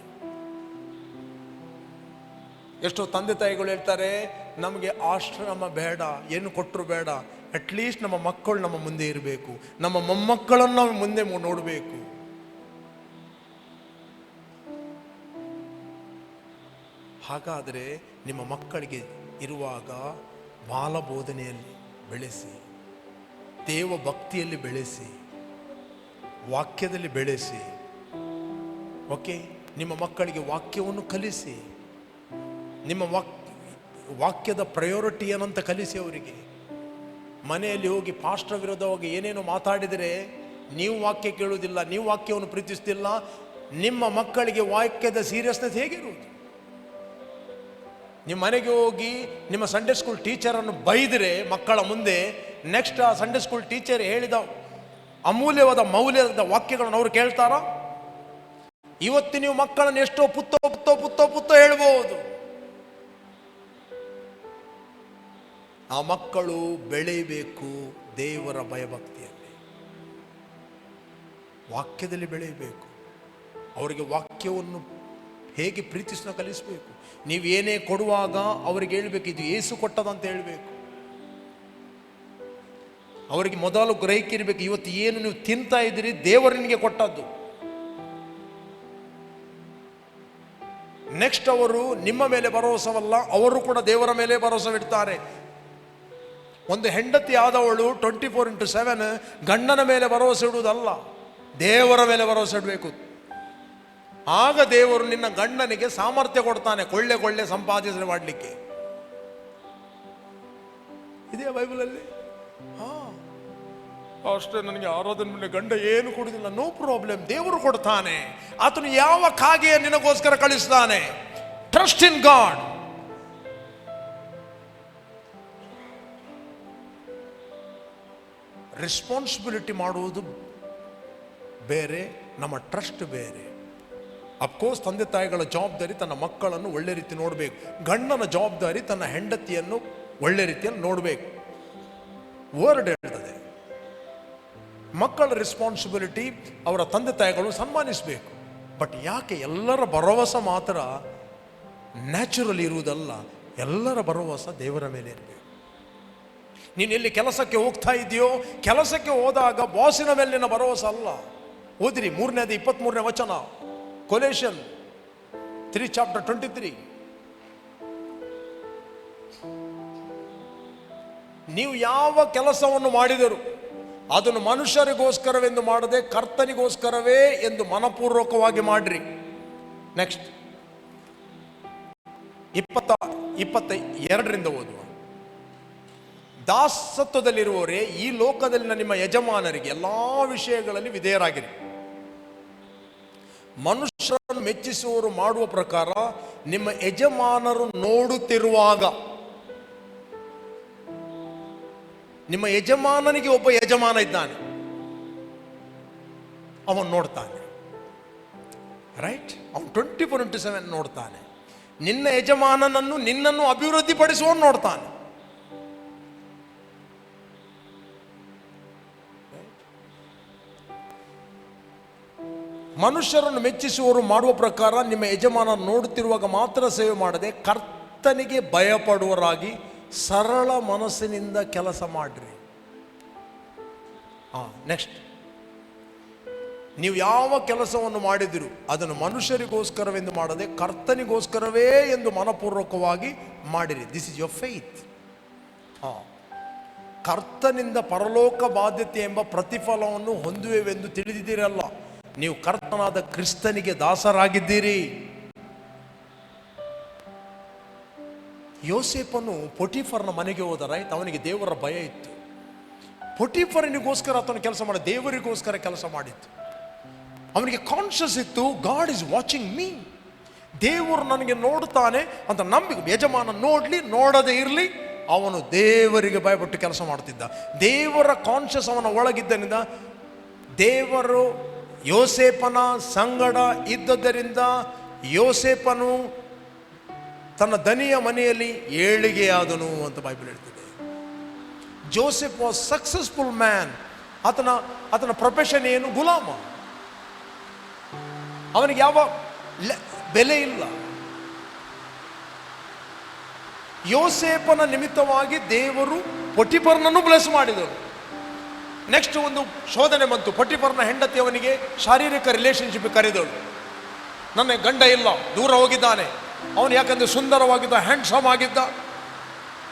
ಎಷ್ಟೋ ತಂದೆ ತಾಯಿಗಳು ಹೇಳ್ತಾರೆ, ನಮಗೆ ಆಶ್ರಮ ಬೇಡ, ಏನು ಕೊಟ್ಟರು ಬೇಡ, ಅಟ್ಲೀಸ್ಟ್ ನಮ್ಮ ಮಕ್ಕಳು ನಮ್ಮ ಮುಂದೆ ಇರಬೇಕು, ನಮ್ಮ ಮೊಮ್ಮಕ್ಕಳನ್ನು ನಾವು ಮುಂದೆ ನೋಡಬೇಕು. ಹಾಗಾದರೆ ನಿಮ್ಮ ಮಕ್ಕಳಿಗೆ ಇರುವಾಗ ಬಾಲಬೋಧನೆಯಲ್ಲಿ ಬೆಳೆಸಿ, ದೇವ ಭಕ್ತಿಯಲ್ಲಿ ಬೆಳೆಸಿ, ವಾಕ್ಯದಲ್ಲಿ ಬೆಳೆಸಿ. ಓಕೆ, ನಿಮ್ಮ ಮಕ್ಕಳಿಗೆ ವಾಕ್ಯವನ್ನು ಕಲಿಸಿ. ನಿಮ್ಮ ವಾಕ್ಯದ ಪ್ರಯಾರಿಟಿ ಏನಂತ ಕಲಿಸಿ ಅವರಿಗೆ. ಮನೆಯಲ್ಲಿ ಹೋಗಿ ಪಾಸ್ಟರ್ ವಿರೋಧವಾಗಿ ಏನೇನು ಮಾತಾಡಿದರೆ ನೀವು ವಾಕ್ಯ ಕೇಳುವುದಿಲ್ಲ, ನೀವು ವಾಕ್ಯವನ್ನು ಪ್ರೀತಿಸ್ತಿಲ್ಲ, ನಿಮ್ಮ ಮಕ್ಕಳಿಗೆ ವಾಕ್ಯದ ಸೀರಿಯಸ್ನೆಸ್ ಹೇಗಿರುವುದು? ನಿಮ್ಮ ಮನೆಗೆ ಹೋಗಿ ನಿಮ್ಮ ಸಂಡೇ ಸ್ಕೂಲ್ ಟೀಚರನ್ನು ಬೈದರೆ ಮಕ್ಕಳ ಮುಂದೆ, ನೆಕ್ಸ್ಟ್ ಆ ಸಂಡೇ ಸ್ಕೂಲ್ ಟೀಚರ್ ಹೇಳಿದ ಅಮೂಲ್ಯವಾದ ಮೌಲ್ಯದ ವಾಕ್ಯಗಳನ್ನು ಅವರು ಕೇಳ್ತಾರಾ? ಇವತ್ತು ನೀವು ಮಕ್ಕಳನ್ನು ಎಷ್ಟೋ ಪುತ್ತ ಹೇಳ್ಬೋದು. ಆ ಮಕ್ಕಳು ಬೆಳೆಯಬೇಕು ದೇವರ ಭಯಭಕ್ತಿಯಲ್ಲಿ, ವಾಕ್ಯದಲ್ಲಿ ಬೆಳೆಯಬೇಕು. ಅವರಿಗೆ ವಾಕ್ಯವನ್ನು ಹೇಗೆ ಪ್ರೀತಿಸಲು ಕಲಿಸಬೇಕು. ನೀವು ಏನೇ ಕೊಡುವಾಗ ಅವರಿಗೆ ಹೇಳ್ಬೇಕು, ಇದು ಏಸು ಕೊಟ್ಟದಂತ ಹೇಳಬೇಕು. ಅವರಿಗೆ ಮೊದಲು ಗ್ರಹಿಕೆ ಇರಬೇಕು, ಇವತ್ತು ಏನು ನೀವು ತಿಂತಾ ಇದ್ದೀರಿ ದೇವರು ನಿನಗೆ ಕೊಟ್ಟದ್ದು. ನೆಕ್ಸ್ಟ್ ಅವರು ನಿಮ್ಮ ಮೇಲೆ ಭರವಸವಲ್ಲ, ಅವರು ಕೂಡ ದೇವರ ಮೇಲೆ ಭರವಸವಿಡ್ತಾರೆ. ಒಂದು ಹೆಂಡತಿ ಆದವಳು 24/7 ಗಂಡನ ಮೇಲೆ ಭರವಸೆ ಇಡುವುದಲ್ಲ, ದೇವರ ಮೇಲೆ ಭರವಸೆ ಇಡಬೇಕು. ಆಗ ದೇವರು ನಿನ್ನ ಗಂಡನಿಗೆ ಸಾಮರ್ಥ್ಯ ಕೊಡ್ತಾನೆ ಕೊಳ್ಳೆ ಸಂಪಾದಿಸಲು ಮಾಡಲಿಕ್ಕೆ. ಇದೆಯಾ ಬೈಬಲಲ್ಲಿ? ಅಷ್ಟೇ, ನನಗೆ ಆರಾಧನೆ ಮೇಲೆ ಗಂಡ ಏನು ಕೊಡುವುದಿಲ್ಲ, ನೋ ಪ್ರಾಬ್ಲಮ್, ದೇವರು ಕೊಡ್ತಾನೆ. ಆತನು ಯಾವ ಕಾಗೆಯ ನಿನಗೋಸ್ಕರ ಕಳಿಸ್ತಾನೆ. Trust in god. ರೆಸ್ಪಾನ್ಸಿಬಿಲಿಟಿ ಮಾಡುವುದು ಬೇರೆ, ನಮ್ಮ ಟ್ರಸ್ಟ್ ಬೇರೆ. ಅಫ್ಕೋರ್ಸ್ ತಂದೆ ತಾಯಿಗಳ ಜವಾಬ್ದಾರಿ ತನ್ನ ಮಕ್ಕಳನ್ನು ಒಳ್ಳೆ ರೀತಿ ನೋಡಬೇಕು. ಗಂಡನ ಜವಾಬ್ದಾರಿ ತನ್ನ ಹೆಂಡತಿಯನ್ನು ಒಳ್ಳೆ ರೀತಿಯಲ್ಲಿ ನೋಡಬೇಕು. ವರ್ಡ್ ಹೇಳ್ತದೆ, ಮಕ್ಕಳ ರೆಸ್ಪಾನ್ಸಿಬಿಲಿಟಿ ಅವರ ತಂದೆ ತಾಯಿಗಳು ಸನ್ಮಾನಿಸಬೇಕು. ಬಟ್ ಯಾಕೆ ಎಲ್ಲರ ಭರವಸೆ ಮಾತ್ರ ನ್ಯಾಚುರಲ್ ಇರುವುದಲ್ಲ, ಎಲ್ಲರ ಭರವಸೆ ದೇವರ ಮೇಲೆ ಇರಬೇಕು. ನೀನು ಎಲ್ಲಿ ಕೆಲಸಕ್ಕೆ ಹೋಗ್ತಾ ಇದೆಯೋ, ಕೆಲಸಕ್ಕೆ ಹೋದಾಗ ಬಾಸಿನ ಮೇಲಿನ ಭರವಸೆ ಅಲ್ಲ. ಓದಿರಿ 3:23 ವಚನ, ಕೊಲೇಷನ್ 3:23. ನೀವು ಯಾವ ಕೆಲಸವನ್ನು ಮಾಡಿದರು ಅದನ್ನು ಮನುಷ್ಯರಿಗೋಸ್ಕರವೆಂದು ಮಾಡದೆ ಕರ್ತನಿಗೋಸ್ಕರವೇ ಎಂದು ಮನಪೂರ್ವಕವಾಗಿ ಮಾಡ್ರಿ. ನೆಕ್ಸ್ಟ್ 22 ಓದುವ. ದಾಸತ್ವದಲ್ಲಿರುವವರೇ, ಈ ಲೋಕದಲ್ಲಿನ ನಿಮ್ಮ ಯಜಮಾನರಿಗೆ ಎಲ್ಲ ವಿಷಯಗಳಲ್ಲಿ ವಿಧೇಯರಾಗಿರಿ. ಮನುಷ್ಯರನ್ನು ಮೆಚ್ಚಿಸುವವರು ಮಾಡುವ ಪ್ರಕಾರ ನಿಮ್ಮ ಯಜಮಾನರು ನೋಡುತ್ತಿರುವಾಗ. ನಿಮ್ಮ ಯಜಮಾನನಿಗೆ ಒಬ್ಬ ಯಜಮಾನ ಇದ್ದಾನೆ, ಅವನು ನೋಡ್ತಾನೆ. ರೈಟ್? ಅವನು 24/7 ನೋಡ್ತಾನೆ. ನಿನ್ನ ಯಜಮಾನನನ್ನು, ನಿನ್ನನ್ನು ಅಭಿವೃದ್ಧಿಪಡಿಸುವವನು ನೋಡ್ತಾನೆ. ಮನುಷ್ಯರನ್ನು ಮೆಚ್ಚಿಸುವವರು ಮಾಡುವ ಪ್ರಕಾರ ನಿಮ್ಮ ಯಜಮಾನ ನೋಡುತ್ತಿರುವಾಗ ಮಾತ್ರ ಸೇವೆ ಮಾಡದೆ ಕರ್ತನಿಗೆ ಭಯಪಡುವರಾಗಿ ಸರಳ ಮನಸ್ಸಿನಿಂದ ಕೆಲಸ ಮಾಡ್ರಿ. ನೆಕ್ಸ್ಟ್, ನೀವು ಯಾವ ಕೆಲಸವನ್ನು ಮಾಡಿದಿರು ಅದನ್ನು ಮನುಷ್ಯರಿಗೋಸ್ಕರವೆಂದು ಮಾಡದೆ ಕರ್ತನಿಗೋಸ್ಕರವೇ ಎಂದು ಮನಪೂರ್ವಕವಾಗಿ ಮಾಡಿರಿ. This is your faith. ಕರ್ತನಿಂದ ಪರಲೋಕ ಬಾಧ್ಯತೆ ಎಂಬ ಪ್ರತಿಫಲವನ್ನು ಹೊಂದುವೆವೆಂದು ತಿಳಿದಿದ್ದೀರಲ್ಲ. ನೀವು ಕರ್ತನಾದ ಕ್ರಿಸ್ತನಿಗೆ ದಾಸರಾಗಿದ್ದೀರಿ. ಯೋಸೇಫನು ಪೊಟಿಫರ್ನ ಮನೆಗೆ ಹೋದ, ರೈಟ್? ಅವನಿಗೆ ದೇವರ ಭಯ ಇತ್ತು. ಪೊಟಿಫರನಿಗೋಸ್ಕರ ಆತನು ಕೆಲಸ ಮಾಡಿ, ದೇವರಿಗೋಸ್ಕರ ಕೆಲಸ ಮಾಡಿತ್ತು. ಅವನಿಗೆ ಕಾನ್ಷಿಯಸ್ ಇತ್ತು, ಗಾಡ್ ಇಸ್ ವಾಚಿಂಗ್ ಮೀ, ದೇವರು ನನಗೆ ನೋಡ್ತಾನೆ ಅಂತ ನಂಬಿಕೆ. ಯಜಮಾನ ನೋಡ್ಲಿ ನೋಡದೇ ಇರಲಿ, ಅವನು ದೇವರಿಗೆ ಭಯಪಟ್ಟು ಕೆಲಸ ಮಾಡ್ತಿದ್ದ. ದೇವರ ಕಾನ್ಷಿಯಸ್ ಅವನ ಒಳಗಿದ್ದರಿಂದ ದೇವರು ಯೋಸೇಫನ ಸಂಗಡ ಇದ್ದದರಿಂದ ಯೋಸೇಫನು ತನ್ನ ದನಿಯ ಮನೆಯಲ್ಲಿ ಏಳಿಗೆಯಾದನು ಅಂತ ಬೈಬಲ್ ಹೇಳ್ತಿದೆ. Joseph was successful man. ಆತನ ಪ್ರೊಫೆಷನ್ ಏನು? ಗುಲಾಮ. ಅವನಿಗೆ ಯಾವ ಬೆಲೆ ಇಲ್ಲ. ಯೋಸೇಫನ ನಿಮಿತ್ತವಾಗಿ ದೇವರು ಪೊಟಿಫರನನ್ನು ಬ್ಲೆಸ್ ಮಾಡಿದರು. ನೆಕ್ಸ್ಟ್ ಒಂದು ಶೋಧನೆ ಬಂತು. ಪೊಟಿಫರನ ಹೆಂಡತಿ ಅವನಿಗೆ ಶಾರೀರಿಕ ರಿಲೇಶನ್ಶಿಪ್ ಕರೆದಳು. ನನ್ನ ಗಂಡ ಇಲ್ಲ, ದೂರ ಹೋಗಿದ್ದಾನೆ. ಅವನು ಯಾಕಂದ್ರೆ ಸುಂದರವಾಗಿದ್ದ, ಹ್ಯಾಂಡ್ಸಮ್ ಆಗಿದ್ದ.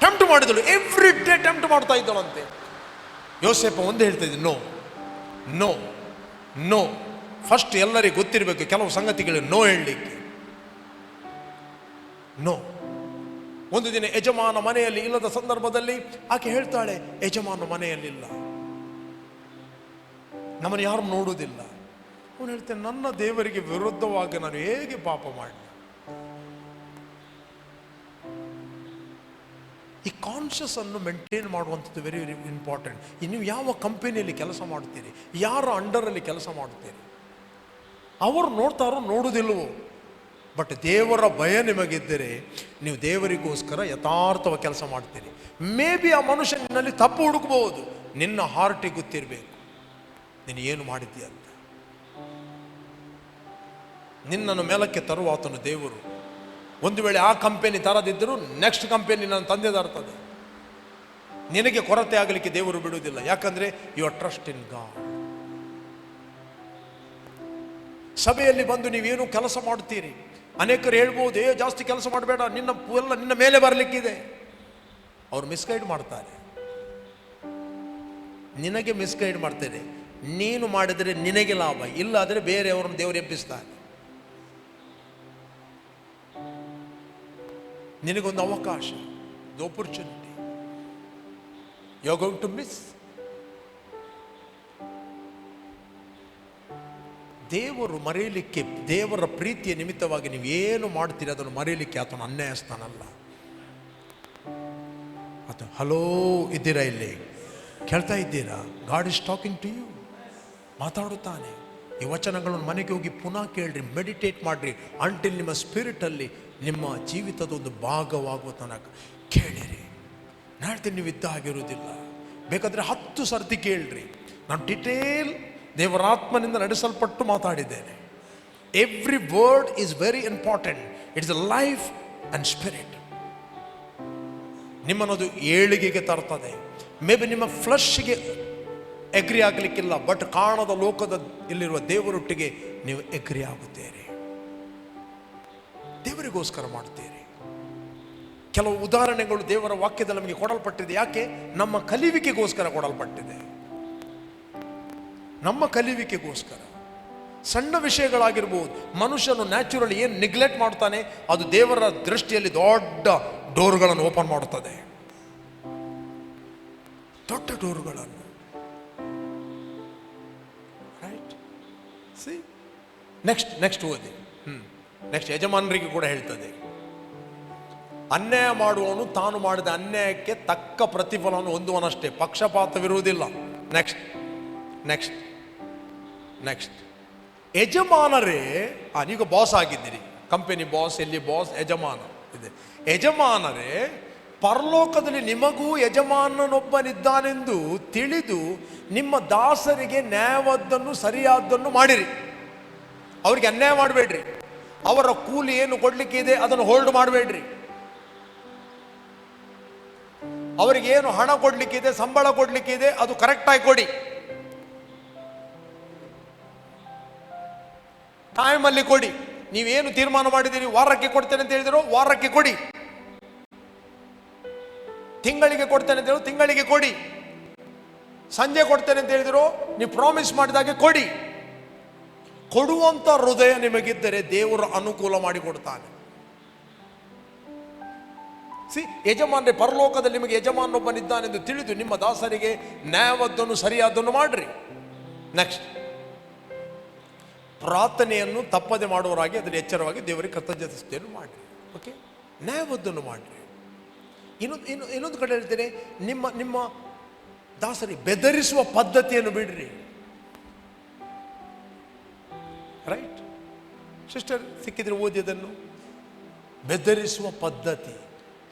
ಟೆಂಪ್ಟ್ ಮಾಡಿದಳು, ಎವ್ರಿ ಡೇ ಟೆಂಪ್ಟ್ ಮಾಡ್ತಾ ಇದ್ದಳಂತೆ. ಯೋಸೇಫ ಒಂದೇ ಹೇಳ್ತಾ ಇದ್ದ, ನೋ ನೋ ನೋ. ಫಸ್ಟ್ ಎಲ್ಲರಿಗೂ ಗೊತ್ತಿರಬೇಕು ಕೆಲವು ಸಂಗತಿಗಳು ನೋ ಹೇಳಲಿಕ್ಕೆ. ನೋ. ಒಂದು ದಿನ ಯಜಮಾನ ಮನೆಯಲ್ಲಿ ಇಲ್ಲದ ಸಂದರ್ಭದಲ್ಲಿ ಆಕೆ ಹೇಳ್ತಾಳೆ, ಯಜಮಾನ ಮನೆಯಲ್ಲಿಲ್ಲ, ನಮ್ಮನ್ನು ಯಾರು ನೋಡುವುದಿಲ್ಲ. ಅವನು ಹೇಳ್ತೇನೆ, ನನ್ನ ದೇವರಿಗೆ ವಿರುದ್ಧವಾಗಿ ನಾನು ಹೇಗೆ ಪಾಪ ಮಾಡಿ? ಈ ಕಾನ್ಷಿಯಸ್ ಅನ್ನು ಮೇಂಟೈನ್ ಮಾಡುವಂಥದ್ದು ವೆರಿ ವೆರಿ ಇಂಪಾರ್ಟೆಂಟ್. ನೀವು ಯಾವ ಕಂಪನಿಯಲ್ಲಿ ಕೆಲಸ ಮಾಡ್ತೀರಿ, ಯಾರ ಅಂಡರಲ್ಲಿ ಕೆಲಸ ಮಾಡ್ತೀರಿ, ಅವರು ನೋಡ್ತಾರೋ ನೋಡುವುದಿಲ್ಲವೋ, ಬಟ್ ದೇವರ ಭಯ ನಿಮಗಿದ್ದರೆ ನೀವು ದೇವರಿಗೋಸ್ಕರ ಯಥಾರ್ಥವಾಗಿ ಕೆಲಸ ಮಾಡ್ತೀರಿ. ಮೇ ಬಿ ಆ ಮನುಷ್ಯನಲ್ಲಿ ತಪ್ಪು ಹುಡುಕಬಹುದು, ನಿನ್ನ ಹಾರ್ಟಿಗೆ ಗೊತ್ತಿರಬೇಕು ನೀನು ಏನು ಮಾಡಿದ್ದೀಯ ಅಂತ. ನಿನ್ನನ್ನು ಮೇಲಕ್ಕೆ ತರುವ ಆತನು ದೇವರು. ಒಂದು ವೇಳೆ ಆ ಕಂಪನಿ ತರದಿದ್ದರೂ ನೆಕ್ಸ್ಟ್ ಕಂಪನಿ ನಾನು ತಂದೆ ತರ್ತದೆ. ನಿನಗೆ ಕೊರತೆ ಆಗಲಿಕ್ಕೆ ದೇವರು ಬಿಡುವುದಿಲ್ಲ. ಯಾಕಂದ್ರೆ you are trust in God. ಸಭೆಯಲ್ಲಿ ಬಂದು ನೀವೇನು ಕೆಲಸ ಮಾಡ್ತೀರಿ, ಅನೇಕರು ಹೇಳ್ಬೋದು, ಜಾಸ್ತಿ ಕೆಲಸ ಮಾಡಬೇಡ, ನಿನ್ನ ಮೇಲೆ ಬರಲಿಕ್ಕಿದೆ. ಅವ್ರು ಮಿಸ್ಗೈಡ್ ಮಾಡ್ತಾರೆ, ನಿನಗೆ ಮಿಸ್ಗೈಡ್ ಮಾಡ್ತಾರೆ. ನೀನು ಮಾಡಿದರೆ ನಿನಗೆ ಲಾಭ, ಇಲ್ಲ ಆದರೆ ಬೇರೆಯವ್ರನ್ನ ದೇವರು ಎಬ್ಬಿಸ್ತಾರೆ. ನಿನಗೊಂದು ಅವಕಾಶ, opportunity, you are going to miss. ದೇವರು ಮರೆಯಲಿಕ್ಕೆ, ದೇವರ ಪ್ರೀತಿಯ ನಿಮಿತ್ತವಾಗಿ ನೀವು ಏನು ಮಾಡ್ತೀರಿ ಅದನ್ನು ಮರೆಯಲಿಕ್ಕೆ ಆತನು ಅನ್ಯಾಯಸ್ಥಾನಲ್ಲ. ಆತ ಹಲೋ ಇದ್ದೀರಾ? ಇಲ್ಲಿ ಕೇಳ್ತಾ ಇದ್ದೀರಾ? God is talking to you. ಮಾತಾಡುತ್ತಾನೆ. ಈ ವಚನಗಳನ್ನು ಮನೆಗೆ ಹೋಗಿ ಪುನಃ ಕೇಳ್ರಿ, ಮೆಡಿಟೇಟ್ ಮಾಡ್ರಿ, ಅಂಟಿಲ್ ನಿಮ್ಮ ಸ್ಪಿರಿಟಲ್ಲಿ ನಿಮ್ಮ ಜೀವಿತದ ಒಂದು ಭಾಗವಾಗುವ ತನಕ ಕೇಳಿರಿ. ನಾಡ್ತೀನಿ ನೀವು ಇದ್ದ ಆಗಿರುವುದಿಲ್ಲ. ಬೇಕಾದರೆ 10 ಸರ್ತಿ ಕೇಳ್ರಿ. ನಾನು ಡಿಟೇಲ್ ದೇವರಾತ್ಮನಿಂದ ನಡೆಸಲ್ಪಟ್ಟು ಮಾತಾಡಿದ್ದೇನೆ. Every word is very important. It's a life and spirit. ನಿಮ್ಮನ್ನದು ಏಳಿಗೆಗೆ ತರ್ತದೆ. ಮೇ ಬಿ ನಿಮ್ಮ ಫ್ಲಶ್ಗೆ ಎಗ್ರಿ ಆಗಲಿಕ್ಕಿಲ್ಲ, ಬಟ್ ಕಾಣದ ಲೋಕದ ಇಲ್ಲಿರುವ ದೇವರೊಟ್ಟಿಗೆ ನೀವು ಎಗ್ರಿ ಆಗುತ್ತೀರಿ. ದೇವರಿಗೋಸ್ಕರ ಮಾಡ್ತೀರಿ. ಕೆಲವು ಉದಾಹರಣೆಗಳು ದೇವರ ವಾಕ್ಯದಲ್ಲಿ ನಮಗೆ ಕೊಡಲ್ಪಟ್ಟಿದೆ. ಯಾಕೆ? ನಮ್ಮ ಕಲಿವಿಕೆಗೋಸ್ಕರ ಕೊಡಲ್ಪಟ್ಟಿದೆ. ನಮ್ಮ ಕಲಿವಿಕೆಗೋಸ್ಕರ. ಸಣ್ಣ ವಿಷಯಗಳಾಗಿರ್ಬೋದು. ಮನುಷ್ಯನು ನ್ಯಾಚುರಲಿ ಏನು ನೆಗ್ಲೆಕ್ಟ್ ಮಾಡ್ತಾನೆ, ಅದು ದೇವರ ದೃಷ್ಟಿಯಲ್ಲಿ ದೊಡ್ಡ ಡೋರ್ಗಳನ್ನು ಓಪನ್ ಮಾಡುತ್ತದೆ. ದೊಡ್ಡ ಡೋರ್ಗಳನ್ನು. ರೈಟ್? ಸಿ ನೆಕ್ಸ್ಟ್ ಓದಿ. ನೆಕ್ಸ್ಟ್ ಯಜಮಾನರಿಗೆ ಕೂಡ ಹೇಳ್ತದೆ, ಅನ್ಯಾಯ ಮಾಡುವವನು ತಾನು ಮಾಡಿದ ಅನ್ಯಾಯಕ್ಕೆ ತಕ್ಕ ಪ್ರತಿಫಲವನ್ನು ಹೊಂದುವನಷ್ಟೇ, ಪಕ್ಷಪಾತವಿರುವುದಿಲ್ಲ. ನೆಕ್ಸ್ಟ್ ಯಜಮಾನರೇ, ಈಗ ಬಾಸ್ ಆಗಿದ್ದೀರಿ, ಕಂಪನಿ ಬಾಸ್, ಎಲ್ಲಿ ಬಾಸ್, ಯಜಮಾನ ಇದೆ. ಯಜಮಾನರೇ, ಪರಲೋಕದಲ್ಲಿ ನಿಮಗೂ ಯಜಮಾನನೊಬ್ಬನಿದ್ದಾನೆಂದು ತಿಳಿದು ನಿಮ್ಮ ದಾಸರಿಗೆ ನ್ಯಾಯವಾದ್ದನ್ನು ಸರಿಯಾದ್ದನ್ನು ಮಾಡಿರಿ. ಅವರಿಗೆ ಅನ್ಯಾಯ ಮಾಡಬೇಡ್ರಿ. ಅವರ ಕೂಲಿ ಏನು ಕೊಡ್ಲಿಕ್ಕೆ ಇದೆ ಅದನ್ನು ಹೋಲ್ಡ್ ಮಾಡಬೇಡ್ರಿ. ಅವರಿಗೆ ಏನು ಹಣ ಕೊಡ್ಲಿಕ್ಕಿದೆ, ಸಂಬಳ ಕೊಡ್ಲಿಕ್ಕಿದೆ, ಅದು ಕರೆಕ್ಟಾಗಿ ಕೊಡಿ. ಟೈಮಲ್ಲಿ ಕೊಡಿ. ನೀವೇನು ತೀರ್ಮಾನ ಮಾಡಿದ್ದೀರಿ, ವಾರಕ್ಕೆ ಕೊಡ್ತೇನೆ ಅಂತ ಹೇಳಿದ್ರು ವಾರಕ್ಕೆ ಕೊಡಿ. ತಿಂಗಳಿಗೆ ಕೊಡ್ತೇನೆ ಅಂತ ಹೇಳಿದ್ರು ತಿಂಗಳಿಗೆ ಕೊಡಿ. ಸಂಜೆ ಕೊಡ್ತೇನೆ ಅಂತ ಹೇಳಿದ್ರು ನೀವು ಪ್ರಾಮಿಸ್ ಮಾಡಿದಾಗೆ ಕೊಡಿ. ಕೊಡುವಂತ ಹೃದಯ ನಿಮಗಿದ್ದರೆ ದೇವರು ಅನುಕೂಲ ಮಾಡಿಕೊಡ್ತಾನೆ. ಯಜಮಾನರೇ, ಪರಲೋಕದಲ್ಲಿ ನಿಮಗೆ ಯಜಮಾನೊಬ್ಬನಿದ್ದಾನೆಂದು ತಿಳಿದು ನಿಮ್ಮ ದಾಸರಿಗೆ ನ್ಯಾಯವಾದ್ದನ್ನು ಸರಿಯಾದ್ದನ್ನು ಮಾಡ್ರಿ. ನೆಕ್ಸ್ಟ್, ಪ್ರಾರ್ಥನೆಯನ್ನು ತಪ್ಪದೆ ಮಾಡುವವರಾಗಿ ಅದರಲ್ಲಿ ಎಚ್ಚರವಾಗಿ ದೇವರಿಗೆ ಕೃತಜ್ಞತೆಯನ್ನು ಮಾಡಿರಿ. ಓಕೆ, ನ್ಯಾಯವಾದ್ದನ್ನು ಮಾಡಿರಿ. ಇನ್ನೊಂದು ಕಡೆ ಹೇಳ್ತೇನೆ, ನಿಮ್ಮ ದಾಸರಿಗೆ ಬೆದರಿಸುವ ಪದ್ಧತಿಯನ್ನು ಬಿಡ್ರಿ. ರೈಟ್ ಸಿಸ್ಟರ್, ಸಿಕ್ಕಿದ್ರೆ ಓದಿ ಅದನ್ನು. ಬೆದರಿಸುವ ಪದ್ಧತಿ,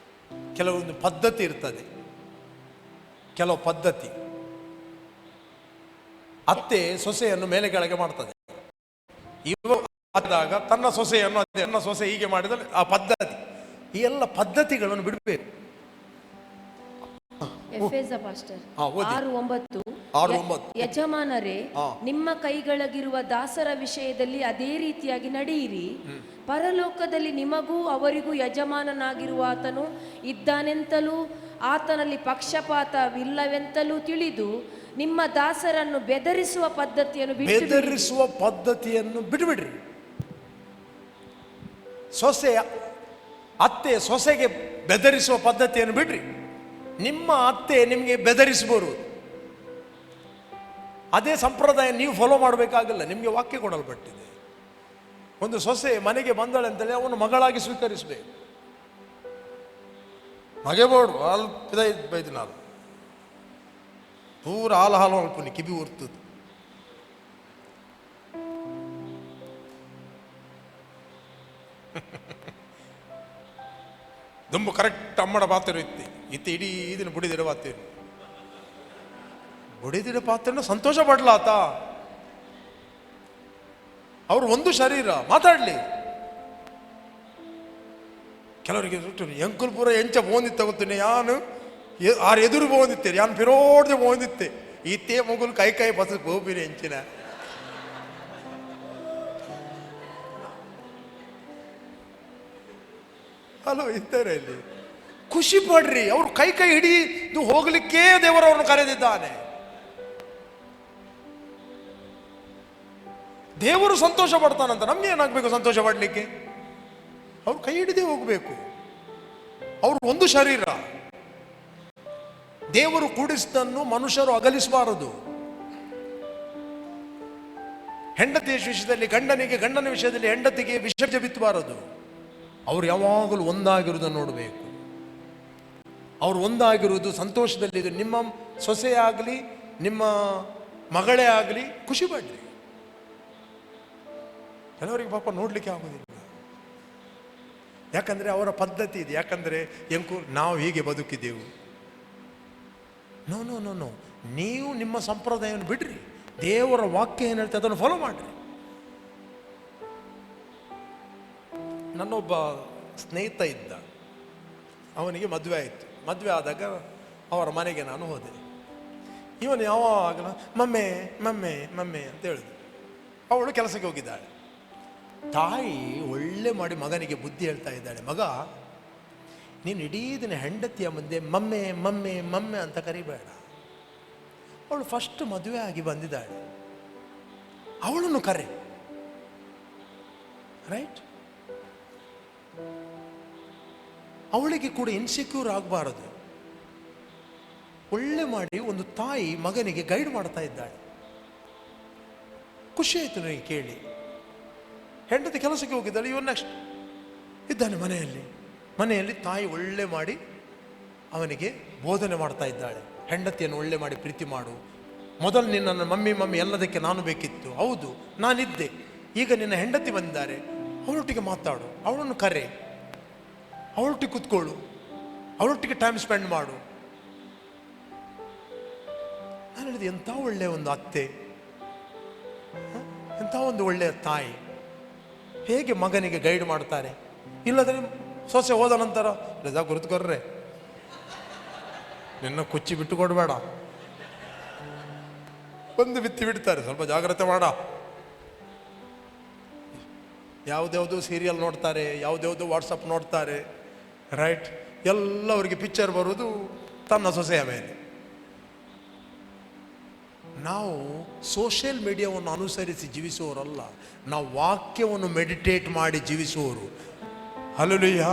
ಕೆಲವೊಂದು ಪದ್ಧತಿ ಇರ್ತದೆ. ಕೆಲವು ಪದ್ಧತಿ, ಅತ್ತೆ ಸೊಸೆಯನ್ನು ಮೇಲೆ ಕೆಳಗೆ ಮಾಡ್ತದೆ. ಆದಾಗ ತನ್ನ ಸೊಸೆಯನ್ನು ತನ್ನ ಸೊಸೆ ಹೀಗೆ ಮಾಡಿದರೆ ಆ ಪದ್ಧತಿ, ಈ ಎಲ್ಲ ಪದ್ಧತಿಗಳನ್ನು ಬಿಡಬೇಕು. ಎಫೆಸ ಪಾಸ್ಟರ್ 6:9 ಯಜಮಾನರೇ, ನಿಮ್ಮ ಕೈಗಳಗಿರುವ ದಾಸರ ವಿಷಯದಲ್ಲಿ ಅದೇ ರೀತಿಯಾಗಿ ನಡೆಯಿರಿ. ಪರಲೋಕದಲ್ಲಿ ನಿಮಗೂ ಅವರಿಗೂ ಯಜಮಾನನಾಗಿರುವ ಆತನು ಇದ್ದಾನೆಂತಲೂ ಆತನಲ್ಲಿ ಪಕ್ಷಪಾತವಿಲ್ಲವೆಂತಲೂ ತಿಳಿದು ನಿಮ್ಮ ದಾಸರನ್ನು ಬೆದರಿಸುವ ಪದ್ಧತಿಯನ್ನು ಬಿಟ್ಟುಬಿಡ್ರಿ. ಅತ್ತೆ ಸೊಸೆಗೆ ಬೆದರಿಸುವ ಪದ್ಧತಿಯನ್ನು ಬಿಡ್ರಿ. ನಿಮ್ಮ ಅತ್ತೆ ನಿಮಗೆ ಬೆದರಿಸಬಹುದು, ಅದೇ ಸಂಪ್ರದಾಯ ನೀವು ಫಾಲೋ ಮಾಡಬೇಕಾಗಿಲ್ಲ. ನಿಮಗೆ ವಾಕ್ಯ ಕೊಡಲ್ಪಟ್ಟಿದೆ. ಒಂದು ಸೊಸೆ ಮನೆಗೆ ಬಂದಳೆ ಅಂತೇಳಿ ಅವನು ಮಗಳಾಗಿ ಸ್ವೀಕರಿಸಬೇಕು. ಮಗೆಬೋಡು ಅಲ್ಪ ಬೈದು ನಾನು ಪೂರ ಹಾಲು ಅಲ್ಪನಿ ಕಿಬಿ ಉರ್ತದೆ. ದುಂಬು ಕರೆಕ್ಟ್ ಅಮ್ಮಡ ಪಾತ್ರೆ ಇತ್ತು ಇಡೀ ಇದನ್ನು ಬುಡಿದಿಡ ಪಾತ್ರೆ ಸಂತೋಷ ಪಡ್ಲಾತ. ಅವರು ಒಂದು ಶರೀರ ಮಾತಾಡ್ಲಿ. ಕೆಲವರಿಗೆ ಎಂಕುಲ್ ಪೂರ ಎಂಚ ಬೋಂದಿತ್ತ ಗೊತ್ತೇನೆ, ಯಾನು ಆರು ಎದುರು ಬೋಂದಿತ್ತೇನೆ, ಯಾನು ಪಿರೋಡ್ದೆ ಬೋಂದಿತ್ತೆ. ಈತೇ ಮಗುಲ್ ಕೈ ಬಸ್ ಗೋಬಿರಿ ಎಂಚಿನ ಹಲೋ ಇದ್ದಾರೆ ಇಲ್ಲಿ. ಖುಷಿ ಪಡ್ರಿ. ಅವ್ರು ಕೈ ಹಿಡಿದು ಹೋಗ್ಲಿಕ್ಕೆ ದೇವರವ್ರನ್ನು ಕರೆದಿದ್ದಾನೆ. ದೇವರು ಸಂತೋಷ ಪಡ್ತಾನಂತ ನಮ್ಗೆ ಏನಾಗಬೇಕು ಸಂತೋಷ ಪಡ್ಲಿಕ್ಕೆ? ಅವ್ರು ಕೈ ಹಿಡಿದೇ ಹೋಗ್ಬೇಕು. ಅವ್ರು ಒಂದು ಶರೀರ. ದೇವರು ಕೂಡಿಸಿದನ್ನು ಮನುಷ್ಯರು ಅಗಲಿಸಬಾರದು. ಹೆಂಡತಿಯ ವಿಷಯದಲ್ಲಿ ಗಂಡನಿಗೆ, ಗಂಡನ ವಿಷಯದಲ್ಲಿ ಹೆಂಡತಿಗೆ ವಿಷ ಬಿತ್ತಬಾರದು. ಅವ್ರು ಯಾವಾಗಲೂ ಒಂದಾಗಿರುವುದನ್ನು ನೋಡಬೇಕು. ಅವ್ರು ಒಂದಾಗಿರುವುದು ಸಂತೋಷದಲ್ಲಿದೆ. ನಿಮ್ಮ ಸೊಸೆ ಆಗಲಿ ನಿಮ್ಮ ಮಗಳೇ ಆಗಲಿ ಖುಷಿ ಪಡ್ರಿ. ಕೆಲವರಿಗೆ ಪಾಪ ನೋಡ್ಲಿಕ್ಕೆ ಆಗೋದಿಲ್ಲ, ಯಾಕಂದ್ರೆ ಅವರ ಪದ್ಧತಿ ಇದೆ. ಯಾಕಂದ್ರೆ ನಾವು ಹೀಗೆ ಬದುಕಿದೆವು. ನೋ ನೋ ನೋ ನೋ ನೀವು ನಿಮ್ಮ ಸಂಪ್ರದಾಯವನ್ನು ಬಿಡ್ರಿ. ದೇವರ ವಾಕ್ಯ ಏನು ಹೇಳ್ತದೆ ಅದನ್ನು ಫಾಲೋ ಮಾಡ್ರಿ. ನನ್ನೊಬ್ಬ ಸ್ನೇಹಿತ ಇದ್ದ, ಅವನಿಗೆ ಮದುವೆ ಆಯಿತು. ಮದುವೆ ಆದಾಗ ಅವರ ಮನೆಗೆ ನಾನು ಹೋದೆ. ಇವನು ಯಾವಾಗಲೂ ಮಮ್ಮೆ ಮಮ್ಮೆ ಮಮ್ಮೆ ಅಂತ ಹೇಳಿದ್ರು. ಅವಳು ಕೆಲಸಕ್ಕೆ ಹೋಗಿದ್ದಾಳೆ. ತಾಯಿ ಒಳ್ಳೆ ಮಾಡಿ ಮಗನಿಗೆ ಬುದ್ಧಿ ಹೇಳ್ತಾ ಇದ್ದಾಳೆ, ಮಗ ನೀನು ಇಡೀ ದಿನ ಹೆಂಡತಿಯ ಮುಂದೆ ಮಮ್ಮೆ ಮಮ್ಮೆ ಮಮ್ಮೆ ಅಂತ ಕರಿಬೇಡ. ಅವಳು ಫಸ್ಟ್ ಮದುವೆ ಆಗಿ ಬಂದಿದ್ದಾಳೆ, ಅವಳನ್ನು ಕರೆ. ರೈಟ್? ಅವಳಿಗೆ ಕೂಡ ಇನ್ಸೆಕ್ಯೂರ್ ಆಗಬಾರದು. ಒಳ್ಳೆ ಮಾಡಿ ಒಂದು ತಾಯಿ ಮಗನಿಗೆ ಗೈಡ್ ಮಾಡ್ತಾ ಇದ್ದಾಳೆ. ಖುಷಿ ಆಯ್ತು ನನಗೆ ಕೇಳಿ. ಹೆಂಡತಿ ಕೆಲಸಕ್ಕೆ ಹೋಗಿದ್ದಾಳೆ, ಇವನು ನೆಕ್ಸ್ಟ್ ಇದ್ದಾನೆ ಮನೆಯಲ್ಲಿ ತಾಯಿ ಒಳ್ಳೆ ಮಾಡಿ ಅವನಿಗೆ ಬೋಧನೆ ಮಾಡ್ತಾ ಇದ್ದಾಳೆ. ಹೆಂಡತಿಯನ್ನು ಒಳ್ಳೆ ಮಾಡಿ ಪ್ರೀತಿ ಮಾಡು. ಮೊದಲು ನಿನ್ನನ್ನು ಮಮ್ಮಿ ಮಮ್ಮಿ ಎಲ್ಲದಕ್ಕೆ ನಾನು ಬೇಕಿತ್ತು, ಹೌದು ನಾನಿದ್ದೆ. ಈಗ ನಿನ್ನ ಹೆಂಡತಿ ಬಂದಿದ್ದಾರೆ, ಅವಳೊಟ್ಟಿಗೆ ಮಾತಾಡು, ಅವಳನ್ನು ಕರೆ, ಅವಳೊಟ್ಟಿಗೆ ಕೂತ್ಕೊಳ್ಳು, ಅವಳೊಟ್ಟಿಗೆ ಟೈಮ್ ಸ್ಪೆಂಡ್ ಮಾಡು. ನಾನು ಹೇಳಿದೆ, ಎಂಥ ಒಳ್ಳೆಯ ಒಂದು ಅತ್ತೆ, ಎಂಥ ಒಂದು ಒಳ್ಳೆಯ ತಾಯಿ, ಹೇಗೆ ಮಗನಿಗೆ ಗೈಡ್ ಮಾಡ್ತಾರೆ. ಇಲ್ಲದ್ರೆ ಸೊಸೆ ಹೋದ ನಂತರ ರಜಾ ಗುರುತ್ಕೊರ್ರೆ, ನಿನ್ನ ಕುಚ್ಚಿ ಬಿಟ್ಟು ಕೊಡಬೇಡ, ಒಂದು ಬಿತ್ತಿ ಬಿಡ್ತಾರೆ, ಸ್ವಲ್ಪ ಜಾಗ್ರತೆ ಮಾಡ. ಯಾವುದ್ಯಾವುದೋ ಸೀರಿಯಲ್ ನೋಡ್ತಾರೆ, ಯಾವುದ್ಯಾವುದೋ ವಾಟ್ಸಪ್ ನೋಡ್ತಾರೆ. ರೈಟ್? ಎಲ್ಲ ಅವರಿಗೆ ಪಿಕ್ಚರ್ ಬರೋದು ತನ್ನ ಸೊಸೆಯ ಮೇಲೆ. ನಾವು ಸೋಷಿಯಲ್ ಮೀಡಿಯಾವನ್ನು ಅನುಸರಿಸಿ ಜೀವಿಸುವವರಲ್ಲ, ನಾವು ವಾಕ್ಯವನ್ನು ಮೆಡಿಟೇಟ್ ಮಾಡಿ ಜೀವಿಸುವವರು. ಹಲ್ಲೆಲೂಯಾ.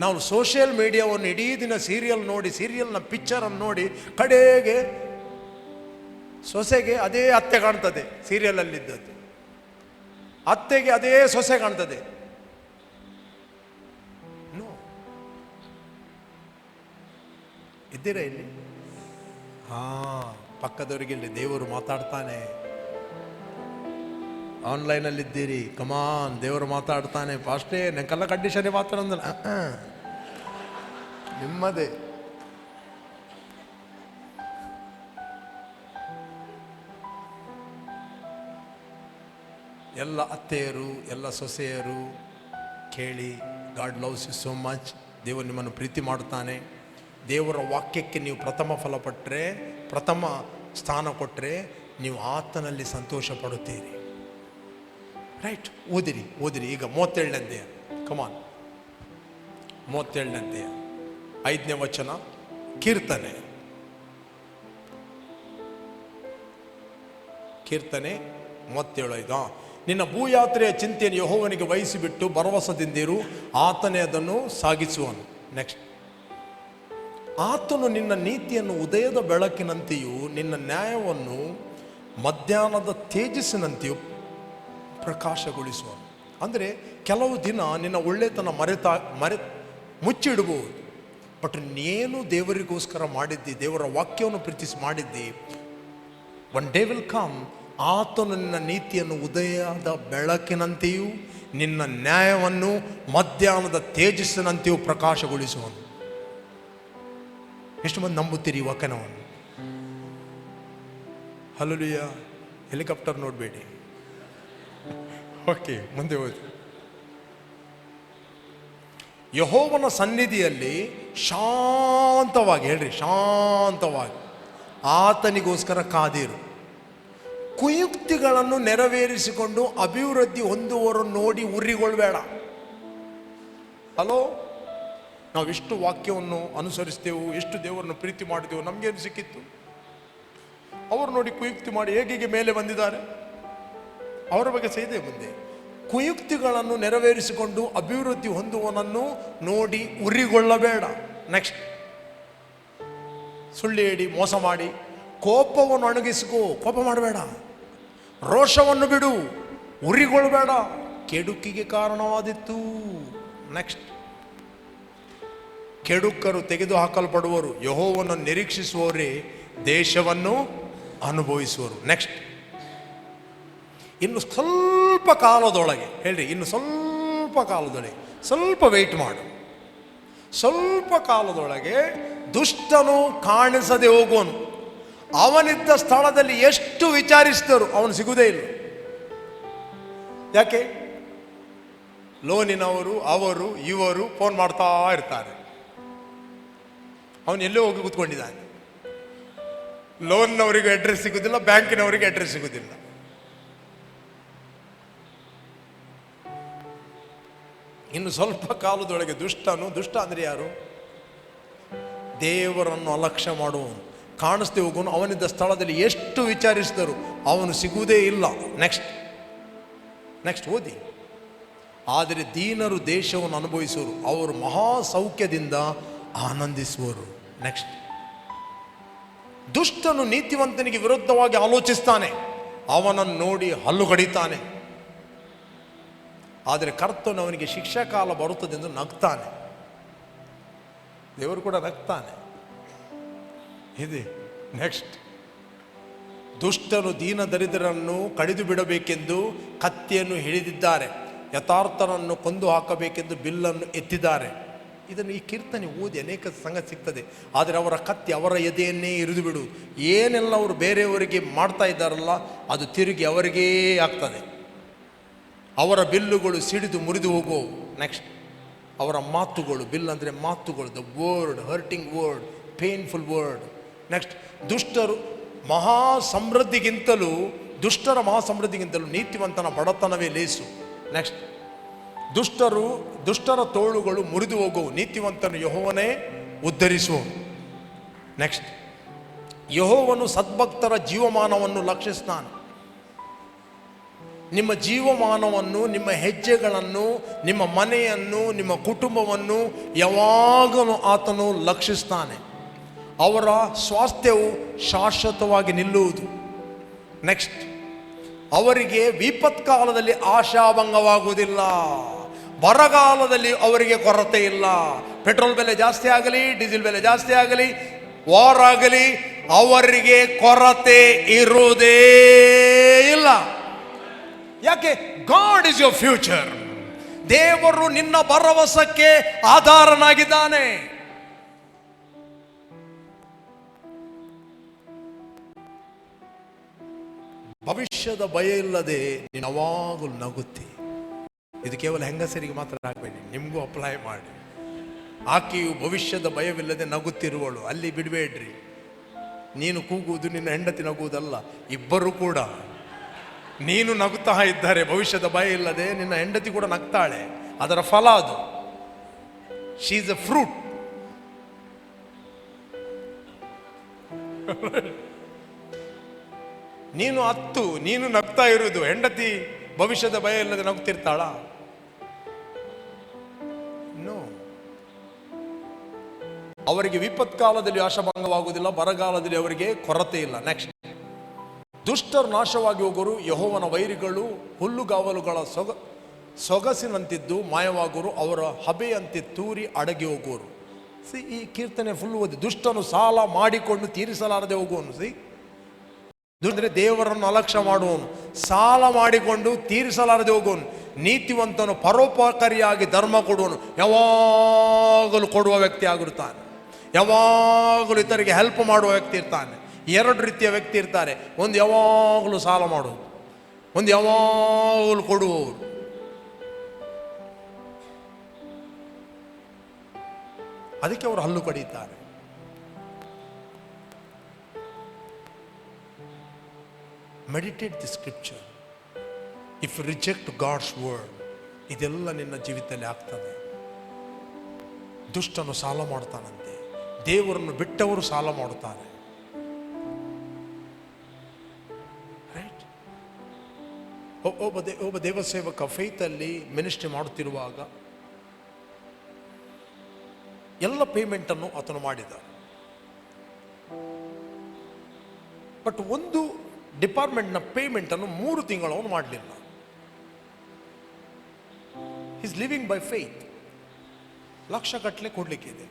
ನಾವು ಸೋಷಿಯಲ್ ಮೀಡಿಯಾವನ್ನು ಇಡೀ ದಿನ ಸೀರಿಯಲ್ ನೋಡಿ, ಸೀರಿಯಲ್ನ ಪಿಕ್ಚರನ್ನು ನೋಡಿ, ಕಡೆಗೆ ಸೊಸೆಗೆ ಅದೇ ಅತ್ತೆ ಕಾಣ್ತದೆ, ಸೀರಿಯಲಲ್ಲಿದ್ದದ್ದು ಅತ್ತೆಗೆ ಅದೇ ಸೊಸೆ ಕಾಣ್ತದೆ. ನೋ, ಇದ್ದೀರಾ ಇಲ್ಲಿ? ಪಕ್ಕದವರಿಗೆ ಇಲ್ಲಿ ದೇವರು ಮಾತಾಡ್ತಾನೆ. ಆನ್ಲೈನಲ್ಲಿದ್ದೀರಿ, ಕಮಾನ್, ದೇವರು ಮಾತಾಡ್ತಾನೆ. ಫಾಸ್ಟೇ ನಂಗೆಲ್ಲ ಕಂಡೀಷನ್ನೇ ಮಾತಾಡೋದು ನಿಮ್ಮದೇ. ಎಲ್ಲ ಅತ್ತೆಯರು, ಎಲ್ಲ ಸೊಸೆಯರು ಕೇಳಿ, God loves you so much. ದೇವರು ನಿಮ್ಮನ್ನು ಪ್ರೀತಿ ಮಾಡ್ತಾನೆ. ದೇವರ ವಾಕ್ಯಕ್ಕೆ ನೀವು ಪ್ರಥಮ ಫಲ ಪಟ್ಟರೆ, ಪ್ರಥಮ ಸ್ಥಾನ ಕೊಟ್ಟರೆ, ನೀವು ಆತನಲ್ಲಿ ಸಂತೋಷ ಪಡುತ್ತೀರಿ. ರೈಟ್, ಓದಿರಿ. ಈಗ 37ನೇ ಕಮಾನ್, 37ನೇ 5ನೇ ವಚನ, ಕೀರ್ತನೆ 37:5. ನಿನ್ನ ಭೂಯಾತ್ರೆಯ ಚಿಂತೆಯನ್ನು ಯೆಹೋವನಿಗೆ ವಹಿಸಿಬಿಟ್ಟು ಭರವಸದಿಂದಿರು, ಆತನೇ ಅದನ್ನು ಸಾಗಿಸುವನು. ನೆಕ್ಸ್ಟ್, ಆತನು ನಿನ್ನ ನೀತಿಯನ್ನು ಉದಯದ ಬೆಳಕಿನಂತೆಯೂ ನಿನ್ನ ನ್ಯಾಯವನ್ನು ಮಧ್ಯಾಹ್ನದ ತೇಜಸ್ಸಿನಂತೆಯೂ ಪ್ರಕಾಶಗೊಳಿಸುವನು. ಅಂದರೆ ಕೆಲವು ದಿನ ನಿನ್ನ ಒಳ್ಳೆತನ ಮುಚ್ಚಿಡ್ಬೋದು, ಬಟ್ ನೀನು ದೇವರಿಗೋಸ್ಕರ ಮಾಡಿದ್ದಿ, ದೇವರ ವಾಕ್ಯವನ್ನು ಪ್ರೀತಿಸಿ ಮಾಡಿದ್ದಿ, ಒನ್ ಡೇ ವಿಲ್ ಕಮ್, ಆತನು ನಿನ್ನ ನೀತಿಯನ್ನು ಉದಯದ ಬೆಳಕಿನಂತೆಯೂ ನಿನ್ನ ನ್ಯಾಯವನ್ನು ಮಧ್ಯಾಹ್ನದ ತೇಜಸ್ಸಿನಂತೆಯೂ ಪ್ರಕಾಶಗೊಳಿಸುವನು. ಎಷ್ಟು ಮಂದಿ ನಂಬುತ್ತೀರಿ ಈ ವಾಕ್ಯನವನ್ನು? ಹಲ್ಲೆಲೂಯಾ. ಹೆಲಿಕಾಪ್ಟರ್ ನೋಡಬೇಡಿ. ಓಕೆ, ಮುಂದೆ ಹೋಗಿ. ಯೆಹೋವನ ಸನ್ನಿಧಿಯಲ್ಲಿ ಶಾಂತವಾಗಿ, ಹೇಳ್ರಿ, ಶಾಂತವಾಗಿ ಆತನಿಗೋಸ್ಕರ ಕಾದಿರು. ಕುಯುಕ್ತಿಗಳನ್ನು ನೆರವೇರಿಸಿಕೊಂಡು ಅಭಿವೃದ್ಧಿ ಹೊಂದುವವರು ನೋಡಿ ಉರಿಗೊಳ್ಬೇಡ. ಹಲೋ, ನಾವು ಎಷ್ಟು ವಾಕ್ಯವನ್ನು ಅನುಸರಿಸ್ತೇವೆ, ಎಷ್ಟು ದೇವರನ್ನು ಪ್ರೀತಿ ಮಾಡಿದೆವು, ನಮಗೇನು ಸಿಕ್ಕಿತ್ತು? ಅವರು ನೋಡಿ ಕುಯುಕ್ತಿ ಮಾಡಿ ಹೇಗೆ ಮೇಲೆ ಬಂದಿದ್ದಾರೆ, ಅವರ ಬಗ್ಗೆ ಸೇದೆ ಮುಂದೆ. ಕುಯುಕ್ತಿಗಳನ್ನು ನೆರವೇರಿಸಿಕೊಂಡು ಅಭಿವೃದ್ಧಿ ಹೊಂದುವನನ್ನು ನೋಡಿ ಉರಿಗೊಳ್ಳಬೇಡ. ನೆಕ್ಸ್ಟ್, ಸುಳ್ಳು ಹೇಳಿ ಮೋಸ ಮಾಡಿ ಕೋಪವನ್ನು ಅಣಗಿಸಿಕೋ. ಕೋಪ ಮಾಡಬೇಡ, ರೋಷವನ್ನು ಬಿಡು, ಉರಿಗೊಳ್ಳಬೇಡ, ಕೆಡುಕಿಗೆ ಕಾರಣವಾದಿತ್ತು. ನೆಕ್ಸ್ಟ್, ಕೆಡುಕರು ತೆಗೆದು ಹಾಕಲ್ಪಡುವರು, ಯೆಹೋವನನ್ನು ನಿರೀಕ್ಷಿಸುವವರೇ ದೇಶವನ್ನು ಅನುಭವಿಸುವರು. ನೆಕ್ಸ್ಟ್, ಇನ್ನು ಸ್ವಲ್ಪ ಕಾಲದೊಳಗೆ, ಹೇಳ್ರಿ, ಇನ್ನು ಸ್ವಲ್ಪ ಕಾಲದೊಳಗೆ, ಸ್ವಲ್ಪ ವೆಯ್ಟ್ ಮಾಡು, ಸ್ವಲ್ಪ ಕಾಲದೊಳಗೆ ದುಷ್ಟನು ಕಾಣಿಸದೆ ಹೋಗುವನು. ಅವನಿದ್ದ ಸ್ಥಳದಲ್ಲಿ ಎಷ್ಟು ವಿಚಾರಿಸಿದರು ಅವನು ಸಿಗುವುದೇ ಇಲ್ಲ. ಯಾಕೆ? ಲೋನಿನವರು, ಅವರು ಇವರು ಫೋನ್ ಮಾಡ್ತಾ ಇರ್ತಾರೆ. ಅವನು ಎಲ್ಲೋ ಹೋಗಿ ಕೂತ್ಕೊಂಡಿದ್ದಾನೆ. ಲೋನ್ನವರಿಗೆ ಅಡ್ರೆಸ್ ಸಿಗುವುದಿಲ್ಲ, ಬ್ಯಾಂಕಿನವರಿಗೆ ಅಡ್ರೆಸ್ ಸಿಗುವುದಿಲ್ಲ. ಇನ್ನು ಸ್ವಲ್ಪ ಕಾಲದೊಳಗೆ ದುಷ್ಟ ಅಂದರೆ ಯಾರು? ದೇವರನ್ನು ಅಲಕ್ಷ್ಯ ಮಾಡುವವನು, ಕಾಣಿಸ್ದೆ ಹೋಗುವನು. ಅವನಿದ್ದ ಸ್ಥಳದಲ್ಲಿ ಎಷ್ಟು ವಿಚಾರಿಸಿದರು ಅವನು ಸಿಗುವುದೇ ಇಲ್ಲ. ನೆಕ್ಸ್ಟ್ ಓದಿ. ಆದರೆ ದೀನರು ದೇಶವನ್ನು ಅನುಭವಿಸುವರು, ಅವರು ಮಹಾ ಸೌಖ್ಯದಿಂದ ಆನಂದಿಸುವರು. ನೆಕ್ಸ್ಟ್, ದುಷ್ಟನು ನೀತಿವಂತನಿಗೆ ವಿರುದ್ಧವಾಗಿ ಆಲೋಚಿಸ್ತಾನೆ, ಅವನನ್ನು ನೋಡಿ ಹಲ್ಲು ಕಡಿತಾನೆ. ಆದರೆ ಕರ್ತನು ಅವನಿಗೆ ಶಿಕ್ಷಾಕಾಲ ಬರುತ್ತದೆ ಎಂದು ನಗ್ತಾನೆ. ದೇವರು ಕೂಡ ನಗ್ತಾನೆ. ಇದೆ. ನೆಕ್ಸ್ಟ್, ದುಷ್ಟನು ದೀನ ದರಿದ್ರರನ್ನು ಕಡಿದು ಬಿಡಬೇಕೆಂದು ಕತ್ತಿಯನ್ನು ಹಿಡಿದಿದ್ದಾರೆ, ಯಥಾರ್ಥರನ್ನು ಕೊಂದು ಹಾಕಬೇಕೆಂದು ಬಿಲ್ಲನ್ನು ಎತ್ತಿದ್ದಾರೆ. ಇದನ್ನು ಈ ಕೀರ್ತನೆ ಓದಿ ಅನೇಕ ಸಂಗತಿ ಸಿಗ್ತದೆ. ಆದರೆ ಅವರ ಕತ್ತಿ ಅವರ ಎದೆಯನ್ನೇ ಇರಿದು ಬಿಡು. ಏನೆಲ್ಲ ಅವರು ಬೇರೆಯವರಿಗೆ ಮಾಡ್ತಾ ಇದ್ದಾರಲ್ಲ ಅದು ತಿರುಗಿ ಅವರಿಗೇ ಆಗ್ತದೆ. ಅವರ ಬಿಲ್ಲುಗಳು ಸಿಡಿದು ಮುರಿದು ಹೋಗುವವು. ನೆಕ್ಸ್ಟ್, ಅವರ ಮಾತುಗಳು, ಬಿಲ್ ಅಂದರೆ ಮಾತುಗಳು, the word, hurting word, painful word. Next, ದುಷ್ಟರ ಮಹಾ ಸಮೃದ್ಧಿಗಿಂತಲೂ ನೀತಿವಂತನ ಬಡತನವೇ ಲೇಸು. ನೆಕ್ಸ್ಟ್, ದುಷ್ಟರ ತೋಳುಗಳು ಮುರಿದು ಹೋಗುವು, ನೀತಿವಂತನು ಯೆಹೋವನೇ ಉದ್ಧರಿಸುವನು. ನೆಕ್ಸ್ಟ್, ಯೆಹೋವನು ಸದ್ಭಕ್ತರ ಜೀವಮಾನವನ್ನು ಲಕ್ಷಿಸ್ತಾನೆ. ನಿಮ್ಮ ಜೀವಮಾನವನ್ನು, ನಿಮ್ಮ ಹೆಜ್ಜೆಗಳನ್ನು, ನಿಮ್ಮ ಮನೆಯನ್ನು, ನಿಮ್ಮ ಕುಟುಂಬವನ್ನು ಯಾವಾಗಲೂ ಆತನು ಲಕ್ಷಿಸ್ತಾನೆ. ಅವರ ಸ್ವಾಸ್ಥ್ಯವು ಶಾಶ್ವತವಾಗಿ ನಿಲ್ಲುವುದು. ನೆಕ್ಸ್ಟ್, ಅವರಿಗೆ ವಿಪತ್ಕಾಲದಲ್ಲಿ ಆಶಾಭಂಗವಾಗುವುದಿಲ್ಲ. ಬರಗಾಲದಲ್ಲಿ ಅವರಿಗೆ ಕೊರತೆ ಇಲ್ಲ. ಪೆಟ್ರೋಲ್ ಬೆಲೆ ಜಾಸ್ತಿ ಆಗಲಿ, ಡೀಸೆಲ್ ಬೆಲೆ ಜಾಸ್ತಿ ಆಗಲಿ, ವಾರ್ ಆಗಲಿ, ಅವರಿಗೆ ಕೊರತೆ ಇರುವುದೇ ಇಲ್ಲ. ಯಾಕೆ? God is your future. ದೇವರು ನಿನ್ನ ಭರವಸಕ್ಕೆ ಆಧಾರನಾಗಿದ್ದಾನೆ. ಭವಿಷ್ಯದ ಭಯ ಇಲ್ಲದೆ ನೀನು ಯಾವಾಗಲೂ ನಗುತ್ತಿ. ಇದು ಕೇವಲ ಹೆಂಗಸರಿಗೆ ಮಾತ್ರ ಆಗಬೇಡಿ, ನಿಮಗೂ ಅಪ್ಲೈ ಮಾಡಿ. ಆಕೆಯು ಭವಿಷ್ಯದ ಭಯವಿಲ್ಲದೆ ನಗುತ್ತಿರುವಳು, ಅಲ್ಲಿ ಬಿಡಬೇಡ್ರಿ. ನೀನು ಕೂಗುವುದು, ನಿನ್ನ ಹೆಂಡತಿ ನಗುವುದಲ್ಲ, ಇಬ್ಬರು ಕೂಡ. ನೀನು ನಗುತ್ತಾ ಇದ್ದಾರೆ ಭವಿಷ್ಯದ ಭಯ ಇಲ್ಲದೆ, ನಿನ್ನ ಹೆಂಡತಿ ಕೂಡ ನಗ್ತಾಳೆ. ಅದರ ಫಲ ಅದು. She is a fruit. ನೀನು ನಗ್ತಾ ಇರುವುದು, ಹೆಂಡತಿ ಭವಿಷ್ಯದ ಭಯ ಇಲ್ಲದೆ ನಗುತ್ತಿರ್ತಾಳ? ನೋ. ಅವರಿಗೆ ವಿಪತ್ಕಾಲದಲ್ಲಿ ಆಶಾಭಂಗವಾಗುವುದಿಲ್ಲ, ಬರಗಾಲದಲ್ಲಿ ಅವರಿಗೆ ಕೊರತೆ ಇಲ್ಲ. ನೆಕ್ಸ್ಟ್, ದುಷ್ಟರು ನಾಶವಾಗಿ ಹೋಗೋರು, ಯೆಹೋವನ ವೈರಿಗಳು ಹುಲ್ಲುಗಾವಲುಗಳ ಸೊಗಸಿನಂತಿದ್ದು ಮಾಯವಾಗೋರು, ಅವರ ಹಬೆಯಂತೆ ತೂರಿ ಅಡಗಿ ಹೋಗುವರು. ಈ ಕೀರ್ತನೆ ಫುಲ್ ಓದಿ. ದುಷ್ಟನು ಸಾಲ ಮಾಡಿಕೊಂಡು ತೀರಿಸಲಾರದೆ ಹೋಗುವನು. ಅಂದರೆ ದೇವರನ್ನು ಅಲಕ್ಷ್ಯ ಮಾಡುವನು, ಸಾಲ ಮಾಡಿಕೊಂಡು ತೀರಿಸಲಾರದೆ ಹೋಗುವನು. ನೀತಿವಂತನು ಪರೋಪಕಾರಿಯಾಗಿ ಧರ್ಮ ಕೊಡುವನು, ಯಾವಾಗಲೂ ಕೊಡುವ ವ್ಯಕ್ತಿ ಆಗಿರುತ್ತಾನೆ. ಯಾವಾಗಲೂ ಇತರಿಗೆ ಹೆಲ್ಪ್ ಮಾಡುವ ವ್ಯಕ್ತಿ ಇರ್ತಾನೆ. ಎರಡು ರೀತಿಯ ವ್ಯಕ್ತಿ ಇರ್ತಾರೆ. ಒಂದು ಯಾವಾಗಲೂ ಸಾಲ ಮಾಡೋದು, ಒಂದು ಯಾವಾಗಲೂ ಕೊಡುವವರು. ಅದಕ್ಕೆ ಅವರು ಹಲ್ಲು ಕಡಿತಾರೆ. Meditate the scripture. If reject God's word, ಇದೆಲ್ಲ ನಿನ್ನ ಜೀವಿತದಲ್ಲಿ ಆಗ್ತದೆ. ದುಷ್ಟನು ಸಾಲ ಮಾಡ್ತಾನಂತೆ, ದೇವರನ್ನು ಬಿಟ್ಟವರು ಸಾಲ ಮಾಡುತ್ತಾರೆ. ರೈಟ್? ಒಬ್ಬ ದೇವಸೇವಕ ಫೇತಲ್ಲಿ ಮಿನಿಸ್ಟ್ರಿ ಮಾಡುತ್ತಿರುವಾಗ ಎಲ್ಲ ಪೇಮೆಂಟನ್ನು ಆತನು ಮಾಡಿದ. ಬಟ್ ಒಂದು ಡಿಪಾರ್ಟ್ಮೆಂಟ್ನ ಪೇಮೆಂಟನ್ನು 3 ತಿಂಗಳು ಅವನು ಮಾಡಲಿಲ್ಲ. Is living by faith. ಲಕ್ಷಗಟ್ಟಲೆ ಕೊಡಲಿಕ್ಕಿದೆ.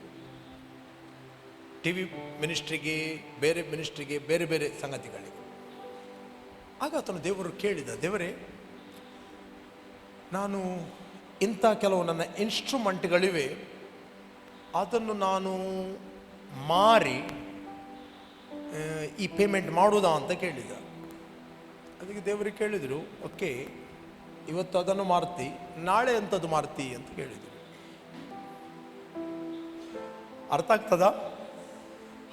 ಟಿವಿ ಮಿನಿಸ್ಟ್ರಿಗೆ, ಬೇರೆ ಮಿನಿಸ್ಟ್ರಿಗೆ, ಬೇರೆ ಬೇರೆ ಸಂಗತಿಗಳಿಗೆ. ಆಗ ಆತನು ದೇವರು ಕೇಳಿದ, ದೇವರೇ, ನಾನು ಇಂಥ ಕೆಲವು ನನ್ನ ಇನ್ಸ್ಟ್ರೂಮೆಂಟ್ಗಳಿವೆ, ಅದನ್ನು ನಾನು ಮಾರಿ ಈ ಪೇಮೆಂಟ್ ಮಾಡೋದಾ ಅಂತ ಕೇಳಿದ. ಅದಕ್ಕೆ ದೇವರಿಗೆ ಕೇಳಿದರು, ಓಕೆ, ಇವತ್ತು ಅದನ್ನು ಮಾರ್ತಿ, ನಾಳೆ ಎಂಥದ್ದು ಮಾರ್ತಿ ಅಂತ ಕೇಳಿದರು. ಅರ್ಥ ಆಗ್ತದಾ?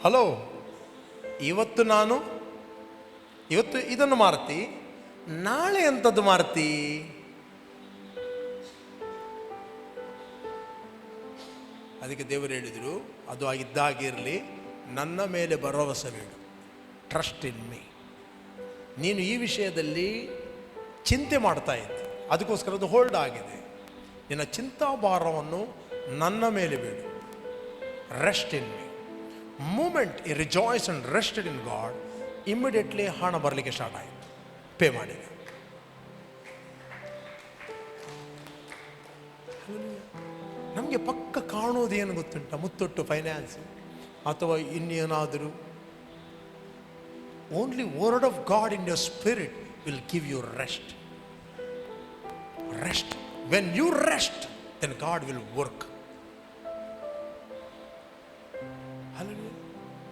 ಹಲೋ, ಇವತ್ತು ಇದನ್ನು ಮಾರ್ತಿ, ನಾಳೆ ಎಂಥದ್ದು ಮಾರ್ತಿ? ಅದಕ್ಕೆ ದೇವರು ಹೇಳಿದರು, ಅದು ಇದ್ದಾಗಿರಲಿ, ನನ್ನ ಮೇಲೆ ಭರವಸೆ ಬೇಡು, ಟ್ರಸ್ಟ್ ಇನ್ ಮೀ. ನೀನು ಈ ವಿಷಯದಲ್ಲಿ ಚಿಂತೆ ಮಾಡ್ತಾ ಇದ್ದೆ, ಅದಕ್ಕೋಸ್ಕರ ಅದು ಹೋಲ್ಡ್ ಆಗಿದೆ. ನಿನ್ನ ಚಿಂತಾಭಾರವನ್ನು ನನ್ನ ಮೇಲೆ ಬೇಡು, ರೆಸ್ಟ್ ಇನ್ ಮೀ. ಮೂಮೆಂಟ್ ಈ rejoice and rested in god, immediately ಹಣ ಬರಲಿಕ್ಕೆ ಸ್ಟಾರ್ಟ್ ಆಯಿತು. ಪೇ ಮಾಡಿದೆ. ನಮಗೆ ಪಕ್ಕ ಕಾಣೋದೇನು ಗೊತ್ತುಂಟ? ಮುತ್ತೊಟ್ಟು ಫೈನಾನ್ಸ್ ಅಥವಾ ಇನ್ನೇನಾದರೂ. Only word of God in your spirit will give you rest. Rest. When you rest, then God will work.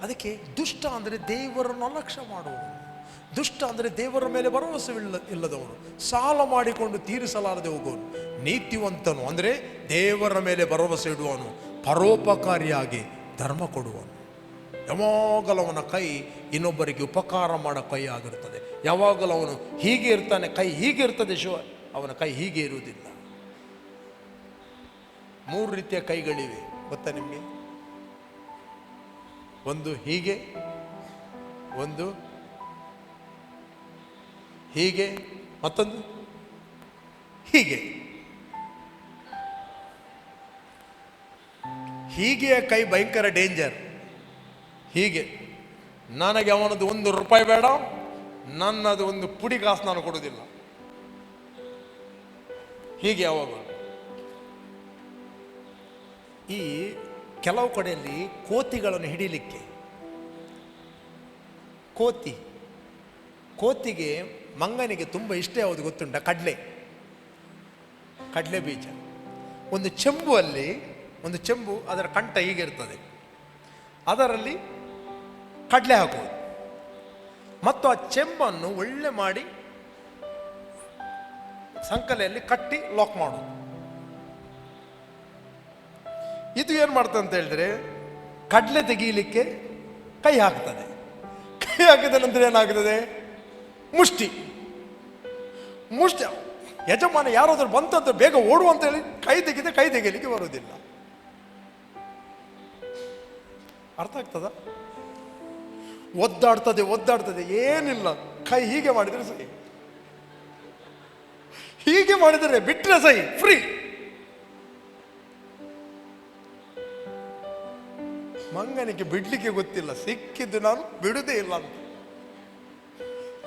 ಅದಕ್ಕೆ ದುಷ್ಟ ಅಂದರೆ ದೇವರನ್ನು ಅಲಕ್ಷ್ಯ ಮಾಡುವವನು, ದುಷ್ಟ ಅಂದರೆ ದೇವರ ಮೇಲೆ ಭರವಸೆ ಇಲ್ಲದವನು, ಸಾಲ ಮಾಡಿಕೊಂಡು ತೀರಿಸಲಾರದೆ ಹೋಗುವನು. ನೀತಿವಂತನು ಅಂದರೆ ದೇವರ ಮೇಲೆ ಭರವಸೆ ಇಡುವನು, ಪರೋಪಕಾರಿಯಾಗಿ ಧರ್ಮ ಕೊಡುವನು. ಯಾವಾಗಲೂ ಅವನ ಕೈ ಇನ್ನೊಬ್ಬರಿಗೆ ಉಪಕಾರ ಮಾಡೋ ಕೈ ಆಗಿರ್ತದೆ. ಯಾವಾಗಲೂ ಅವನು ಹೀಗೆ ಇರ್ತಾನೆ, ಕೈ ಹೀಗೆ ಇರ್ತದೆ, ಅವನ ಕೈ ಹೀಗೆ ಇರುವುದಿಲ್ಲ. 3 ರೀತಿಯ ಕೈಗಳಿವೆ, ಗೊತ್ತಾ ನಿಮಗೆ? ಒಂದು ಹೀಗೆ, ಒಂದು ಹೀಗೆ, ಮತ್ತೊಂದು ಹೀಗೆ ಹೀಗೆ ಕೈ ಭಯಂಕರ ಡೇಂಜರ್. ಹೀಗೆ ನನಗೆ ಅವನದು ₹1 ಬೇಡ, ನನ್ನದು ಒಂದು ಪುಡಿ ಕಾಸು ನಾನು ಕೊಡುವುದಿಲ್ಲ. ಹೀಗೆ ಯಾವಾಗ ಈ ಕೆಲವು ಕಡೆಯಲ್ಲಿ ಕೋತಿಗಳನ್ನು ಹಿಡಿಲಿಕ್ಕೆ ಕೋತಿಗೆ ಮಂಗನಿಗೆ ತುಂಬ ಇಷ್ಟ ಯಾವುದು ಗೊತ್ತುಂಟ? ಕಡಲೆ ಬೀಜ. ಒಂದು ಚೆಂಬು ಅದರ ಕಂಠ ಹೀಗಿರ್ತದೆ, ಅದರಲ್ಲಿ ಕಡಲೆ ಹಾಕುವುದು ಮತ್ತು ಆ ಚೆಂಬನ್ನು ಒಳ್ಳೆ ಮಾಡಿ ಸಂಕಲೆಯಲ್ಲಿ ಕಟ್ಟಿ ಲಾಕ್ ಮಾಡೋದು. ಇದು ಏನು ಮಾಡ್ತದೆ ಅಂತ ಹೇಳಿದ್ರೆ, ಕಡಲೆ ತೆಗೀಲಿಕ್ಕೆ ಕೈ ಹಾಕ್ತದೆ. ಕೈ ಹಾಕಿದ ನಂತರ ಏನಾಗ್ತದೆ? ಮುಷ್ಟಿ ಯಜಮಾನ ಯಾರಾದ್ರೂ ಬಂತದ್ದು ಬೇಗ ಓಡುವಂತ ಹೇಳಿ ಕೈ ತೆಗೀಲಿಕ್ಕೆ ಬರುವುದಿಲ್ಲ. ಅರ್ಥ ಆಗ್ತದ? ಒದ್ದಾಡ್ತದೆ, ಏನಿಲ್ಲ, ಕೈ ಹೀಗೆ ಮಾಡಿದ್ರೆ ಸಹಿ, ಹೀಗೆ ಮಾಡಿದರೆ ಬಿಟ್ಟರೆ ಸಹಿ, ಫ್ರೀ. ಮಂಗನಿಗೆ ಬಿಡ್ಲಿಕ್ಕೆ ಗೊತ್ತಿಲ್ಲ, ಸಿಕ್ಕಿದ್ದು ನಾನು ಬಿಡುವುದೇ ಇಲ್ಲ ಅಂತ.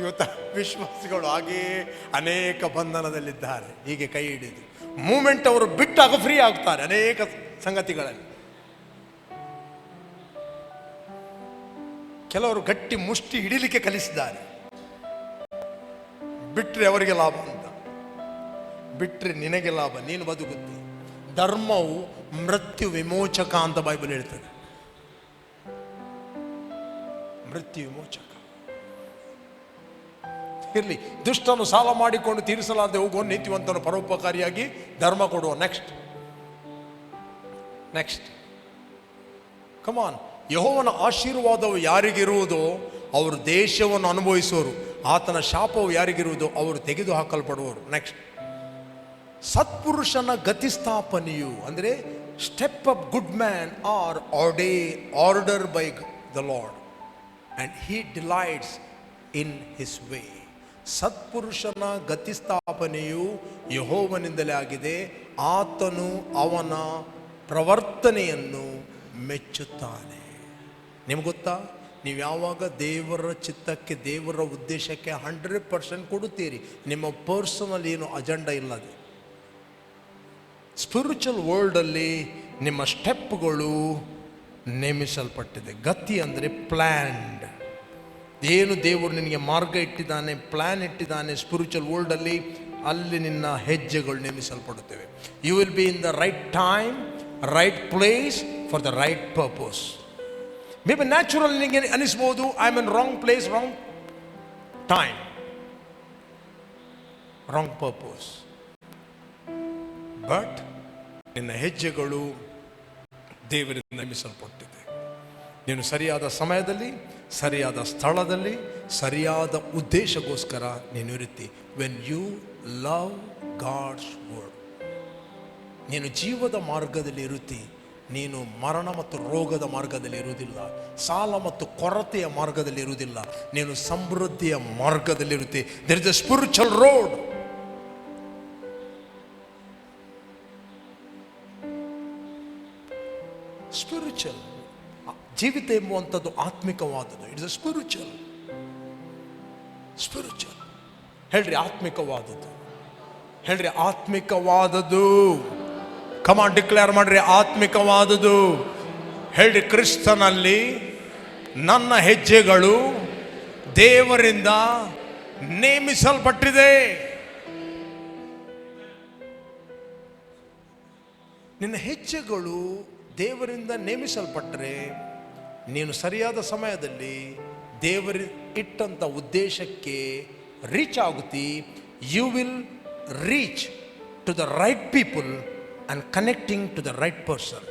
ಇವತ್ತ ವಿಶ್ವಾಸಿಗಳು ಹಾಗೆಯೇ ಅನೇಕ ಬಂಧನದಲ್ಲಿದ್ದಾರೆ. ಹೀಗೆ ಕೈ ಹಿಡಿದು ಮೂಮೆಂಟ್ ಅವರು ಬಿಟ್ಟಾಗ ಫ್ರೀ ಆಗ್ತಾರೆ ಅನೇಕ ಸಂಗತಿಗಳಲ್ಲಿ. ಕೆಲವರು ಗಟ್ಟಿ ಮುಷ್ಟಿ ಹಿಡಿಲಿಕ್ಕೆ ಕಲಿಸಿದ್ದಾರೆ. ಬಿಟ್ರೆ ಅವರಿಗೆ ಲಾಭ ಅಂತ, ಬಿಟ್ರೆ ನಿನಗೆ ಲಾಭ, ನೀನು ಬದುಕುತ್ತಿ. ಧರ್ಮವು ಮೃತ್ಯು ವಿಮೋಚಕ ಅಂತ ಬೈಬಲ್ ಹೇಳ್ತದೆ. ಮೃತ್ಯು ವಿಮೋಚಕ. ಇರಲಿ, ದುಷ್ಟನು ಸಾಲ ಮಾಡಿಕೊಂಡು ತೀರಿಸಲಾರದೆ ಹೋಗುವ ನೀತಿವಂತನು ಪರೋಪಕಾರಿಯಾಗಿ ಧರ್ಮ ಕೊಡುವ. ನೆಕ್ಸ್ಟ್ ಕಮಾನ್. ಯೆಹೋವನ ಆಶೀರ್ವಾದವು ಯಾರಿಗಿರುವುದೋ ಅವರು ದೇಶವನ್ನು ಅನುಭವಿಸುವರು, ಆತನ ಶಾಪವು ಯಾರಿಗಿರುವುದೋ ಅವರು ತೆಗೆದು ಹಾಕಲ್ಪಡುವರು. ನೆಕ್ಸ್ಟ್, ಸತ್ಪುರುಷನ ಗತಿಸ್ಥಾಪನೆಯು ಅಂದರೆ step up good man are order by the Lord and he delights in his way. ಸತ್ಪುರುಷನ ಗತಿಸ್ಥಾಪನೆಯು ಯೆಹೋವನಿಂದಲೇ ಆಗಿದೆ, ಆತನು ಅವನ ಪ್ರವರ್ತನೆಯನ್ನು ಮೆಚ್ಚುತ್ತಾನೆ. ನಿಮ್ಗೆ ಗೊತ್ತಾ, ನೀವು ಯಾವಾಗ ದೇವರ ಚಿತ್ತಕ್ಕೆ, ದೇವರ ಉದ್ದೇಶಕ್ಕೆ 100% ಕೊಡುತ್ತೀರಿ, ನಿಮ್ಮ ಪರ್ಸನಲ್ ಏನು ಅಜೆಂಡಾ ಇಲ್ಲದೆ, ಸ್ಪಿರಿಚುವಲ್ ವರ್ಲ್ಡಲ್ಲಿ ನಿಮ್ಮ ಸ್ಟೆಪ್ಗಳು ನೇಮಿಸಲ್ಪಟ್ಟಿದೆ. ಗತಿ ಅಂದರೆ ಪ್ಲ್ಯಾನ್ಡ್. ಏನು ದೇವರು ನಿನಗೆ ಮಾರ್ಗ ಇಟ್ಟಿದ್ದಾನೆ, ಪ್ಲ್ಯಾನ್ ಇಟ್ಟಿದ್ದಾನೆ ಸ್ಪಿರಿಚುವಲ್ ವರ್ಲ್ಡಲ್ಲಿ, ಅಲ್ಲಿ ನಿನ್ನ ಹೆಜ್ಜೆಗಳು ನೇಮಿಸಲ್ಪಡುತ್ತವೆ. You will be in the right time, right place for the right purpose. Maybe natural ನಿನಗೆ ಅನಿಸ್ಬೋದು, I am in wrong place, wrong time, wrong purpose. But ನಿನ್ನ ಹೆಜ್ಜೆಗಳು ದೇವರಿಂದ ನೇಮಿಸಲ್ಪಟ್ಟಿದೆ. ನೀನು ಸರಿಯಾದ ಸಮಯದಲ್ಲಿ, ಸರಿಯಾದ ಸ್ಥಳದಲ್ಲಿ, ಸರಿಯಾದ ಉದ್ದೇಶಕ್ಕೋಸ್ಕರ ನೀನು ಇರುತ್ತಿ. When you love God's word, ನೀನು ಜೀವದ ಮಾರ್ಗದಲ್ಲಿ ಇರುತ್ತಿ. ನೀನು ಮರಣ ಮತ್ತು ರೋಗದ ಮಾರ್ಗದಲ್ಲಿ ಇರುವುದಿಲ್ಲ, ಸಾಲ ಮತ್ತು ಕೊರತೆಯ ಮಾರ್ಗದಲ್ಲಿ ಇರುವುದಿಲ್ಲ, ನೀನು ಸಮೃದ್ಧಿಯ ಮಾರ್ಗದಲ್ಲಿ ಇರುತ್ತಿ. There is a spiritual road. Spiritual ಜೀವಿತ ಎಂಬುವಂಥದ್ದು ಆತ್ಮಿಕವಾದದ್ದು. It's a spiritual. ಹೇಳ್ರಿ ಆತ್ಮಿಕವಾದದ್ದು, ಹೇಳ್ರಿ ಆತ್ಮಿಕವಾದದ್ದು. ಕಮಾಂಡ್ ಡಿಕ್ಲೇರ್ ಮಾಡ್ರಿ, ಆತ್ಮಿಕವಾದದ್ದು. ಹೇಳ್ರಿ, ಕ್ರಿಸ್ತನಲ್ಲಿ ನನ್ನ ಹೆಜ್ಜೆಗಳು ದೇವರಿಂದ ನೇಮಿಸಲ್ಪಟ್ಟಿದೆ. ನಿನ್ನ ಹೆಜ್ಜೆಗಳು ದೇವರಿಂದ ನೇಮಿಸಲ್ಪಟ್ಟರೆ ನೀನು ಸರಿಯಾದ ಸಮಯದಲ್ಲಿ ದೇವರ ಇಟ್ಟಂಥ ಉದ್ದೇಶಕ್ಕೆ ರೀಚ್ ಆಗುತ್ತಿ. You will reach to the right people and connecting to the right person.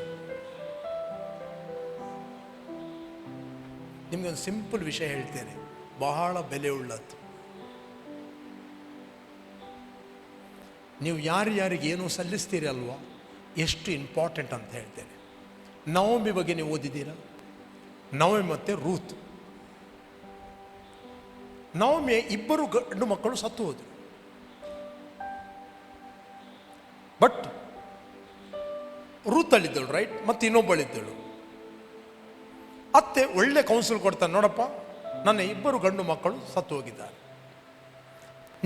ನಿಮಗೆ ಒಂದು ಸಿಂಪಲ್ ವಿಷಯ ಹೇಳ್ತೇನೆ, ಬಹಳ ಬೆಲೆ ಉಳ್ಳದ್ದು. ನೀವು ಯಾರ್ಯಾರಿಗೆ ಏನೋ ಸಲ್ಲಿಸ್ತೀರಿ ಅಲ್ವಾ, ಎಷ್ಟು ಇಂಪಾರ್ಟೆಂಟ್ ಅಂತ ಹೇಳ್ತೇನೆ. ನವಮಿ ಬಗ್ಗೆ ನೀವು ಓದಿದ್ದೀರಾ? ನವಮಿ ಮತ್ತು ರೂತ್. ನವಮಿ 2 ಗಂಡು ಮಕ್ಕಳು ಸತ್ತು ಹೋದರು. ಬಟ್ ರೂತಲ್ಲಿದ್ದಳು, ರೈಟ್, ಮತ್ತು ಇನ್ನೊಬ್ಬಳಿದ್ದಳು. ಅತ್ತೆ ಒಳ್ಳೆ ಕೌನ್ಸಿಲ್ ಕೊಡ್ತಾನೆ, ನೋಡಪ್ಪ ನನ್ನ 2 ಗಂಡು ಮಕ್ಕಳು ಸತ್ತು ಹೋಗಿದ್ದಾರೆ,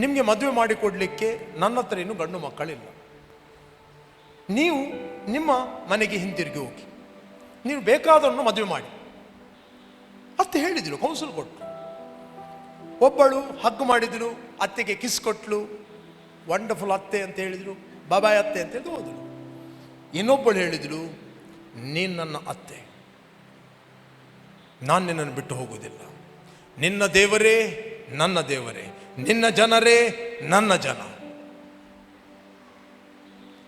ನಿಮಗೆ ಮದುವೆ ಮಾಡಿಕೊಡ್ಲಿಕ್ಕೆ ನನ್ನ ಹತ್ರ ಇನ್ನೂ ಗಂಡು ಮಕ್ಕಳಿಲ್ಲ, ನೀವು ನಿಮ್ಮ ಮನೆಗೆ ಹಿಂತಿರುಗಿ ಹೋಗಿ, ನೀವು ಬೇಕಾದನ್ನು ಮದುವೆ ಮಾಡಿ ಅತ್ತೆ ಹೇಳಿದಳು, ಕೌನ್ಸಿಲ್ ಕೊಟ್ಟರು. ಒಬ್ಬಳು ಹಗ್ಗು ಮಾಡಿದಳು, ಅತ್ತೆಗೆ ಕಿಸ್ ಕೊಟ್ಲು, ವಂಡರ್ಫುಲ್ ಅತ್ತೆ ಅಂತ ಹೇಳಿದಳು, ಬಾಬಾಯ್ ಅತ್ತೆ ಅಂತ ಹೇಳಿ ಹೋದಳು. ಇನ್ನೊಬ್ಬಳು ಹೇಳಿದಳು, ನೀನು ನನ್ನ ಅತ್ತೆ, ನಾನು ನಿನ್ನನ್ನು ಬಿಟ್ಟು ಹೋಗುವುದಿಲ್ಲ, ನಿನ್ನ ದೇವರೇ ನನ್ನ ದೇವರೇ, ನಿನ್ನ ಜನರೇ ನನ್ನ ಜನ.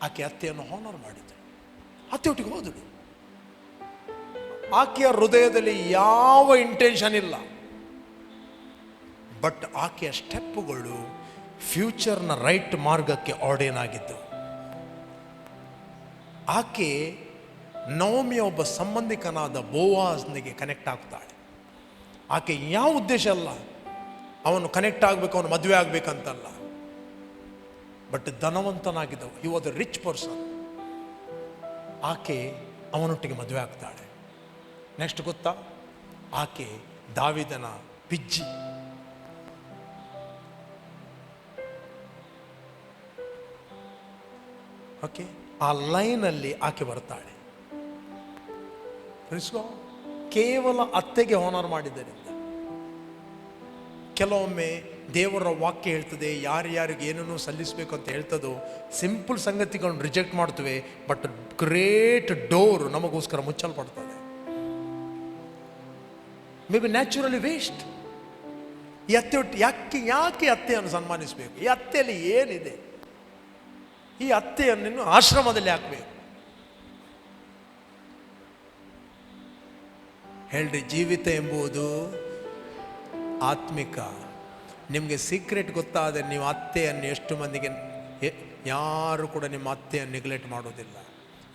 ಆಕೆ ಅತ್ತೆಯನ್ನು ಹಾನರ್ ಮಾಡಿದಳು, ಅತ್ತೆಯೊಟ್ಟಿಗೆ ಹೋದಳು. ಆಕೆಯ ಹೃದಯದಲ್ಲಿ ಯಾವ ಇಂಟೆನ್ಷನ್ ಇಲ್ಲ, ಬಟ್ ಆಕೆಯ ಸ್ಟೆಪ್ಪುಗಳು ಫ್ಯೂಚರ್ನ ರೈಟ್ ಮಾರ್ಗಕ್ಕೆ ಆರ್ಡೇನ್ ಆಗಿದ್ದವು. ಆಕೆ ನವಮಿಯ ಒಬ್ಬ ಸಂಬಂಧಿಕನಾದ ಬೋವಾಜ್ನಿಗೆ ಕನೆಕ್ಟ್ ಆಗ್ತಾಳೆ. ಆಕೆ ಯಾವ ಉದ್ದೇಶ ಅಲ್ಲ, ಅವನು ಕನೆಕ್ಟ್ ಆಗಬೇಕು, ಅವನು ಮದುವೆ ಆಗಬೇಕಂತಲ್ಲ, ಬಟ್ ಧನವಂತನಾಗಿದ್ದವು, he was a rich person. ಆಕೆ ಅವನೊಟ್ಟಿಗೆ ಮದುವೆ ಆಗ್ತಾಳೆ. ನೆಕ್ಸ್ಟ್ ಗೊತ್ತಾ, ಆಕೆ ದಾವಿದನ ಪಿಜ್ಜಿ. ಓಕೆ, ಆ ಲೈನಲ್ಲಿ ಆಕೆ ಬರ್ತಾಳೆ. ಕೇವಲ ಅತ್ತೆಗೆ ಹಾನರ್ ಮಾಡಿದ್ದರಿಂದ. ಕೆಲವೊಮ್ಮೆ ದೇವರ ವಾಕ್ಯ ಹೇಳ್ತದೆ, ಯಾರ್ಯಾರಿಗೆ ಏನನ್ನು ಸಲ್ಲಿಸಬೇಕು ಅಂತ ಹೇಳ್ತದೋ, ಸಿಂಪಲ್ ಸಂಗತಿಗಳನ್ನು ರಿಜೆಕ್ಟ್ ಮಾಡ್ತೇವೆ, ಬಟ್ ಗ್ರೇಟ್ ಡೋರ್ ನಮಗೋಸ್ಕರ ಮುಚ್ಚಲ್ಪಡ್ತದೆ. Maybe naturally waste. ಈ ಅತ್ತೆ ಒಟ್ಟು ಯಾಕೆ ಅತ್ತೆಯನ್ನು ಸನ್ಮಾನಿಸಬೇಕು? ಈ ಅತ್ತೆಯಲ್ಲಿ ಏನಿದೆ? ಈ ಅತ್ತೆಯನ್ನು ಆಶ್ರಮದಲ್ಲಿ ಹಾಕಬೇಕು. ಹೇಳ್ರಿ, ಜೀವಿತ ಎಂಬುದು ಆತ್ಮಿಕ. ನಿಮಗೆ ಸೀಕ್ರೆಟ್ ಗೊತ್ತಾದರೆ ನೀವು ಅತ್ತೆಯನ್ನು ಎಷ್ಟು ಮಂದಿಗೆ, ಯಾರು ಕೂಡ ನಿಮ್ಮ ಅತ್ತೆಯನ್ನು ನೆಗ್ಲೆಕ್ಟ್ ಮಾಡೋದಿಲ್ಲ.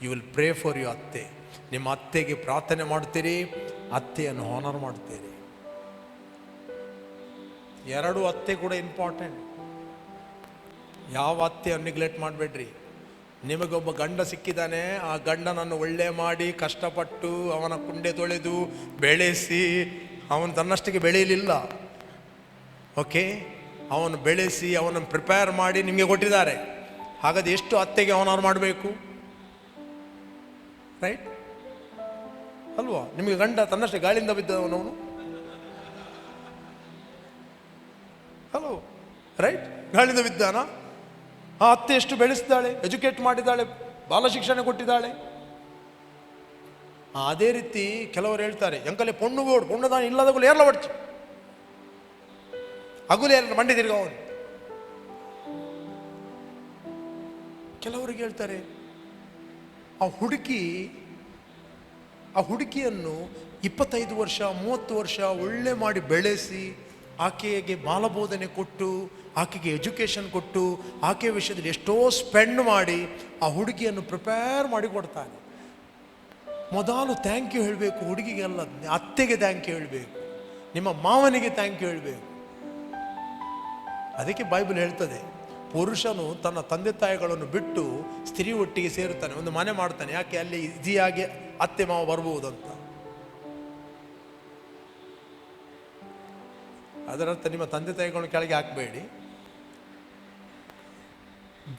You will pray for you ಅತ್ತೆ. ನಿಮ್ಮ ಅತ್ತೆಗೆ ಪ್ರಾರ್ಥನೆ ಮಾಡ್ತೀರಿ, ಅತ್ತೆಯನ್ನು ಹಾನರ್ ಮಾಡ್ತೀರಿ. 2 ಅತ್ತೆ ಕೂಡ ಇಂಪಾರ್ಟೆಂಟ್. ಯಾವ ಅತ್ತೆಯನ್ನು ನೆಗ್ಲೆಕ್ಟ್ ಮಾಡಬೇಡ್ರಿ. ನಿಮಗೊಬ್ಬ ಗಂಡ ಸಿಕ್ಕಿದ್ದಾನೆ, ಆ ಗಂಡನನ್ನು ಒಳ್ಳೆ ಮಾಡಿ ಕಷ್ಟಪಟ್ಟು ಅವನ ಕುಂಡೆ ತೊಳೆದು ಬೆಳೆಸಿ, ಅವನು ತನ್ನಷ್ಟಕ್ಕೆ ಬೆಳೆಯಲಿಲ್ಲ. ಓಕೆ, ಅವನು ಬೆಳೆಸಿ ಅವನನ್ನು ಪ್ರಿಪೇರ್ ಮಾಡಿ ನಿಮಗೆ ಕೊಟ್ಟಿದ್ದಾರೆ. ಹಾಗಾದ್ರೆ ಎಷ್ಟು ಅತ್ತೆಗೆ ಅವನಾರು ಮಾಡಬೇಕು, ರೈಟ್ ಅಲ್ವಾ? ನಿಮಗೆ ಗಂಡ ತನ್ನಷ್ಟೇ ಗಾಳಿಯಿಂದ ಬಿದ್ದವನವನು, ಹಲೋ, ರೈಟ್? ಗಾಳಿಯಿಂದ ಬಿದ್ದಾನ? ಆ ಅತ್ತೆ ಎಷ್ಟು ಬೆಳೆಸಿದ್ದಾಳೆ, ಎಜುಕೇಟ್ ಮಾಡಿದ್ದಾಳೆ, ಬಾಲ ಶಿಕ್ಷಣ ಕೊಟ್ಟಿದ್ದಾಳೆ. ಅದೇ ರೀತಿ ಕೆಲವರು ಹೇಳ್ತಾರೆ, ಎಂಕಲೆ ಪೊಣ್ಣುಗೋಡು ಪೊಣ್ಣುದಾನ ಇಲ್ಲದಗುಲು ಏರ್ಲ ಬಡ್ಚು ಅಗುಲೆ ಎಲ್ಲ ಮಂಡಿ ತಿರ್ಗ ಅವನು. ಕೆಲವರಿಗೆ ಹೇಳ್ತಾರೆ, ಆ ಹುಡುಗಿಯನ್ನು 25 ವರ್ಷ 30 ವರ್ಷ ಒಳ್ಳೆ ಮಾಡಿ ಬೆಳೆಸಿ, ಆಕೆಗೆ ಬಾಲಬೋಧನೆ ಕೊಟ್ಟು, ಆಕೆಗೆ ಎಜುಕೇಷನ್ ಕೊಟ್ಟು, ಆಕೆಯ ವಿಷಯದಲ್ಲಿ ಎಷ್ಟೋ ಸ್ಪೆಂಡ್ ಮಾಡಿ ಆ ಹುಡುಗಿಯನ್ನು ಪ್ರಿಪೇರ್ ಮಾಡಿ ಕೊಡ್ತಾನೆ. ಮೊದಲು ಥ್ಯಾಂಕ್ ಯು ಹೇಳಬೇಕು ಹುಡುಗಿಗೆಲ್ಲ, ಅತ್ತೆಗೆ ಥ್ಯಾಂಕ್ ಯು ಹೇಳಬೇಕು, ನಿಮ್ಮ ಮಾವನಿಗೆ ಥ್ಯಾಂಕ್ ಯು ಹೇಳಬೇಕು. ಅದಕ್ಕೆ ಬೈಬಲ್ ಹೇಳ್ತದೆ, ಪುರುಷನು ತನ್ನ ತಂದೆ ತಾಯಿಗಳನ್ನು ಬಿಟ್ಟು ಸ್ತ್ರೀ ಒಟ್ಟಿಗೆ ಸೇರುತ್ತಾನೆ, ಒಂದು ಮನೆ ಮಾಡ್ತಾನೆ. ಯಾಕೆ? ಅಲ್ಲಿ ಈಸಿಯಾಗಿ ಅತ್ತೆ ಮಾವ ಬರ್ಬಹುದಂತ. ಅದರರ್ಥ ನಿಮ್ಮ ತಂದೆ ತಾಯಿಗಳನ್ನು ಕೆಳಗೆ ಹಾಕಬೇಡಿ,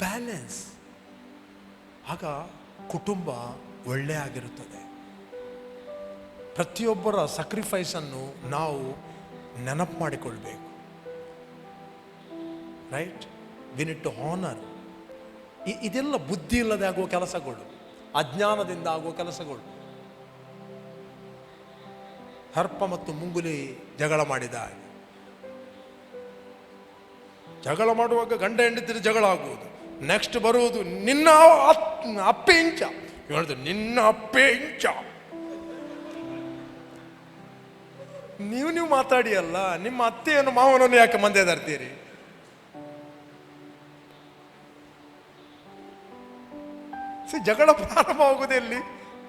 ಬ್ಯಾಲೆನ್ಸ್. ಆಗ ಕುಟುಂಬ ಒಳ್ಳೆ ಆಗಿರುತ್ತದೆ. ಪ್ರತಿಯೊಬ್ಬರ ಸಕ್ರಿಫೈಸನ್ನು ನಾವು ನೆನಪು ಮಾಡಿಕೊಳ್ಬೇಕು, right? We need to honor. ಇದೆಲ್ಲ ಬುದ್ಧಿ ಇಲ್ಲದೆ ಆಗುವ ಕೆಲಸಗಳು, ಅಜ್ಞಾನದಿಂದ ಆಗುವ ಕೆಲಸಗಳು. ಸರ್ಪ ಮತ್ತು ಮುಂಗುಲಿ ಜಗಳ ಮಾಡಿದ ಹಾಗೆ. ಜಗಳ ಮಾಡುವಾಗ ಗಂಡ ಹೆಂಡತಿರು ಜಗಳ ಆಗುವುದು, ನೆಕ್ಸ್ಟ್ ಬರುವುದು ನಿನ್ನ ಅಪ್ಪೆ ಇಂಚ, ಹೇಳಿದ್ರು ನಿನ್ನ ಅಪ್ಪೆ ಇಂಚ. ನೀವು ಮಾತಾಡಿ ಅಲ್ಲ, ನಿಮ್ಮ ಅತ್ತೆಯನ್ನು ಮಾವನನ್ನು ಯಾಕೆ ಮಂದೆ ತರ್ತೀರಿ? ಜಗಳ ಪ್ರಾರಂಭವಾಗುವುದು ಎಲ್ಲಿ?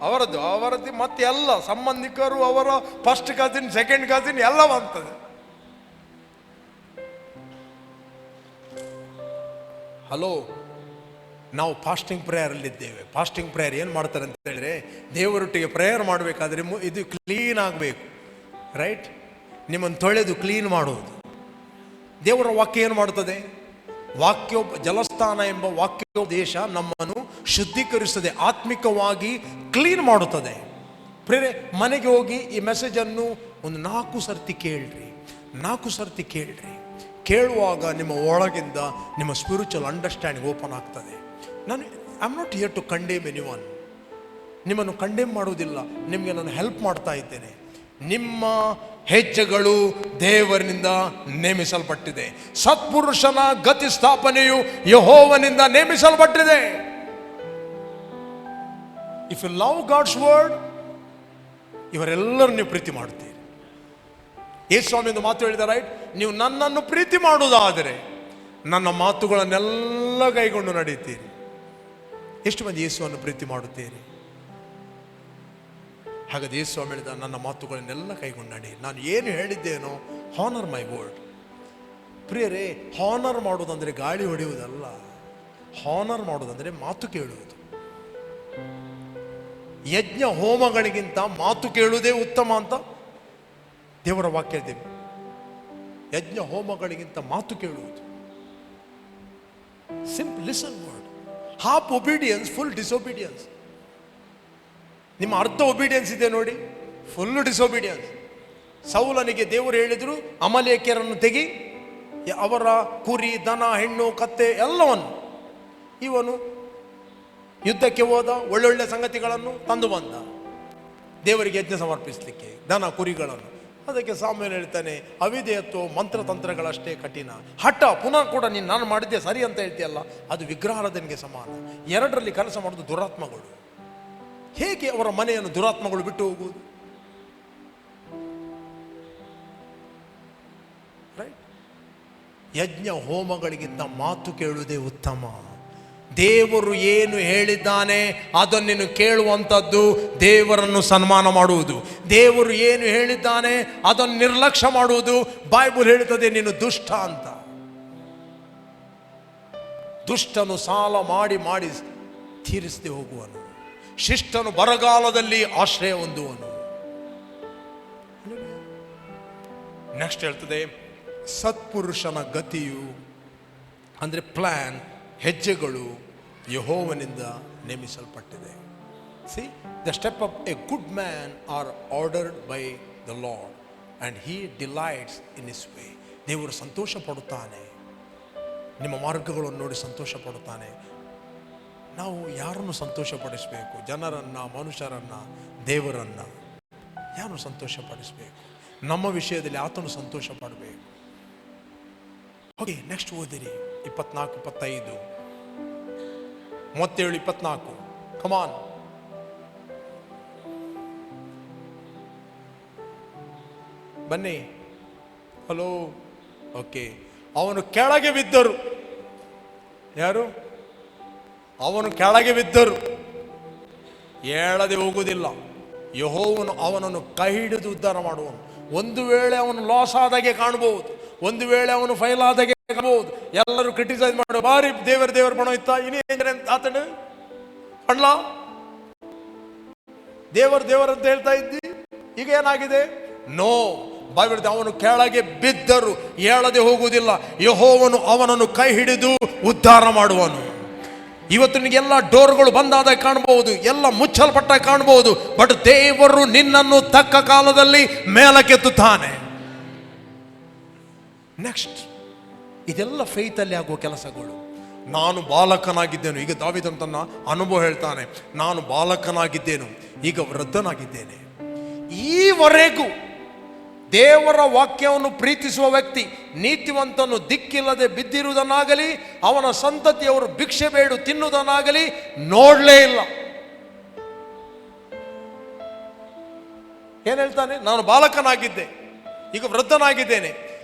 ಅವರದ್ದು ಮತ್ತೆ ಎಲ್ಲ ಸಂಬಂಧಿಕರು, ಅವರ ಫಸ್ಟ್ ಕಸಿನ್ ಸೆಕೆಂಡ್ ಕಸಿನ್ ಎಲ್ಲ ಬರ್ತದೆ. ಹಲೋ, ನಾವು ಫಾಸ್ಟಿಂಗ್ ಪ್ರೇಯರಲ್ಲಿದ್ದೇವೆ. ಫಾಸ್ಟಿಂಗ್ ಪ್ರೇಯರ್ ಏನು ಮಾಡ್ತಾರೆ ಅಂತ ಹೇಳಿದ್ರೆ, ದೇವರೊಟ್ಟಿಗೆ ಪ್ರೇಯರ್ ಮಾಡಬೇಕಾದ್ರೆ ಇದು ಕ್ಲೀನ್ ಆಗಬೇಕು, ರೈಟ್? ನಿಮ್ಮನ್ನು ತೊಳೆದು ಕ್ಲೀನ್ ಮಾಡುವುದು. ದೇವರ ವಾಕ್ಯ ಏನು ಮಾಡುತ್ತದೆ? ಜಲಸ್ಥಾನ ಎಂಬ ವಾಕ್ಯೋಪದೇಶ ನಮ್ಮನ್ನು ಶುದ್ಧೀಕರಿಸುತ್ತದೆ, ಆತ್ಮಿಕವಾಗಿ ಕ್ಲೀನ್ ಮಾಡುತ್ತದೆ. ಪ್ರೇರೆ, ಮನೆಗೆ ಹೋಗಿ ಈ ಮೆಸೇಜನ್ನು ಒಂದು 4 ಸರ್ತಿ ಕೇಳ್ರಿ, 4 ಸರ್ತಿ ಕೇಳ್ರಿ. ಕೇಳುವಾಗ ನಿಮ್ಮ ಒಳಗಿಂದ ನಿಮ್ಮ ಸ್ಪಿರಿಚುವಲ್ ಅಂಡರ್ಸ್ಟ್ಯಾಂಡಿಂಗ್ ಓಪನ್ ಆಗ್ತದೆ. I am not here to condemn anyone. ನಿಮ್ಮನ್ನು ಕಂಡೇಮ್ ಮಾಡುವುದಿಲ್ಲ, ನಿಮಗೆ ನಾನು ಹೆಲ್ಪ್ ಮಾಡ್ತಾ ಇದ್ದೇನೆ. ನಿಮ್ಮ ಹೆಜ್ಜೆಗಳು ದೇವರಿನಿಂದ ನೇಮಿಸಲ್ಪಟ್ಟಿದೆ. ಸತ್ಪುರುಷನ ಗತಿ ಸ್ಥಾಪನೆಯು ಯೆಹೋವನಿಂದ ನೇಮಿಸಲ್ಪಟ್ಟಿದೆ. If you love God's word, ಇವರೆಲ್ಲರೂ ನೀವು ಪ್ರೀತಿ ಮಾಡ್ತೀರಿ. ಯೇಸು ಸ್ವಾಮಿ ಒಂದು ಮಾತು ಹೇಳಿದ, ರೈಟ್? ನೀವು ನನ್ನನ್ನು ಪ್ರೀತಿ ಮಾಡುವುದಾದರೆ ನನ್ನ ಮಾತುಗಳನ್ನೆಲ್ಲ ಕೈಗೊಂಡು ನಡೆಯುತ್ತೀರಿ. ಎಷ್ಟು ಮಂದಿ ಯೇಸುವನ್ನು ಪ್ರೀತಿ ಮಾಡುತ್ತೀರಿ? ಹಾಗಾದ್ರೆ ಯೇಸು ಸ್ವಾಮಿ ಹೇಳಿದ, ನನ್ನ ಮಾತುಗಳನ್ನೆಲ್ಲ ಕೈಗೊಂಡು ನಡಿ. ನಾನು ಏನು ಹೇಳಿದ್ದೇನೋ, ಹಾನರ್ ಮೈ ವರ್ಡ್. ಪ್ರಿಯರೇ, ಹಾನರ್ ಮಾಡುವುದಂದ್ರೆ ಗಾಳಿ ಹೊಡೆಯುವುದಲ್ಲ. ಹಾನರ್ ಮಾಡುವುದಂದ್ರೆ ಮಾತು ಕೇಳುವುದು. ಯಜ್ಞ ಹೋಮಗಳಿಗಿಂತ ಮಾತು ಕೇಳುವುದೇ ಉತ್ತಮ ಅಂತ ದೇವರ ವಾಕ್ಯ ಇದೆ. ಯಜ್ಞ ಹೋಮಗಳಿಗಿಂತ ಮಾತು ಕೇಳುವುದು. Simple listen word. Half obedience, full disobedience. ನಿಮ್ಮ ಅರ್ಧ ಒಬಿಡಿಯನ್ಸ್ ಇದೆ ನೋಡಿ, ಫುಲ್ ಡಿಸೊಬಿಡಿಯನ್ಸ್. ಸೌಲನಿಗೆ ದೇವರು ಹೇಳಿದ್ರು, ಅಮಲೇಕ್ಯರನ್ನು ತೆಗಿ, ಅವರ ಕುರಿ, ದನ, ಹೆಣ್ಣು, ಕತ್ತೆ ಎಲ್ಲವನ್ನು. ಇವನು ಯುದ್ಧಕ್ಕೆ ಹೋದ, ಒಳ್ಳೊಳ್ಳೆ ಸಂಗತಿಗಳನ್ನು ತಂದು ಬಂದ ದೇವರಿಗೆ ಯಜ್ಞ ಸಮರ್ಪಿಸಲಿಕ್ಕೆ, ದನ ಕುರಿಗಳನ್ನು. ಅದಕ್ಕೆ ಸಾಮ್ಯನು ಹೇಳ್ತಾನೆ, ಅವಿಧೇಯತ್ವ ಮಂತ್ರತಂತ್ರಗಳಷ್ಟೇ ಕಠಿಣ. ಹಠ ಪುನಃ ಕೂಡ ನೀನು ನಾನು ಮಾಡಿದ್ದೆ ಸರಿ ಅಂತ ಹೇಳ್ತೀಯಲ್ಲ, ಅದು ವಿಗ್ರಹಾರಾಧನೆಗೆ ಸಮಾನ. ಎರಡರಲ್ಲಿ ಕೆಲಸ ಮಾಡೋದು ದುರಾತ್ಮಗಳು. ಹೇಗೆ ಅವರ ಮನೆಯನ್ನು ದುರಾತ್ಮಗಳು ಬಿಟ್ಟು ಹೋಗುವುದು? ರೈಟ್? ಯಜ್ಞ ಹೋಮಗಳಿಗಿಂತ ಮಾತು ಕೇಳುವುದೇ ಉತ್ತಮ. ದೇವರು ಏನು ಹೇಳಿದ್ದಾನೆ ಅದನ್ನು ನೀನು ಕೇಳುವಂಥದ್ದು ದೇವರನ್ನು ಸನ್ಮಾನ ಮಾಡುವುದು. ದೇವರು ಏನು ಹೇಳಿದ್ದಾನೆ ಅದನ್ನು ನಿರ್ಲಕ್ಷ್ಯ ಮಾಡುವುದು. ಬೈಬಲ್ ಹೇಳುತ್ತದೆ ನೀನು ದುಷ್ಟ ಅಂತ. ದುಷ್ಟನು ಸಾಲ ಮಾಡಿ ಮಾಡಿ ತೀರಿಸದೆ ಹೋಗುವನು, ಶಿಷ್ಟನು ಬರಗಾಲದಲ್ಲಿ ಆಶ್ರಯ ಹೊಂದುವನು. ನೆಕ್ಸ್ಟ್ ಹೇಳ್ತದೆ, ಸತ್ಪುರುಷನ ಗತಿಯು ಅಂದರೆ ಪ್ಲಾನ್, ಹೆಜ್ಜೆಗಳು ಯೆಹೋವನಿಂದ ನೇಮಿಸಲ್ಪಟ್ಟಿದೆ. See, the step of a good man are ordered by the Lord and he delights in his way. ದೇವರು ಸಂತೋಷ ಪಡುತ್ತಾನೆ, ನಿಮ್ಮ ಮಾರ್ಗಗಳನ್ನು ನೋಡಿ ಸಂತೋಷ ಪಡುತ್ತಾನೆ. ನಾವು ಯಾರನ್ನು ಸಂತೋಷಪಡಿಸಬೇಕು? ಜನರನ್ನು, ಮನುಷ್ಯರನ್ನು, ದೇವರನ್ನು ಯಾರನ್ನು ಸಂತೋಷಪಡಿಸಬೇಕು? ನಮ್ಮ ವಿಷಯದಲ್ಲಿ ಆತನು ಸಂತೋಷ ಪಡಬೇಕು. ಓಕೆ, ನೆಕ್ಸ್ಟ್ ಓದಿರಿ 24, 25, 37, 24. ಕಮಾನ್. ಬನ್ನಿ. ಹಲೋ. ಓಕೆ. ಅವನು ಕೆಳಗೆ ಬಿದ್ದರು. ಯಾರು? ಅವನು ಕೆಳಗೆ ಬಿದ್ದರು, ಏಳದೆ ಹೋಗುವುದಿಲ್ಲ. ಯೆಹೋವನು ಅವನನ್ನು ಕೈ ಹಿಡಿದು ಉದ್ಧಾರ ಮಾಡುವನು. ಒಂದು ವೇಳೆ ಅವನು ಲಾಸ್ ಆದಾಗೆ ಕಾಣಬಹುದು, ಒಂದು ವೇಳೆ ಅವನು ಫೈಲ್ ಆದಾಗೆ ಕಾಣಬಹುದು. ಎಲ್ಲರೂ ಕ್ರಿಟಿಸೈಸ್ ಮಾಡುವ, ಬಾರಿ ದೇವರ ಪಣ ಇತ್ತ, ಇನ್ನೇನು ಆತನು ಅಣ್ಣ ದೇವರ ಅಂತ ಹೇಳ್ತಾ ಇದ್ದಿ, ಈಗ ಏನಾಗಿದೆ? ನೋ, ಬೈಬಲ್ ಅವನು ಕೆಳಗೆ ಬಿದ್ದರು, ಏಳದೆ ಹೋಗುವುದಿಲ್ಲ. ಯೆಹೋವನು ಅವನನ್ನು ಕೈ ಹಿಡಿದು ಉದ್ಧಾರ ಮಾಡುವನು. ಇವತ್ತು ನಿನಗೆಲ್ಲ ಡೋರ್ಗಳು ಬಂದಾದಾಗ ಕಾಣಬಹುದು, ಎಲ್ಲ ಮುಚ್ಚಲ್ಪಟ್ಟ ಕಾಣಬಹುದು, ಬಟ್ ದೇವರು ನಿನ್ನನ್ನು ತಕ್ಕ ಕಾಲದಲ್ಲಿ ಮೇಲಕ್ಕೆತ್ತುತ್ತಾನೆ. ನೆಕ್ಸ್ಟ್, ಇದೆಲ್ಲ ಫೇತಲ್ಲಿ ಆಗುವ ಕೆಲಸಗಳು. ನಾನು ಬಾಲಕನಾಗಿದ್ದೇನು, ಈಗ ದಾವೀದನು ತನ್ನ ಅನುಭವ ಹೇಳ್ತಾನೆ, ನಾನು ಬಾಲಕನಾಗಿದ್ದೇನು, ಈಗ ವೃದ್ಧನಾಗಿದ್ದೇನೆ. ಈವರೆಗೂ ದೇವರ ವಾಕ್ಯವನ್ನು ಪ್ರೀತಿಸುವ ವ್ಯಕ್ತಿ, ನೀತಿವಂತನು ದಿಕ್ಕಿಲ್ಲದೆ ಬಿದ್ದಿರುವುದನ್ನಾಗಲಿ, ಅವನ ಸಂತತಿಯವರು ಭಿಕ್ಷೆ ಬೇಡು ತಿನ್ನುವುದನ್ನಾಗಲಿ ನೋಡಲೇ ಇಲ್ಲ. ಏನ್ ಹೇಳ್ತಾನೆ? ನಾನು ಬಾಲಕನಾಗಿದ್ದೆ, ಈಗ ವೃದ್ಧನಾಗಿದ್ದೇನೆ.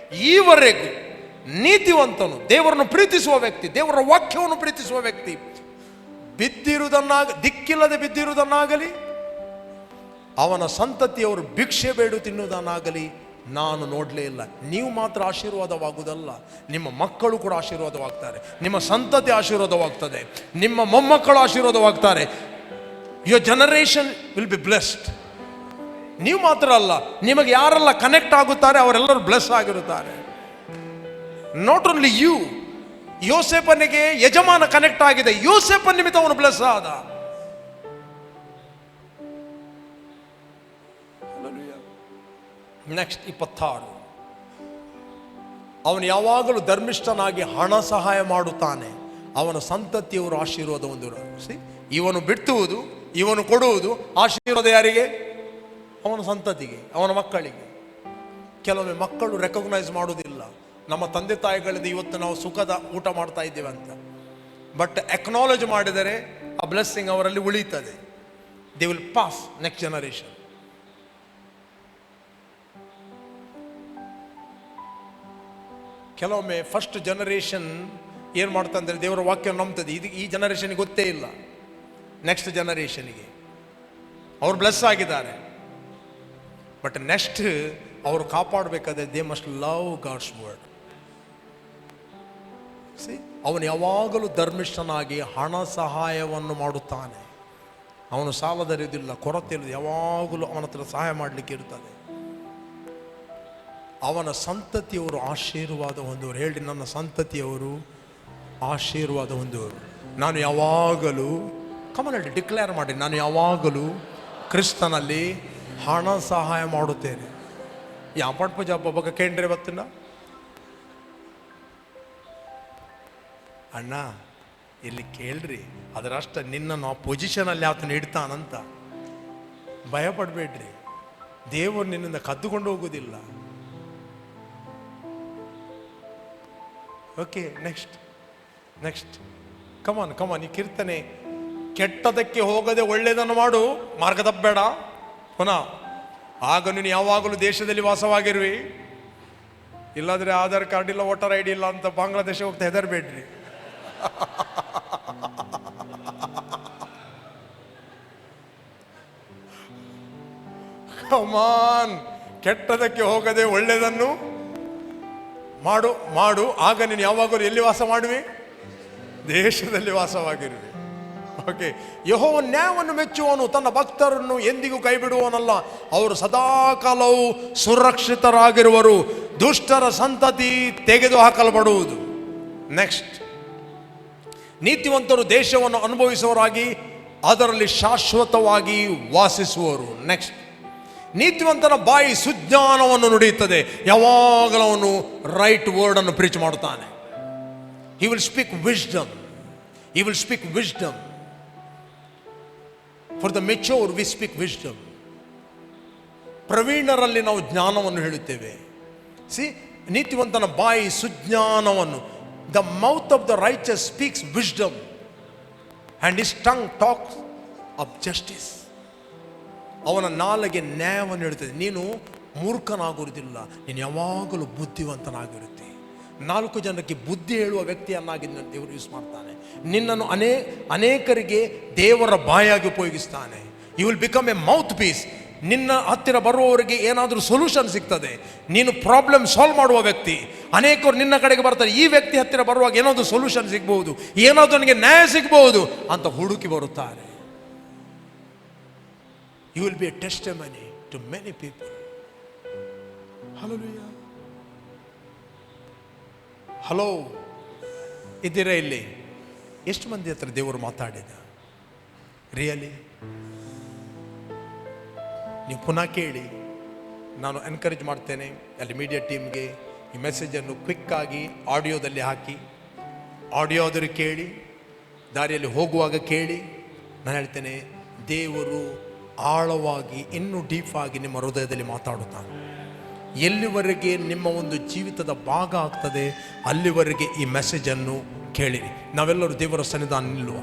ಈವರೆಗೂ ನೀತಿವಂತನು, ದೇವರನ್ನು ಪ್ರೀತಿಸುವ ವ್ಯಕ್ತಿ, ದೇವರ ವಾಕ್ಯವನ್ನು ಪ್ರೀತಿಸುವ ವ್ಯಕ್ತಿ, ದಿಕ್ಕಿಲ್ಲದೆ ಬಿದ್ದಿರುವುದನ್ನಾಗಲಿ, ಅವನ ಸಂತತಿಯವರು ಭಿಕ್ಷೆ ಬೇಡು ತಿನ್ನುವುದನ್ನಾಗಲಿ ನಾನು ನೋಡಲೇ ಇಲ್ಲ. ನೀವು ಮಾತ್ರ ಆಶೀರ್ವಾದವಾಗುವುದಲ್ಲ, ನಿಮ್ಮ ಮಕ್ಕಳು ಕೂಡ ಆಶೀರ್ವಾದವಾಗ್ತಾರೆ, ನಿಮ್ಮ ಸಂತತಿ ಆಶೀರ್ವಾದವಾಗ್ತದೆ, ನಿಮ್ಮ ಮೊಮ್ಮಕ್ಕಳು ಆಶೀರ್ವಾದವಾಗ್ತಾರೆ. Your generation will be blessed. ನೀವು ಮಾತ್ರ ಅಲ್ಲ, ನಿಮಗೆ ಯಾರೆಲ್ಲ ಕನೆಕ್ಟ್ ಆಗುತ್ತಾರೆ ಅವರೆಲ್ಲರೂ ಬ್ಲೆಸ್ ಆಗಿರುತ್ತಾರೆ. Not only you. ಯೋಸೇಫನಿಗೆ ಯಜಮಾನ ಕನೆಕ್ಟ್ ಆಗಿದೆ, ಯೋಸೇಫನ ನಿಮಿತ್ತ ಅವನು ಬ್ಲೆಸ್ ಆದ. ನೆಕ್ಸ್ಟ್ 26, ಅವನು ಯಾವಾಗಲೂ ಧರ್ಮಿಷ್ಠನಾಗಿ ಹಣ ಸಹಾಯ ಮಾಡುತ್ತಾನೆ, ಅವನ ಸಂತತಿಯವರು ಆಶೀರ್ವಾದ ಹೊಂದಿರುವರು. ಇವನು ಬಿತ್ತುವುದು, ಇವನು ಕೊಡುವುದು, ಆಶೀರ್ವಾದ ಯಾರಿಗೆ? ಅವನ ಸಂತತಿಗೆ, ಅವನ ಮಕ್ಕಳಿಗೆ. ಕೆಲವೊಮ್ಮೆ ಮಕ್ಕಳು ರೆಕಗ್ನೈಸ್ ಮಾಡುವುದಿಲ್ಲ, ನಮ್ಮ ತಂದೆ ತಾಯಿಗಳಿಂದ ಇವತ್ತು ನಾವು ಸುಖದ ಊಟ ಮಾಡ್ತಾ ಇದ್ದೇವೆ ಅಂತ. ಬಟ್ ಅಕ್ನಾಲೇಜ್ ಮಾಡಿದರೆ ಆ ಬ್ಲೆಸ್ಸಿಂಗ್ ಅವರಲ್ಲಿ ಉಳಿಯುತ್ತದೆ. They will pass next generation. ಕೆಲವೊಮ್ಮೆ ಫಸ್ಟ್ ಜನರೇಷನ್ ಏನು ಮಾಡ್ತಾ ಅಂದರೆ ದೇವರ ವಾಕ್ಯ ನಂಬ್ತದೆ, ಇದು ಈ ಜನರೇಷನ್ಗೆ ಗೊತ್ತೇ ಇಲ್ಲ. ನೆಕ್ಸ್ಟ್ ಜನರೇಷನ್ಗೆ ಅವರು ಬ್ಲೆಸ್ ಆಗಿದ್ದಾರೆ, ಬಟ್ ನೆಕ್ಸ್ಟ್ ಅವರು ಕಾಪಾಡಬೇಕಾದ್ರೆ they must love God's word. ಅವನು ಯಾವಾಗಲೂ ಧರ್ಮಿಷ್ಠನಾಗಿ ಹಣ ಸಹಾಯವನ್ನು ಮಾಡುತ್ತಾನೆ. ಅವನು ಸಾಲದರಿದಿಲ್ಲ, ಕೊರತೆ ಇಲ್ಲದೆ ಯಾವಾಗಲೂ ಅವನ ಹತ್ರ ಸಹಾಯ ಮಾಡಲಿಕ್ಕೆ ಇರ್ತದೆ. ಅವನ ಸಂತತಿಯವರು ಆಶೀರ್ವಾದ ಹೊಂದುವರು. ಹೇಳಿ, ನನ್ನ ಸಂತತಿಯವರು ಆಶೀರ್ವಾದ ಹೊಂದುವರು. ನಾನು ಯಾವಾಗಲೂ ಕಮನಲ್ಲಿ ಡಿಕ್ಲೇರ್ ಮಾಡಿ, ನಾನು ಯಾವಾಗಲೂ ಕ್ರಿಸ್ತನಲ್ಲಿ ಹಣ ಸಹಾಯ ಮಾಡುತ್ತೇನೆ. ಯಾಪಡ್ ಪೂಜಾ ಒಬ್ಬ ಕೇಂದ್ರ ಬತ್ತಿನ ಅಣ್ಣ ಇಲ್ಲಿ ಕೇಳ್ರಿ, ಅದರಷ್ಟ ನಿನ್ನನ್ನು ಆ ಪೊಸಿಷನಲ್ಲಿ ಆತನ ಇಡ್ತಾನಂತ ಭಯ ಪಡಬೇಡ್ರಿ. ದೇವರು ನಿನ್ನಿಂದ ಕದ್ದುಕೊಂಡು ಹೋಗುವುದಿಲ್ಲ. ಓಕೆ, ನೆಕ್ಸ್ಟ್ ಕಮಾನ್. ಈ ಕೀರ್ತನೆ, ಕೆಟ್ಟದಕ್ಕೆ ಹೋಗದೆ ಒಳ್ಳೆಯದನ್ನು ಮಾಡು, ಮಾರ್ಗ ತಪ್ಪಬೇಡ. ಪುನಃ, ಆಗ ನೀನು ಯಾವಾಗಲೂ ದೇಶದಲ್ಲಿ ವಾಸವಾಗಿರುವಿ. ಇಲ್ಲಾದ್ರೆ ಆಧಾರ್ ಕಾರ್ಡ್ ಇಲ್ಲ, ವೋಟರ್ ಐಡಿ ಇಲ್ಲ ಅಂತ ಬಾಂಗ್ಲಾದೇಶ ಹೋಗ್ತಾ ಹೆದರ್ಬೇಡ್ರಿ. ಕಮಾನ್, ಕೆಟ್ಟದಕ್ಕೆ ಹೋಗದೆ ಒಳ್ಳೆಯದನ್ನು ಮಾಡು, ಆಗ ನೀನು ಯಾವಾಗಲೂ ಎಲ್ಲಿ ವಾಸ ಮಾಡುವಿ? ದೇಶದಲ್ಲಿ ವಾಸವಾಗಿರುವೆ. ಓಕೆ, ಯೆಹೋವ ನ್ಯಾಯವನ್ನು ಮೆಚ್ಚುವನು, ತನ್ನ ಭಕ್ತರನ್ನು ಎಂದಿಗೂ ಕೈ ಬಿಡುವನಲ್ಲ. ಅವರು ಸದಾಕಾಲವು ಸುರಕ್ಷಿತರಾಗಿರುವರು, ದುಷ್ಟರ ಸಂತತಿ ತೆಗೆದು ಹಾಕಲ್ಪಡುವುದು. ನೆಕ್ಸ್ಟ್, ನೀತಿವಂತರು ದೇಶವನ್ನು ಅನುಭವಿಸುವವರಾಗಿ ಅದರಲ್ಲಿ ಶಾಶ್ವತವಾಗಿ ವಾಸಿಸುವರು. ನೆಕ್ಸ್ಟ್, ನೀತಿವಂತನ ಬಾಯಿ ಸುಜ್ಞಾನವನ್ನು ನುಡಿಯುತ್ತದೆ, ಯಾವಾಗಲೂ ಅವನು ರೈಟ್ ವರ್ಡ್ ಅನ್ನು ಪ್ರೀಚ್ ಮಾಡುತ್ತಾನೆ. He will speak wisdom. He will speak wisdom. For the mature we speak wisdom. ಪ್ರವೀಣರಲ್ಲಿ ನಾವು ಜ್ಞಾನವನ್ನು ಹೇಳುತ್ತೇವೆ. ನೀತಿವಂತನ ಬಾಯಿ ಸುಜ್ಞಾನವನ್ನು, the mouth of the righteous speaks wisdom and his tongue talks of justice. ಅವನ ನಾಲಿಗೆ ನ್ಯಾಯವನ್ನು ಹೇಳುತ್ತದೆ. ನೀನು ಮೂರ್ಖನಾಗುವುದಿಲ್ಲ, ನೀನು ಯಾವಾಗಲೂ ಬುದ್ಧಿವಂತನಾಗಿರುತ್ತೆ. 4 ಜನಕ್ಕೆ ಬುದ್ಧಿ ಹೇಳುವ ವ್ಯಕ್ತಿಯನ್ನಾಗಿ ದೇವರು ಯೂಸ್ ಮಾಡ್ತಾನೆ. ನಿನ್ನನ್ನು ಅನೇಕರಿಗೆ ದೇವರ ಬಾಯಾಗಿ ಉಪಯೋಗಿಸ್ತಾನೆ. You will become a mouthpiece. ನಿನ್ನ ಹತ್ತಿರ ಬರುವವರಿಗೆ ಏನಾದರೂ ಸೊಲ್ಯೂಷನ್ ಸಿಗ್ತದೆ. ನೀನು ಪ್ರಾಬ್ಲಮ್ ಸಾಲ್ವ್ ಮಾಡುವ ವ್ಯಕ್ತಿ. ಅನೇಕರು ನಿನ್ನ ಕಡೆಗೆ ಬರ್ತಾರೆ, ಈ ವ್ಯಕ್ತಿ ಹತ್ತಿರ ಬರುವಾಗ ಏನಾದರೂ ಸೊಲ್ಯೂಷನ್ ಸಿಗ್ಬಹುದು, ಏನಾದರೂ ನನಗೆ ನ್ಯಾಯ ಸಿಗ್ಬಹುದು ಅಂತ ಹುಡುಕಿ ಬರುತ್ತಾರೆ. You will be a testimony to many people. Hallelujah. Hello, ಇದ್ದೀರಾ ಇಲ್ಲಿ? ಎಷ್ಟು ಮಂದಿ ಹತ್ರ ದೇವರು ಮಾತಾಡಿದ? ರಿಯಲಿ? ನೀವು ಪುನಃ ಕೇಳಿ. ನಾನು ಎನ್ಕರೇಜ್ ಮಾಡ್ತೇನೆ ಅಲ್ಲಿ ಮೀಡಿಯಾ ಟೀಮ್ಗೆ, ಈ ಮೆಸೇಜನ್ನು ಕ್ವಿಕ್ಕಾಗಿ ಆಡಿಯೋದಲ್ಲಿ ಹಾಕಿ, ಆಡಿಯೋ ಆದರೂ ಕೇಳಿ, ದಾರಿಯಲ್ಲಿ ಹೋಗುವಾಗ ಕೇಳಿ. ನಾನು ಹೇಳ್ತೇನೆ, ದೇವರು ಆಳವಾಗಿ ಇನ್ನೂ ಡೀಪಾಗಿ ನಿಮ್ಮ ಹೃದಯದಲ್ಲಿ ಮಾತಾಡುತ್ತಾನೆ. ಎಲ್ಲಿವರೆಗೆ ನಿಮ್ಮ ಒಂದು ಜೀವಿತದ ಭಾಗ ಆಗ್ತದೆ ಅಲ್ಲಿವರೆಗೆ ಈ ಮೆಸೇಜನ್ನು ಕೇಳಿರಿ. ನಾವೆಲ್ಲರೂ ದೇವರ ಸನ್ನಿಧಾನ ನಿಲ್ಲುವ.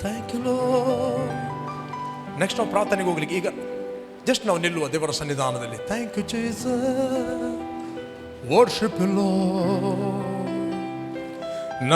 Thank you lord. ನೆಕ್ಸ್ಟ್ ನಾವು ಪ್ರಾರ್ಥನೆಗೆ ಹೋಗ್ಲಿಕ್ಕೆ ಈಗ ಜಸ್ಟ್ ನಾವು ನಿಲ್ಲುವ ದೇವರ ಸನ್ನಿಧಾನದಲ್ಲಿ. Thank you Jesus, worship you lord.